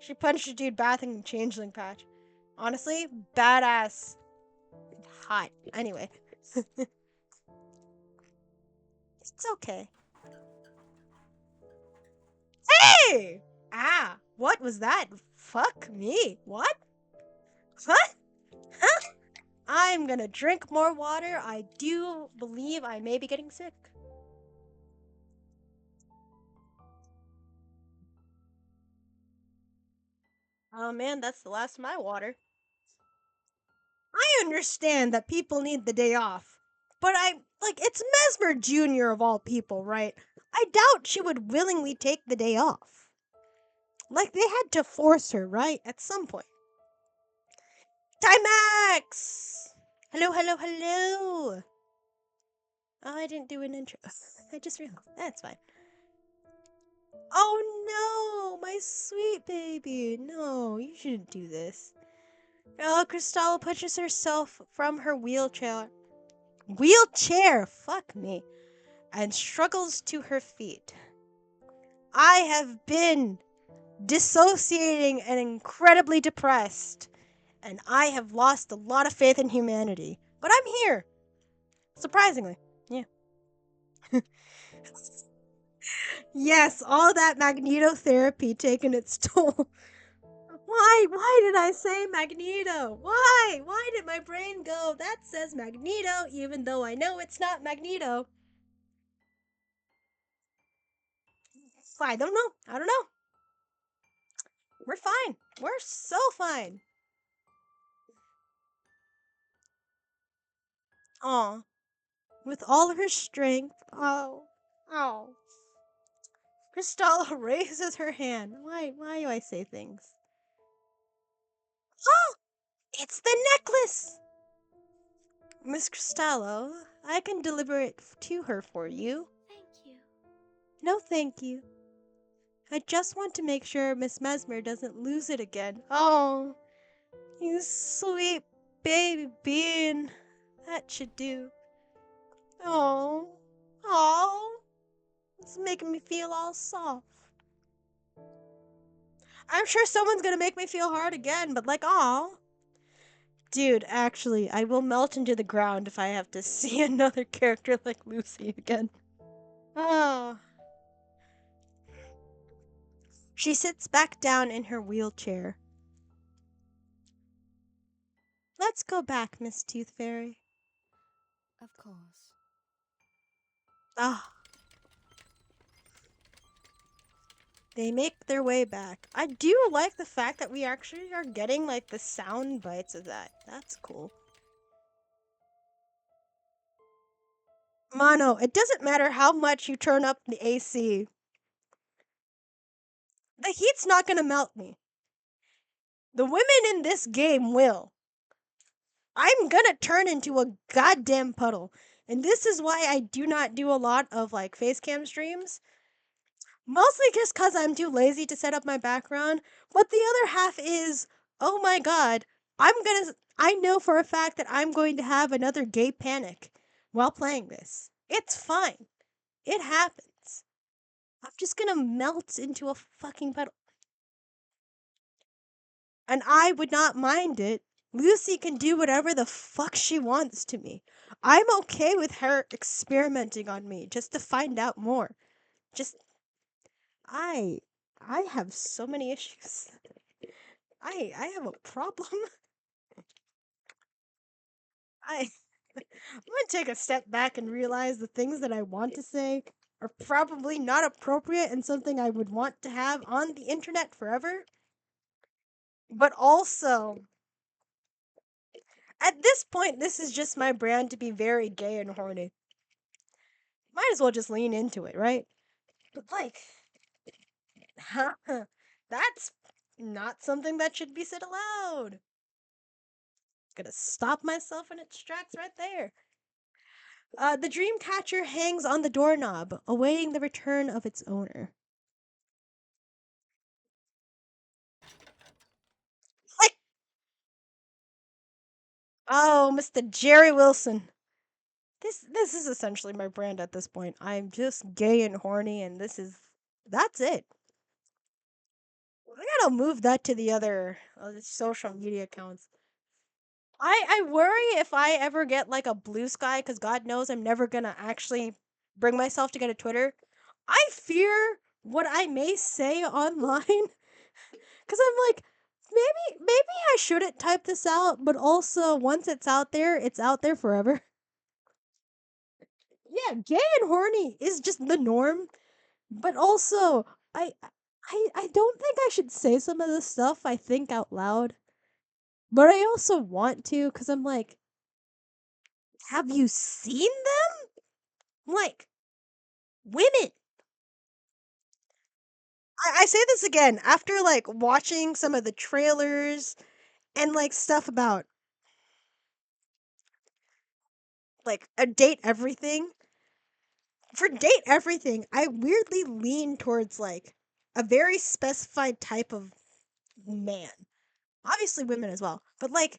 She punched a dude bathing in changeling patch. Honestly, badass. Hot. Anyway. It's okay. Hey! Ah, what was that? Fuck me. What? What? Huh? I'm gonna drink more water. I do believe I may be getting sick. Oh man, that's the last of my water. I understand that people need the day off, but it's Mesmer Jr. of all people, right? I doubt she would willingly take the day off. Like, they had to force her, right? At some point. Timex! Hello, hello, hello! Oh, I didn't do an intro. I just realized. That's fine. Oh no, my sweet baby. No, you shouldn't do this. Oh, Cristalla pushes herself from her wheelchair. Wheelchair! Fuck me. And struggles to her feet. I have been dissociating and incredibly depressed. And I have lost a lot of faith in humanity. But I'm here. Surprisingly. Yeah. Yes, all that magnetotherapy taking its toll. Why did I say Magneto? Why? Why did my brain go, that says Magneto, even though I know it's not Magneto? I don't know. I don't know. We're fine. We're so fine. Aw. With all her strength. Oh. Oh. Cristalla raises her hand. Why do I say things? Oh! It's the necklace! Miss Cristallo, I can deliver it to her for you. Thank you. No, thank you. I just want to make sure Miss Mesmer doesn't lose it again. Oh, you sweet baby bean. That should do. Oh, oh, it's making me feel all soft. I'm sure someone's gonna make me feel hard again, but like, oh. Dude, actually, I will melt into the ground if I have to see another character like Lucy again. Oh. She sits back down in her wheelchair. Let's go back, Miss Tooth Fairy. Of course. Ah. They make their way back. I do like the fact that we actually are getting like the sound bites of that. That's cool. Mono, it doesn't matter how much you turn up the AC. The heat's not gonna melt me. The women in this game will. I'm gonna turn into a goddamn puddle. And this is why I do not do a lot of like face cam streams. Mostly just because I'm too lazy to set up my background. But the other half is, oh my god, I know for a fact that I'm going to have another gay panic while playing this. It's fine. It happens. I'm just gonna melt into a fucking puddle. And I would not mind it. Lucy can do whatever the fuck she wants to me. I'm okay with her experimenting on me just to find out more. Just I I have so many issues. I have a problem. I I'm gonna take a step back and realize the things that I want to say are probably not appropriate and something I would want to have on the internet forever. But also, at this point, this is just my brand to be very gay and horny. Might as well just lean into it, right? But like, that's not something that should be said aloud. Gonna stop myself in its tracks right there. The dream catcher hangs on the doorknob, awaiting the return of its owner. Like, oh, Mr. Jerry Wilson. This is essentially my brand at this point. I'm just gay and horny, and that's it. I gotta move that to the other social media accounts. I worry if I ever get like a blue sky, because God knows I'm never gonna actually bring myself to get a Twitter. I fear what I may say online, because I'm like, maybe I shouldn't type this out, but also once it's out there forever. Yeah, gay and horny is just the norm, but also I don't think I should say some of the stuff I think out loud, but I also want to, because I'm like, have you seen them? Like, women. I say this again after like watching some of the trailers and like stuff about like a date everything. For date everything, I weirdly lean towards like a very specified type of man. Obviously women as well, but like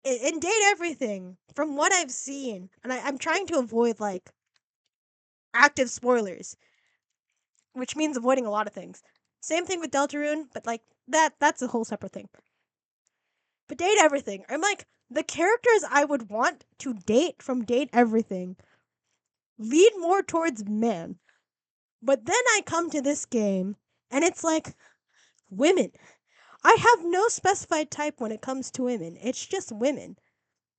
in date everything, from what I've seen, and I'm trying to avoid like active spoilers, which means avoiding a lot of things. Same thing with Deltarune, but like that's a whole separate thing. But date everything. I'm like, the characters I would want to date from date everything lead more towards men. But then I come to this game and it's like women. I have no specified type when it comes to women. It's just women.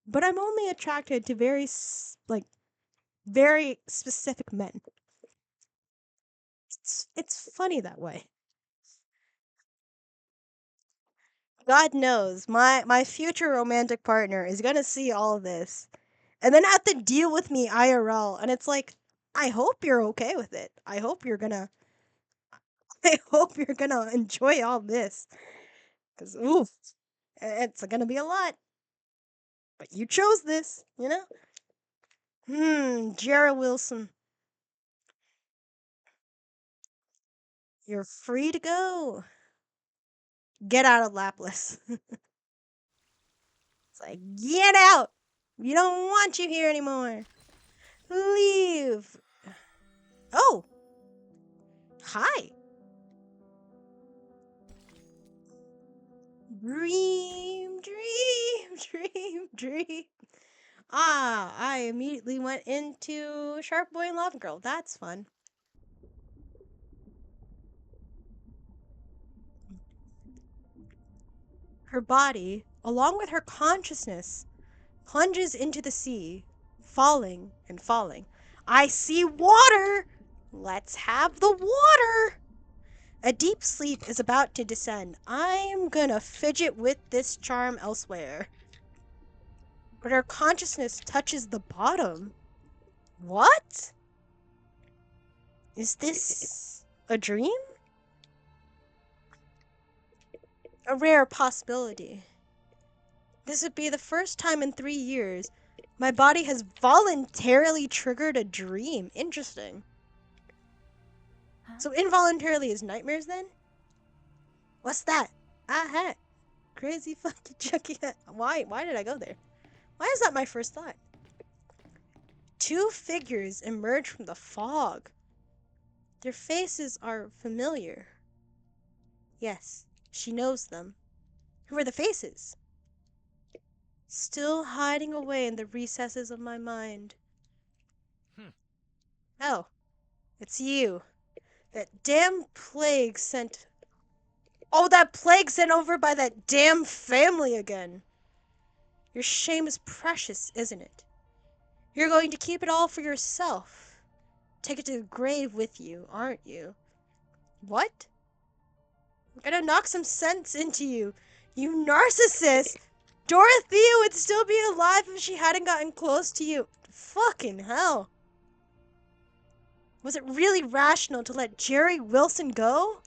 But I'm only attracted to very specific men. It's funny that way. God knows my future romantic partner is gonna see all this and then have to deal with me IRL. And it's like, I hope you're okay with it. I hope you're gonna enjoy all this. Cause oof, it's gonna be a lot. But you chose this, you know? Jared Wilson, you're free to go. Get out of Laplas. It's like, get out! We don't want you here anymore. Leave. Oh, hi. Dream, dream, dream, dream. Ah, I immediately went into Shark Boy and Lava Girl. That's fun. Her body, along with her consciousness, plunges into the sea, falling and falling. I see water! Let's have the water! A deep sleep is about to descend. I'm gonna fidget with this charm elsewhere. But her consciousness touches the bottom. What? Is this a dream? A rare possibility. This would be the first time in 3 years my body has voluntarily triggered a dream. Interesting. So involuntarily is nightmares then? What's that? Ah, hat. Crazy fucking Chucky hat. Why did I go there? Why is that my first thought? Two figures emerge from the fog. Their faces are familiar. Yes, she knows them. Who are the faces? Still hiding away in the recesses of my mind. Oh, it's you. That damn plague sent... Oh, that plague sent over by that damn family again. Your shame is precious, isn't it? You're going to keep it all for yourself. Take it to the grave with you, aren't you? What? I'm gonna knock some sense into you. You narcissist! Dorothea would still be alive if she hadn't gotten close to you. Fucking hell. Was it really rational to let Jerry Wilson go?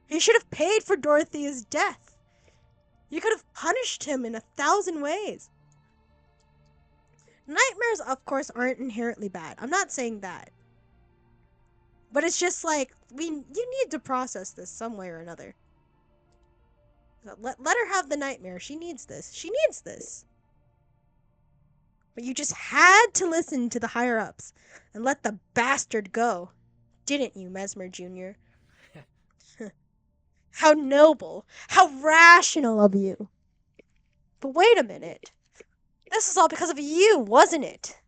He should have paid for Dorothea's death. You could have punished him in 1,000 ways. Nightmares, of course, aren't inherently bad. I'm not saying that. But it's just like, you need to process this some way or another. Let her have the nightmare. She needs this. She needs this. But you just had to listen to the higher-ups and let the bastard go. Didn't you, Mesmer Jr.? How noble. How rational of you. But wait a minute. This was all because of you, wasn't it?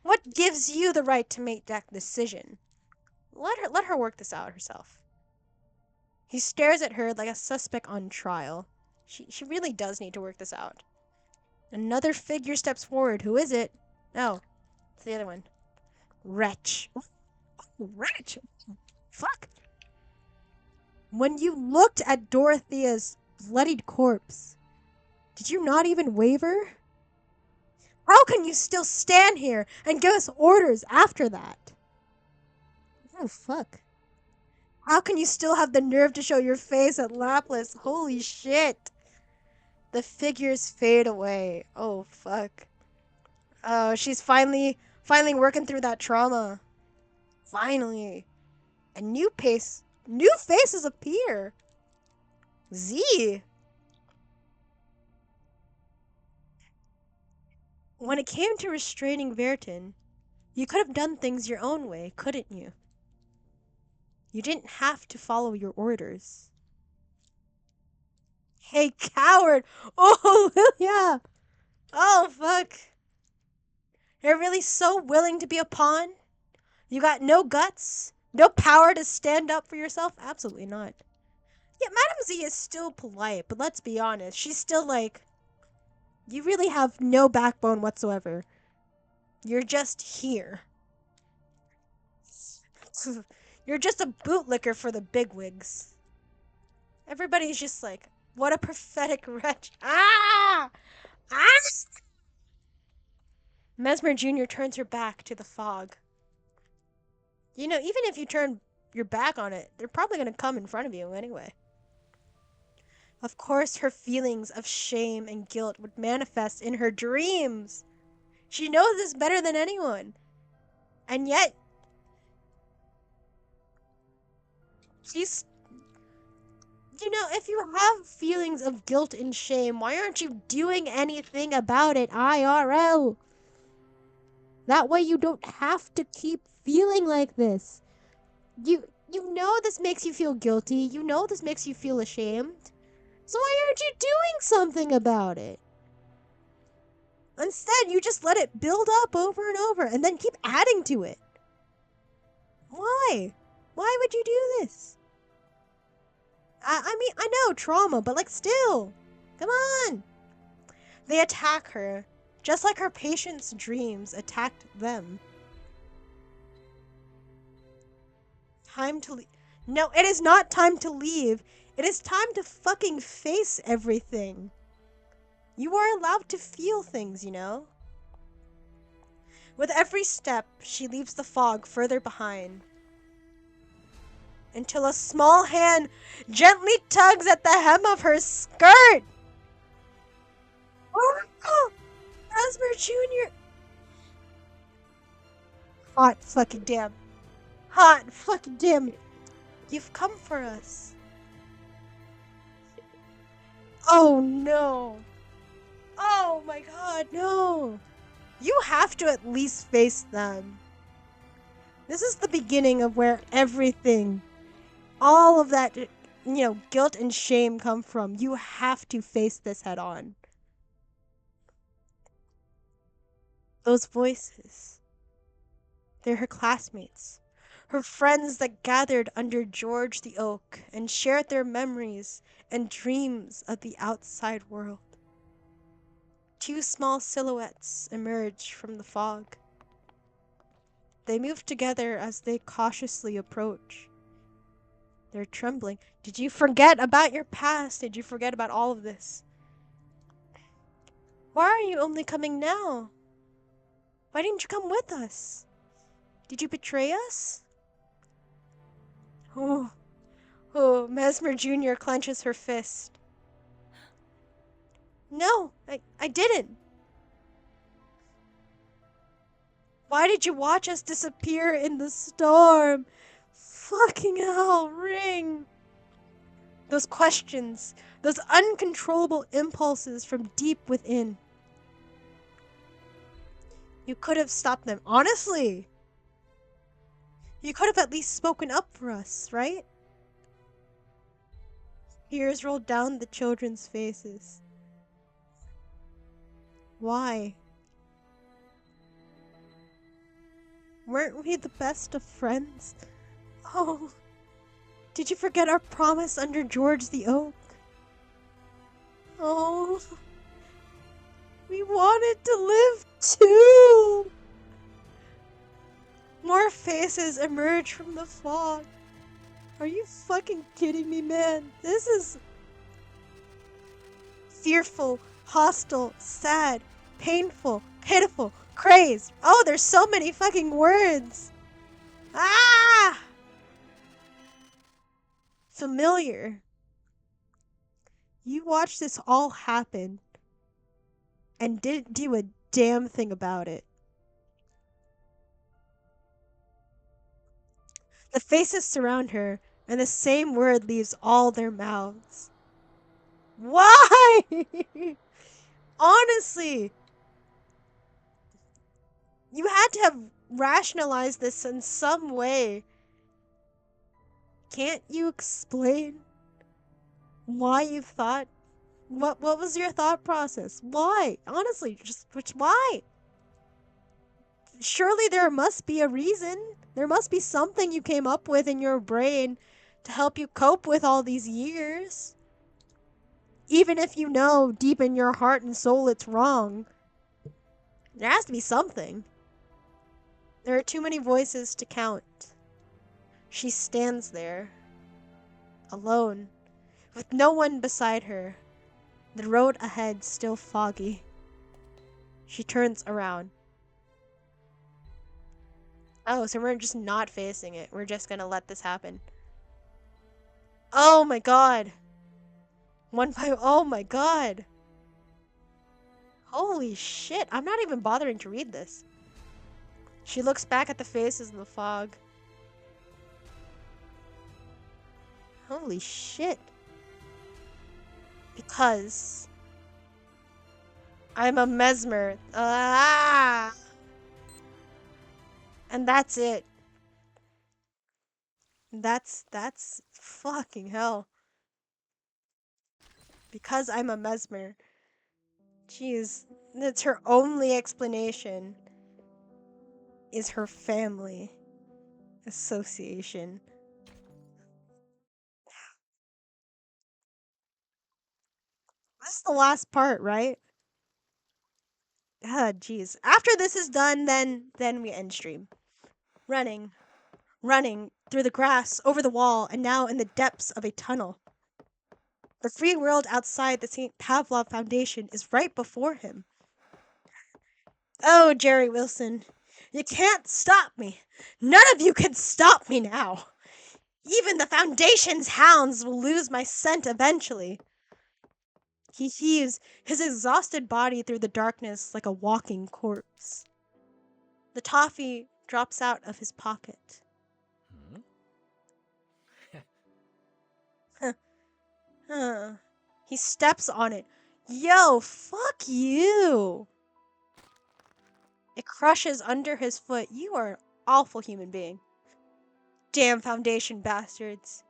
What gives you the right to make that decision? Let her work this out herself. He stares at her like a suspect on trial. She really does need to work this out. Another figure steps forward. Who is it? Oh, it's the other one. Wretch. Wretch? Fuck. When you looked at Dorothea's bloodied corpse, did you not even waver? How can you still stand here and give us orders after that? Oh, fuck. How can you still have the nerve to show your face at Laplace? Holy shit. The figures fade away. Oh, fuck. Oh, she's finally working through that trauma. Finally. And new faces appear. Z. When it came to restraining Verton, you could have done things your own way, couldn't you? You didn't have to follow your orders. Hey, coward! Oh, yeah! Oh, fuck. You're really so willing to be a pawn? You got no guts? No power to stand up for yourself? Absolutely not. Yeah, Madame Z is still polite, but let's be honest. She's still like, you really have no backbone whatsoever. You're just here. You're just a bootlicker for the bigwigs. Everybody's just like, what a pathetic wretch. Ah! Ah! Mesmer Jr. turns her back to the fog. You know, even if you turn your back on it, they're probably going to come in front of you anyway. Of course, her feelings of shame and guilt would manifest in her dreams. She knows this better than anyone. And yet, she's... You know, if you have feelings of guilt and shame, why aren't you doing anything about it, IRL? That way you don't have to keep feeling like this. You know this makes you feel guilty. You know this makes you feel ashamed. So why aren't you doing something about it? Instead, you just let it build up over and over and then keep adding to it. Why? Why would you do this? I mean, I know, trauma, but like still. Come on. They attack her, just like her patient's dreams attacked them. Time to leave. No, it is not time to leave. It is time to fucking face everything. You are allowed to feel things, you know? With every step, she leaves the fog further behind. Until a small hand gently tugs at the hem of her skirt. Oh, Asper Jr. Hot fucking damn. Hot fucking damn it. You've come for us. Oh no. Oh my god, no. You have to at least face them. This is the beginning of where everything, all of that, guilt and shame come from. You have to face this head on. Those voices, they're her classmates. Her friends that gathered under George the Oak and shared their memories and dreams of the outside world. Two small silhouettes emerged from the fog. They move together as they cautiously approach. They're trembling. Did you forget about your past? Did you forget about all of this? Why are you only coming now? Why didn't you come with us? Did you betray us? Oh, Mesmer Jr. clenches her fist. No, I didn't. Why did you watch us disappear in the storm? Fucking hell, Ring. Those questions, those uncontrollable impulses from deep within. You could have stopped them. Honestly, you could have at least spoken up for us, right? Tears rolled down the children's faces. Why? Weren't we the best of friends? Oh, did you forget our promise under George the Oak? Oh, we wanted to live too! More faces emerge from the fog. Are you fucking kidding me, man? This is fearful, hostile, sad, painful, pitiful, crazed. Oh, there's so many fucking words. Ah! Familiar. You watched this all happen and didn't do a damn thing about it. The faces surround her, and the same word leaves all their mouths. Why? Honestly, you had to have rationalized this in some way. Can't you explain why you thought? What was your thought process? Why? Honestly, just why? Surely there must be a reason. There must be something you came up with in your brain to help you cope with all these years. Even if you know deep in your heart and soul it's wrong, there has to be something. There are too many voices to count. She stands there, alone, with no one beside her, the road ahead still foggy. She turns around. Oh, so we're just not facing it. We're just gonna let this happen. Oh my god. Oh my god. Holy shit, I'm not even bothering to read this. She looks back at the faces in the fog. Holy shit. Because I'm a mesmer. Ah! And that's it. That's fucking hell. Because I'm a mesmer. Jeez, that's her only explanation. Is her family association. This is the last part, right? Ah, jeez. After this is done, then we end stream. Running, running through the grass, over the wall, and now in the depths of a tunnel. The free world outside the St. Pavlov Foundation is right before him. Oh, Jerry Wilson, you can't stop me. None of you can stop me now. Even the Foundation's hounds will lose my scent eventually. He heaves his exhausted body through the darkness like a walking corpse. The toffee drops out of his pocket. Huh. He steps on it. Yo, fuck you! It crushes under his foot. You are an awful human being. Damn Foundation bastards.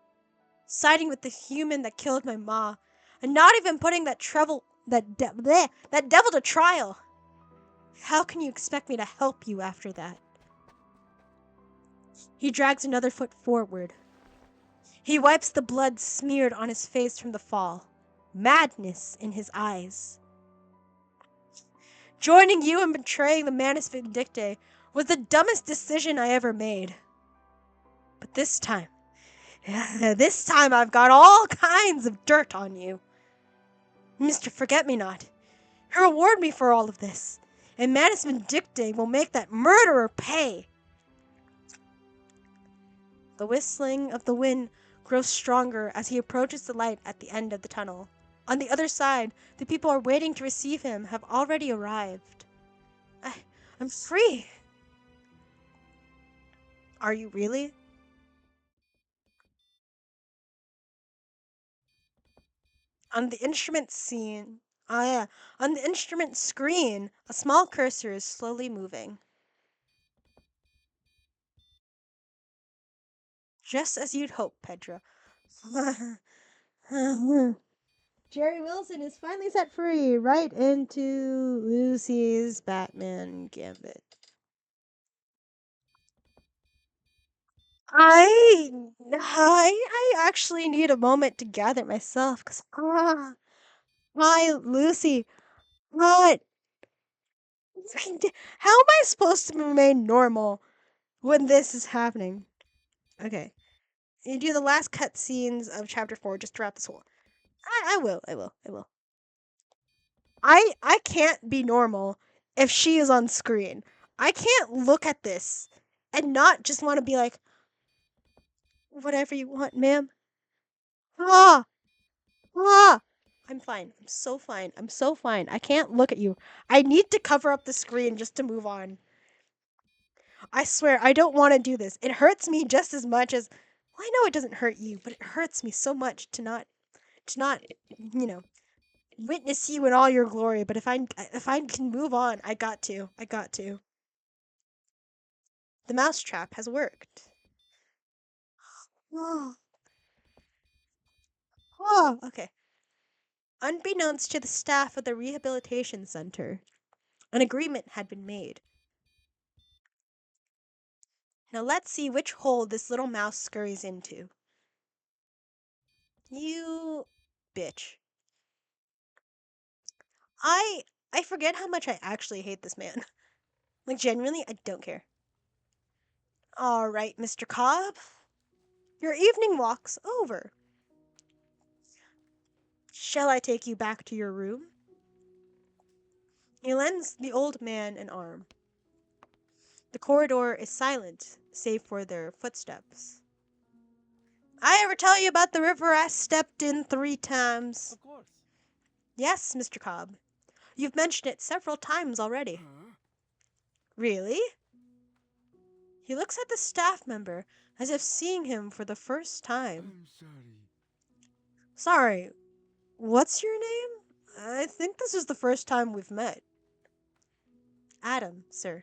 Siding with the human that killed my ma. And not even putting that devil to trial. How can you expect me to help you after that? He drags another foot forward. He wipes the blood smeared on his face from the fall. Madness in his eyes. Joining you in betraying the Manus Vindictae was the dumbest decision I ever made. But this time I've got all kinds of dirt on you. Mr. Forget-Me-Not, you reward me for all of this, and Manus Vindictae will make that murderer pay. The whistling of the wind grows stronger as he approaches the light at the end of the tunnel. On the other side, the people are waiting to receive him have already arrived. I'm free. Are you really? On the instrument scene, on the instrument screen, a small cursor is slowly moving. Just as you'd hope, Pedro. Jerry Wilson is finally set free, right into Lucy's Batman Gambit. I I actually need a moment to gather myself, cause hi Lucy, what? How am I supposed to remain normal when this is happening? Okay, you do the last cut scenes of chapter 4 just throughout this whole. I will. I can't be normal if she is on screen. I can't look at this and not just want to be like, whatever you want, ma'am. Ah, ah. I'm fine. I'm so fine. I'm so fine. I can't look at you. I need to cover up the screen just to move on. I swear, I don't want to do this. It hurts me just as much as. Well, I know it doesn't hurt you, but it hurts me so much to not, you know, witness you in all your glory. But if I can move on, I got to. I got to. The mousetrap has worked. Oh, oh, okay. Unbeknownst to the staff of the rehabilitation center, an agreement had been made. Now let's see which hole this little mouse scurries into. You bitch. I I forget how much I actually hate this man. Like genuinely, I don't care. All right, Mr. Cobb. Your evening walk's over. Shall I take you back to your room? He lends the old man an arm. The corridor is silent, save for their footsteps. I ever tell you about the river I stepped in 3 times? Of course. Yes, Mr. Cobb. You've mentioned it several times already. Really? He looks at the staff member as if seeing him for the first time. I'm sorry. Sorry, what's your name? I think this is the first time we've met. Adam, sir.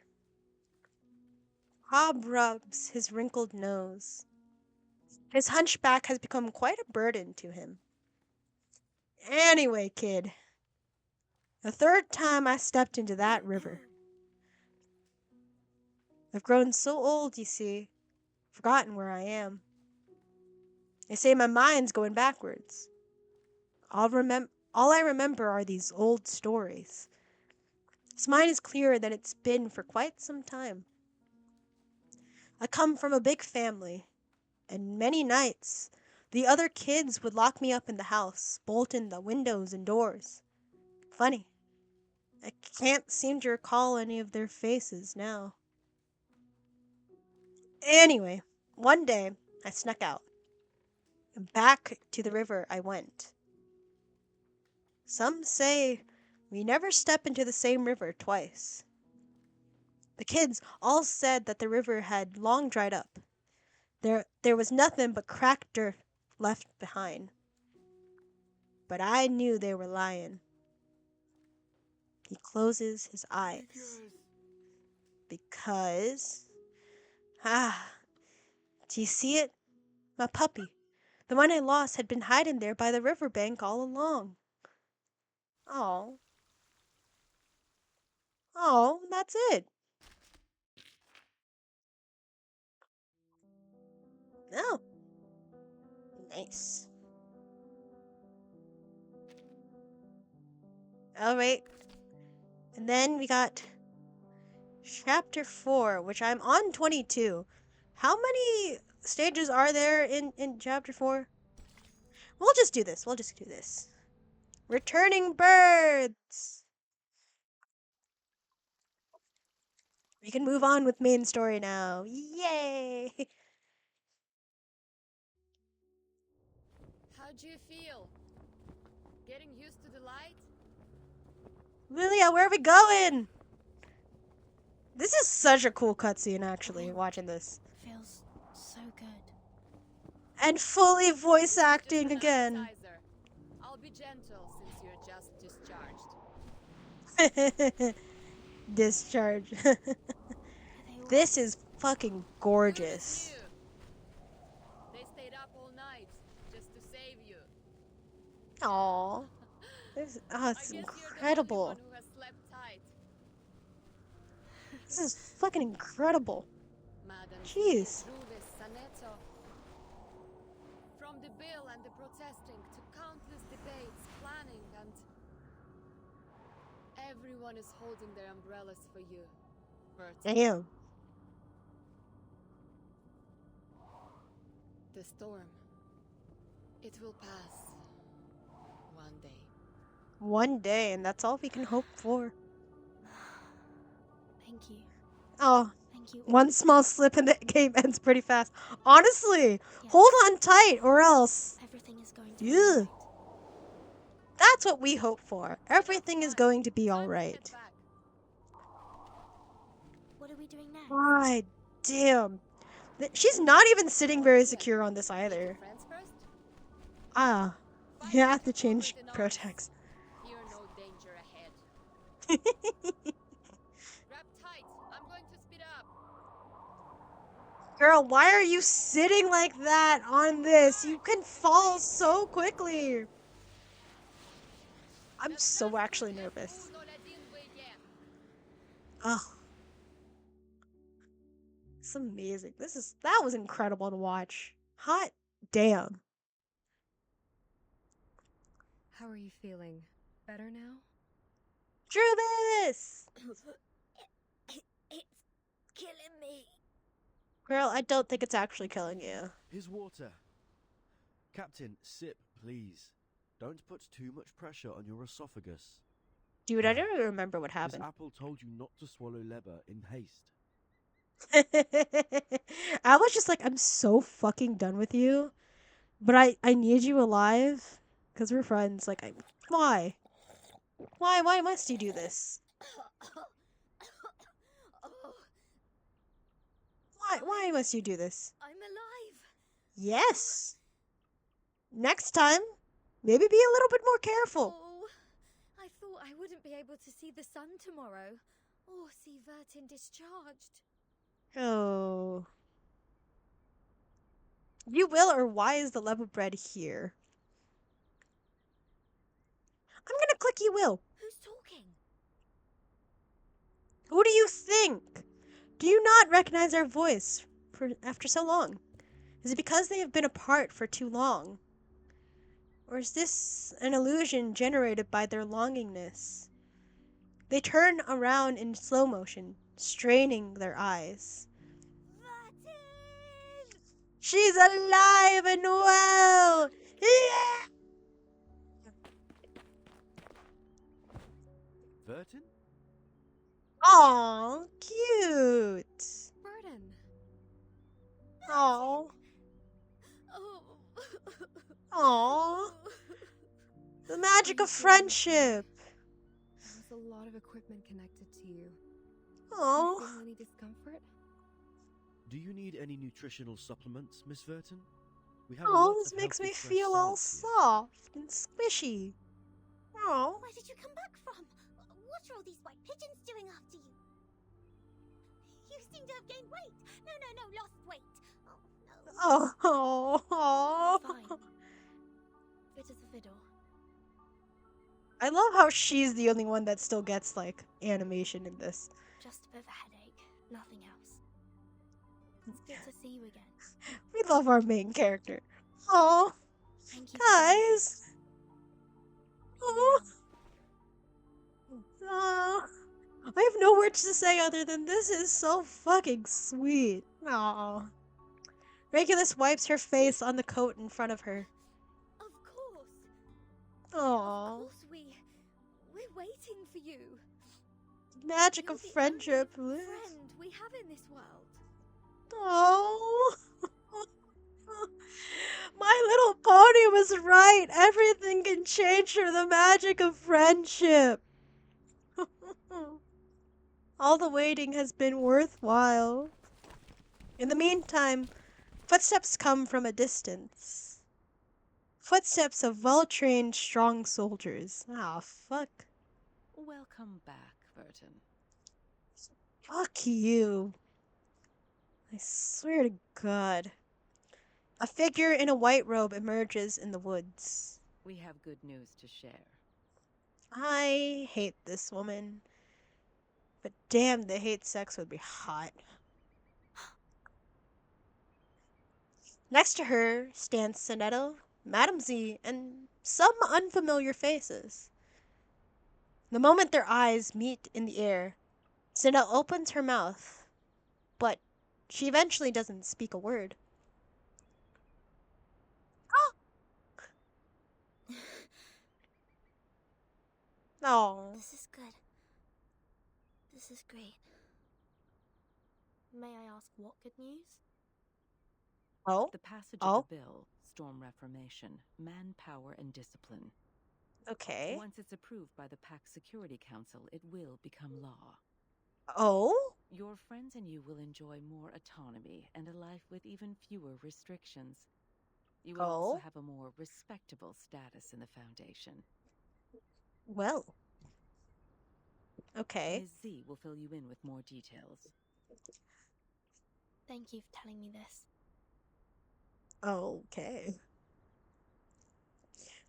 Cobb rubs his wrinkled nose. His hunchback has become quite a burden to him. Anyway, kid, the 3rd time I stepped into that river. I've grown so old, you see, forgotten where I am. They say my mind's going backwards. All I remember are these old stories. This mind is clearer than it's been for quite some time. I come from a big family, and many nights the other kids would lock me up in the house, bolting the windows and doors. Funny, I can't seem to recall any of their faces now. Anyway, one day I snuck out, and back to the river I went. Some say we never step into the same river twice. The kids all said that the river had long dried up. There was nothing but cracked dirt left behind. but I knew they were lying. He closes his eyes. Because... do you see it? My puppy. The one I lost had been hiding there by the riverbank all along. Oh. Oh, that's it. Oh. Nice. Alright. And then we got Chapter 4, which I'm on 22. How many stages are there in Chapter 4? We'll just do this. We'll just do this. Returning birds! We can move on with main story now. Yay! How do you feel? Getting used to the light? Lilia, where are we going? This is such a cool cutscene, actually, watching this. Feels so good. And fully voice Just an acting again. appetizer. I'll be gentle since you're just discharged. Discharge. Are they all This is fucking Who is gorgeous. you? They stayed up all night just to save you. Aww. It's I guess incredible. You're the only one who has slept tight. This is fucking incredible. Madam Jeez. Ruvis Saneto. From the bill and the protesting to countless debates, planning, and everyone is holding their umbrellas for you, Bertie. Damn. The storm. It will pass. One day. One day, and that's all we can hope for. Thank you. Oh, Thank you. one small slip and the game ends pretty fast. Honestly, Yes. hold on tight or else. Everything is going to be Yeah. alright. That's what we hope for. Everything is going to be Time to alright. head back. What are we doing next? My damn. She's not even sitting very secure on this either. Friends first? Ah, Find you out have to the change culprit in arms. protects. Fear no danger ahead. Grab tight. I'm going to speed up. Girl, why are you sitting like that on this? You can fall so quickly. I'm so actually nervous. Oh. It's amazing. That was incredible to watch. Hot damn. How are you feeling? Better now? Drubis! It's killing me. Girl, I don't think it's actually killing you. Here's water. Captain, sip, please. Don't put too much pressure on your esophagus. Dude, I don't even remember what This happened. apple told you not to swallow leather in haste. I was just like, I'm so fucking done with you. But I need you alive. Because we're friends. Like, why? Why must you do this? Oh, Why must you do this? I'm alive. Yes. Next time, maybe be a little bit more careful. Oh, I thought I wouldn't be able to see the sun tomorrow or see Vertin discharged. Oh. You will, or why is the love of bread here? I'm gonna click you will. Who's talking? Who do you think? Do you not recognize our voice after so long? Is it because they have been apart for too long? Or is this an illusion generated by their longingness? They turn around in slow motion, straining their eyes. Vertin! She's alive and well! Yeah! Vertin? Aw, cute! Burden! Aw, Oh. aw. The magic of friendship! There's a lot of equipment connected to you. Aw. You feel any discomfort? Do you need any nutritional supplements, Miss Vertin? We have a Oh, lot this of makes healthy me fresh feel all salads here. soft and squishy. Oh. Where did you come back from? What are all these white pigeons doing after you? You seem to have gained weight. No, lost weight. Oh, no. Oh. Fine. Fit as a fiddle. I love how she's the only one that still gets like animation in this. Just a bit of a headache. Nothing else. It's good to see you again. We love our main character. Oh, Thank you for being here. guys. Oh. Oh. I have no words to say other than this is so fucking sweet. Aw. Regulus wipes her face on the coat in front of her. Of course. Aww. Of course we're waiting for you. Magic You're of the friendship. only friend we have in this world. Oh. My little pony was right. Everything can change through the magic of friendship. All the waiting has been worthwhile. In the meantime, footsteps come from a distance. Footsteps of well-trained, strong soldiers. Ah, fuck. Welcome back, Burton. Fuck you. I swear to God. A figure in a white robe emerges in the woods. We have good news to share. I hate this woman. But damn, the hate sex would be hot. Next to her stands Sonetto, Madame Z, and some unfamiliar faces. The moment their eyes meet in the air, Sonetto opens her mouth, but she eventually doesn't speak a word. Oh. This is good. This is great. May I ask what good news? Oh? The passage Oh? of the bill, Storm Reformation, Manpower and Discipline. Okay. Once it's approved by the PAC Security Council, it will become law. Oh? Your friends and you will enjoy more autonomy and a life with even fewer restrictions. You will also Oh? have a more respectable status in the Foundation. Well. Okay. Ms. Z will fill you in with more details. Thank you for telling me this. Okay.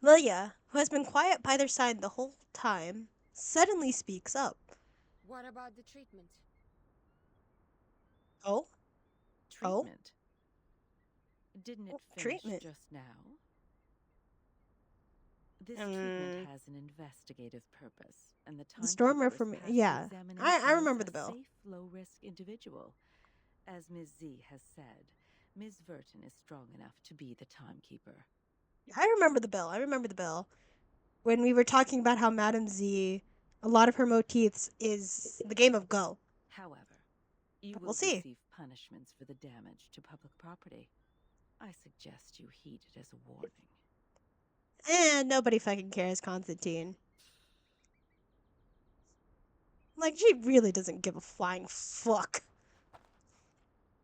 Lilia, who has been quiet by their side the whole time, suddenly speaks up. What about the treatment? Oh? Oh? Treatment. Didn't it finish Treatment. just now? This treatment has an investigative purpose, and the The Storm timekeeper is Reform- passed yeah. the I examination remember as the bill. a safe, low-risk individual. As Ms. Z has said, Ms. Verton is strong enough to be the timekeeper. I remember the bill. I remember the bill. When we were talking about how Madame Z, a lot of her motifs is the game of Go. However, you But will we'll see. receive punishments for the damage to public property. I suggest you heed it as a warning. And nobody fucking cares, Constantine. Like, she really doesn't give a flying fuck.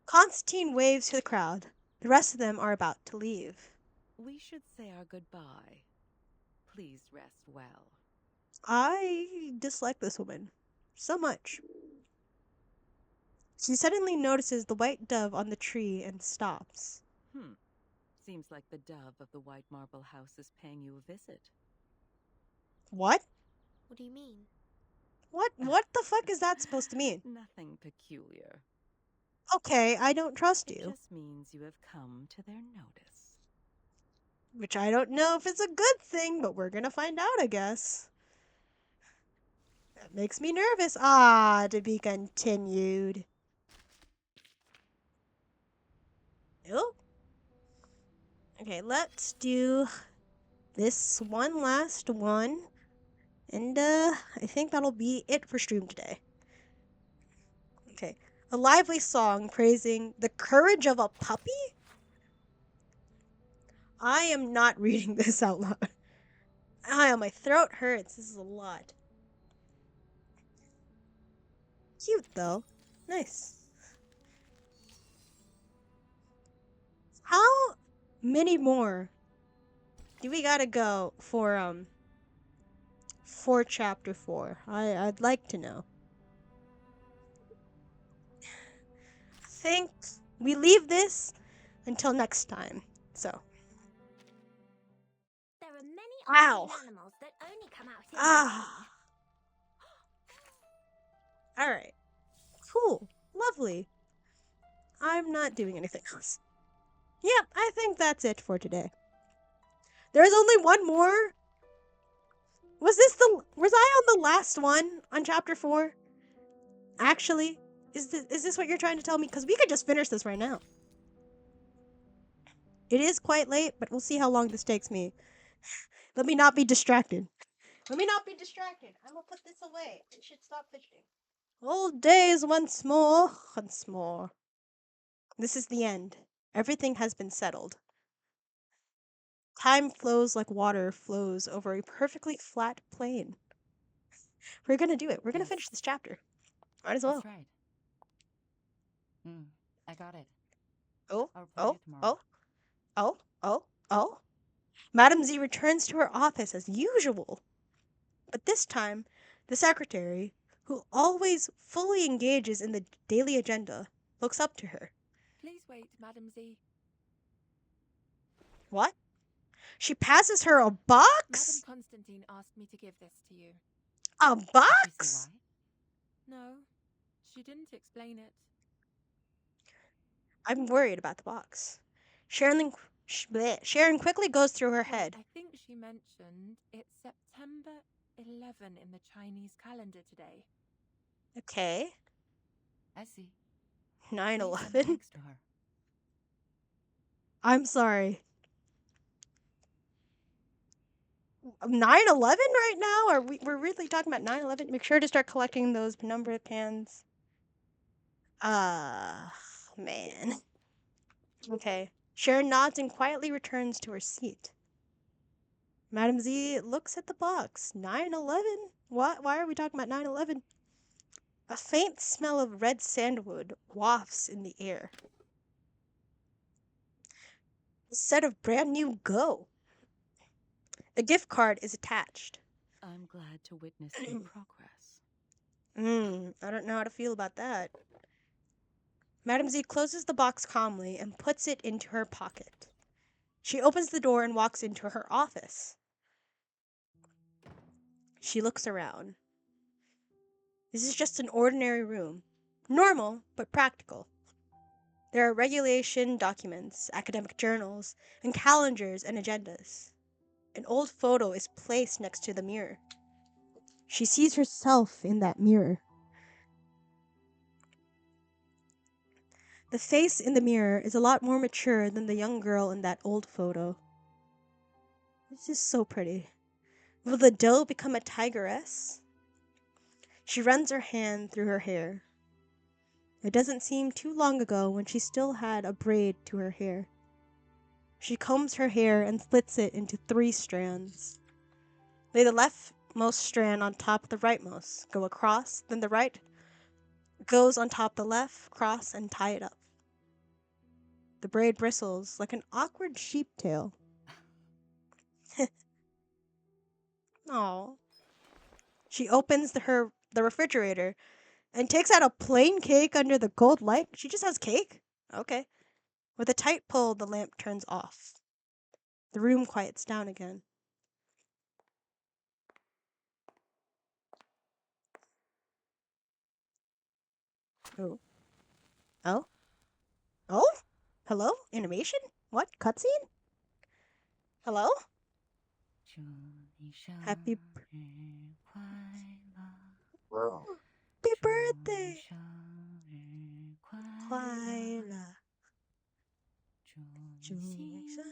Constantine waves to the crowd. The rest of them are about to leave. We should say our goodbye. Please rest well. I dislike this woman so much. She suddenly notices the white dove on the tree and stops. Seems like the dove of the White Marble House is paying you a visit. What? What do you mean? What the fuck is that supposed to mean? Nothing peculiar. Okay, I don't trust It you. just means you have come to their notice. Which I don't know if it's a good thing, but we're gonna find out, I guess. That makes me nervous. Ah, to be continued. Nope. Okay, let's do this one last one. And, I think that'll be it for stream today. Okay. A lively song praising the courage of a puppy? I am not reading this out loud. My throat hurts. This is a lot. Cute, though. Nice. How many more do we gotta go for chapter 4? I'd like to know. I think we leave this until next time. So, There are many Wow. obscene animals that only come out in ah, all right, cool, lovely. I'm not doing anything else. Yep, I think that's it for today. There's only one more. Was I on the last one on chapter 4? Actually, is this what you're trying to tell me? Because we could just finish this right now. It is quite late, but we'll see how long this takes me. Let me not be distracted. Let me not be distracted. I'm gonna put this away. It should stop fidgeting. Old days once more, once more. This is the end. Everything has been settled. Time flows like water flows over a perfectly flat plain. We're gonna do it. We're gonna Yes. finish this chapter. Might as well. That's right. I got it. Oh, I'll report you tomorrow. oh. Madame Z returns to her office as usual. But this time, the secretary, who always fully engages in the daily agenda, looks up to her. Please wait, Madam Z. What? She passes her a Madam box? Constantine asked me to give this to you. A Did she box? say why? No, she didn't explain it. I'm worried about the box. Sharon quickly goes through her Well, head. I think she mentioned it's September 11 in the Chinese calendar today. Okay. I see. 9/11. Thanks to her. I'm sorry. 9/11 right now? We're really talking about 9/11? Make sure to start collecting those number of cans. Man. Okay. Sharon nods and quietly returns to her seat. Madame Z looks at the box. 9/11? What? Why are we talking about 9/11? A faint smell of red sandalwood wafts in the air. A set of brand new Go. A gift card is attached. I'm glad to witness your progress. I don't know how to feel about that. Madame Z closes the box calmly and puts it into her pocket. She opens the door and walks into her office. She looks around. This is just an ordinary room. Normal, but practical. There are regulation documents, academic journals, and calendars and agendas. An old photo is placed next to the mirror. She sees herself in that mirror. The face in the mirror is a lot more mature than the young girl in that old photo. This is so pretty. Will the doe become a tigress? She runs her hand through her hair. It doesn't seem too long ago when she still had a braid to her hair. She combs her hair and splits it into 3 strands. Lay the leftmost strand on top of the rightmost. Go across, then the right goes on top of the left, cross, and tie it up. The braid bristles like an awkward sheep tail. Aww. She opens the refrigerator and takes out a plain cake under the gold light. She just has cake? Okay. With a tight pull, the lamp turns off. The room quiets down again. Oh. Oh? Oh? Hello? Animation? What? Cutscene? Hello? Happy Happy birthday! 快乐！祝你生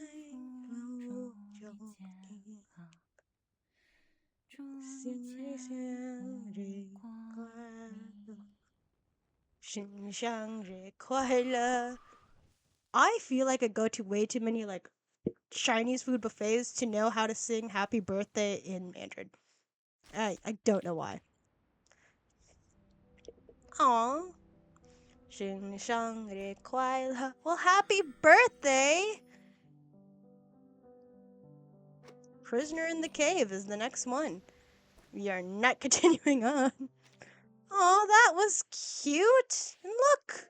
日快乐！生日快乐！ I feel like I go to way too many like Chinese food buffets to know how to sing happy birthday in Mandarin. I don't know why. Aw. 生日快乐! Well, happy birthday! Prisoner in the Cave is the next one. We are not continuing on. Oh, that was cute. And look,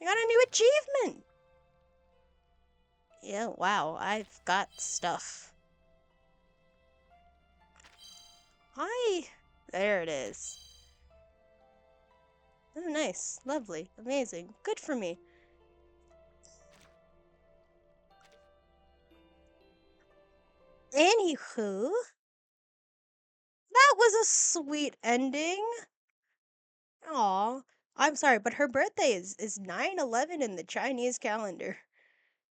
I got a new achievement. Yeah, wow, I've got stuff. There it is. Oh, nice. Lovely. Amazing. Good for me. Anywho, that was a sweet ending. Aw, I'm sorry, but her birthday is 9/11 in the Chinese calendar,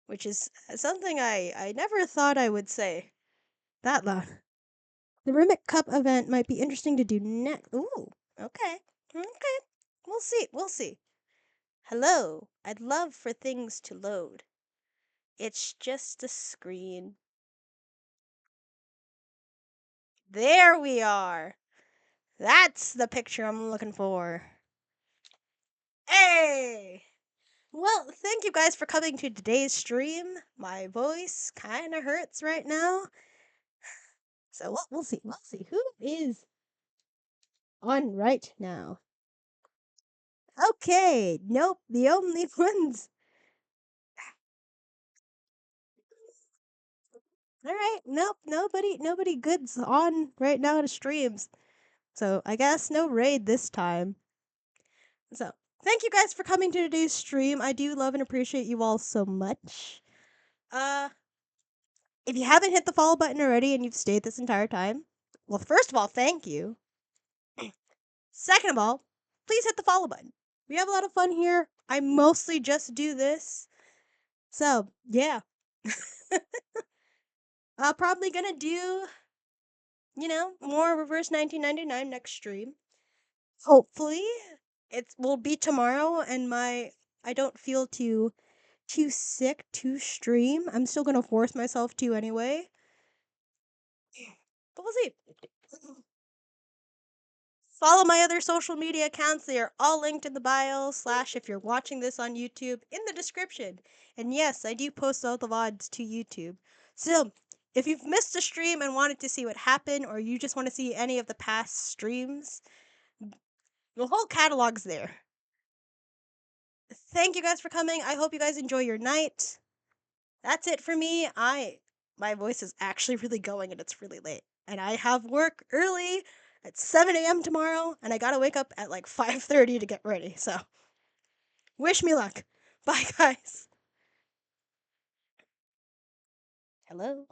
which is something I never thought I would say that loud. The Rimic Cup event might be interesting to do next. Ooh, okay, okay. We'll see, we'll see. Hello, I'd love for things to load. It's just a screen. There we are. That's the picture I'm looking for. Hey! Well, thank you guys for coming to today's stream. My voice kind of hurts right now. So we'll see. We'll see who is on right now. Okay, nope, the only ones. All right, nope, nobody good's on right now to streams. So I guess no raid this time. So thank you guys for coming to today's stream. I do love and appreciate you all so much. If you haven't hit the follow button already and you've stayed this entire time, well, first of all, thank you. Second of all, please hit the follow button. We have a lot of fun here. I mostly just do this. So, yeah. I'm probably gonna do, more Reverse 1999 next stream. Hopefully. It will be tomorrow and I don't feel too sick to stream. I'm still gonna force myself to anyway. But we'll see. Follow my other social media accounts. They are all linked in the bio / if you're watching this on YouTube in the description. And yes, I do post all the VODs to YouTube. So, if you've missed a stream and wanted to see what happened, or you just want to see any of the past streams, the whole catalog's there. Thank you guys for coming. I hope you guys enjoy your night. That's it for me. My voice is actually really going and it's really late. And I have work early at 7 a.m. tomorrow, and I gotta wake up at like 5:30 to get ready. So, wish me luck. Bye, guys. Hello.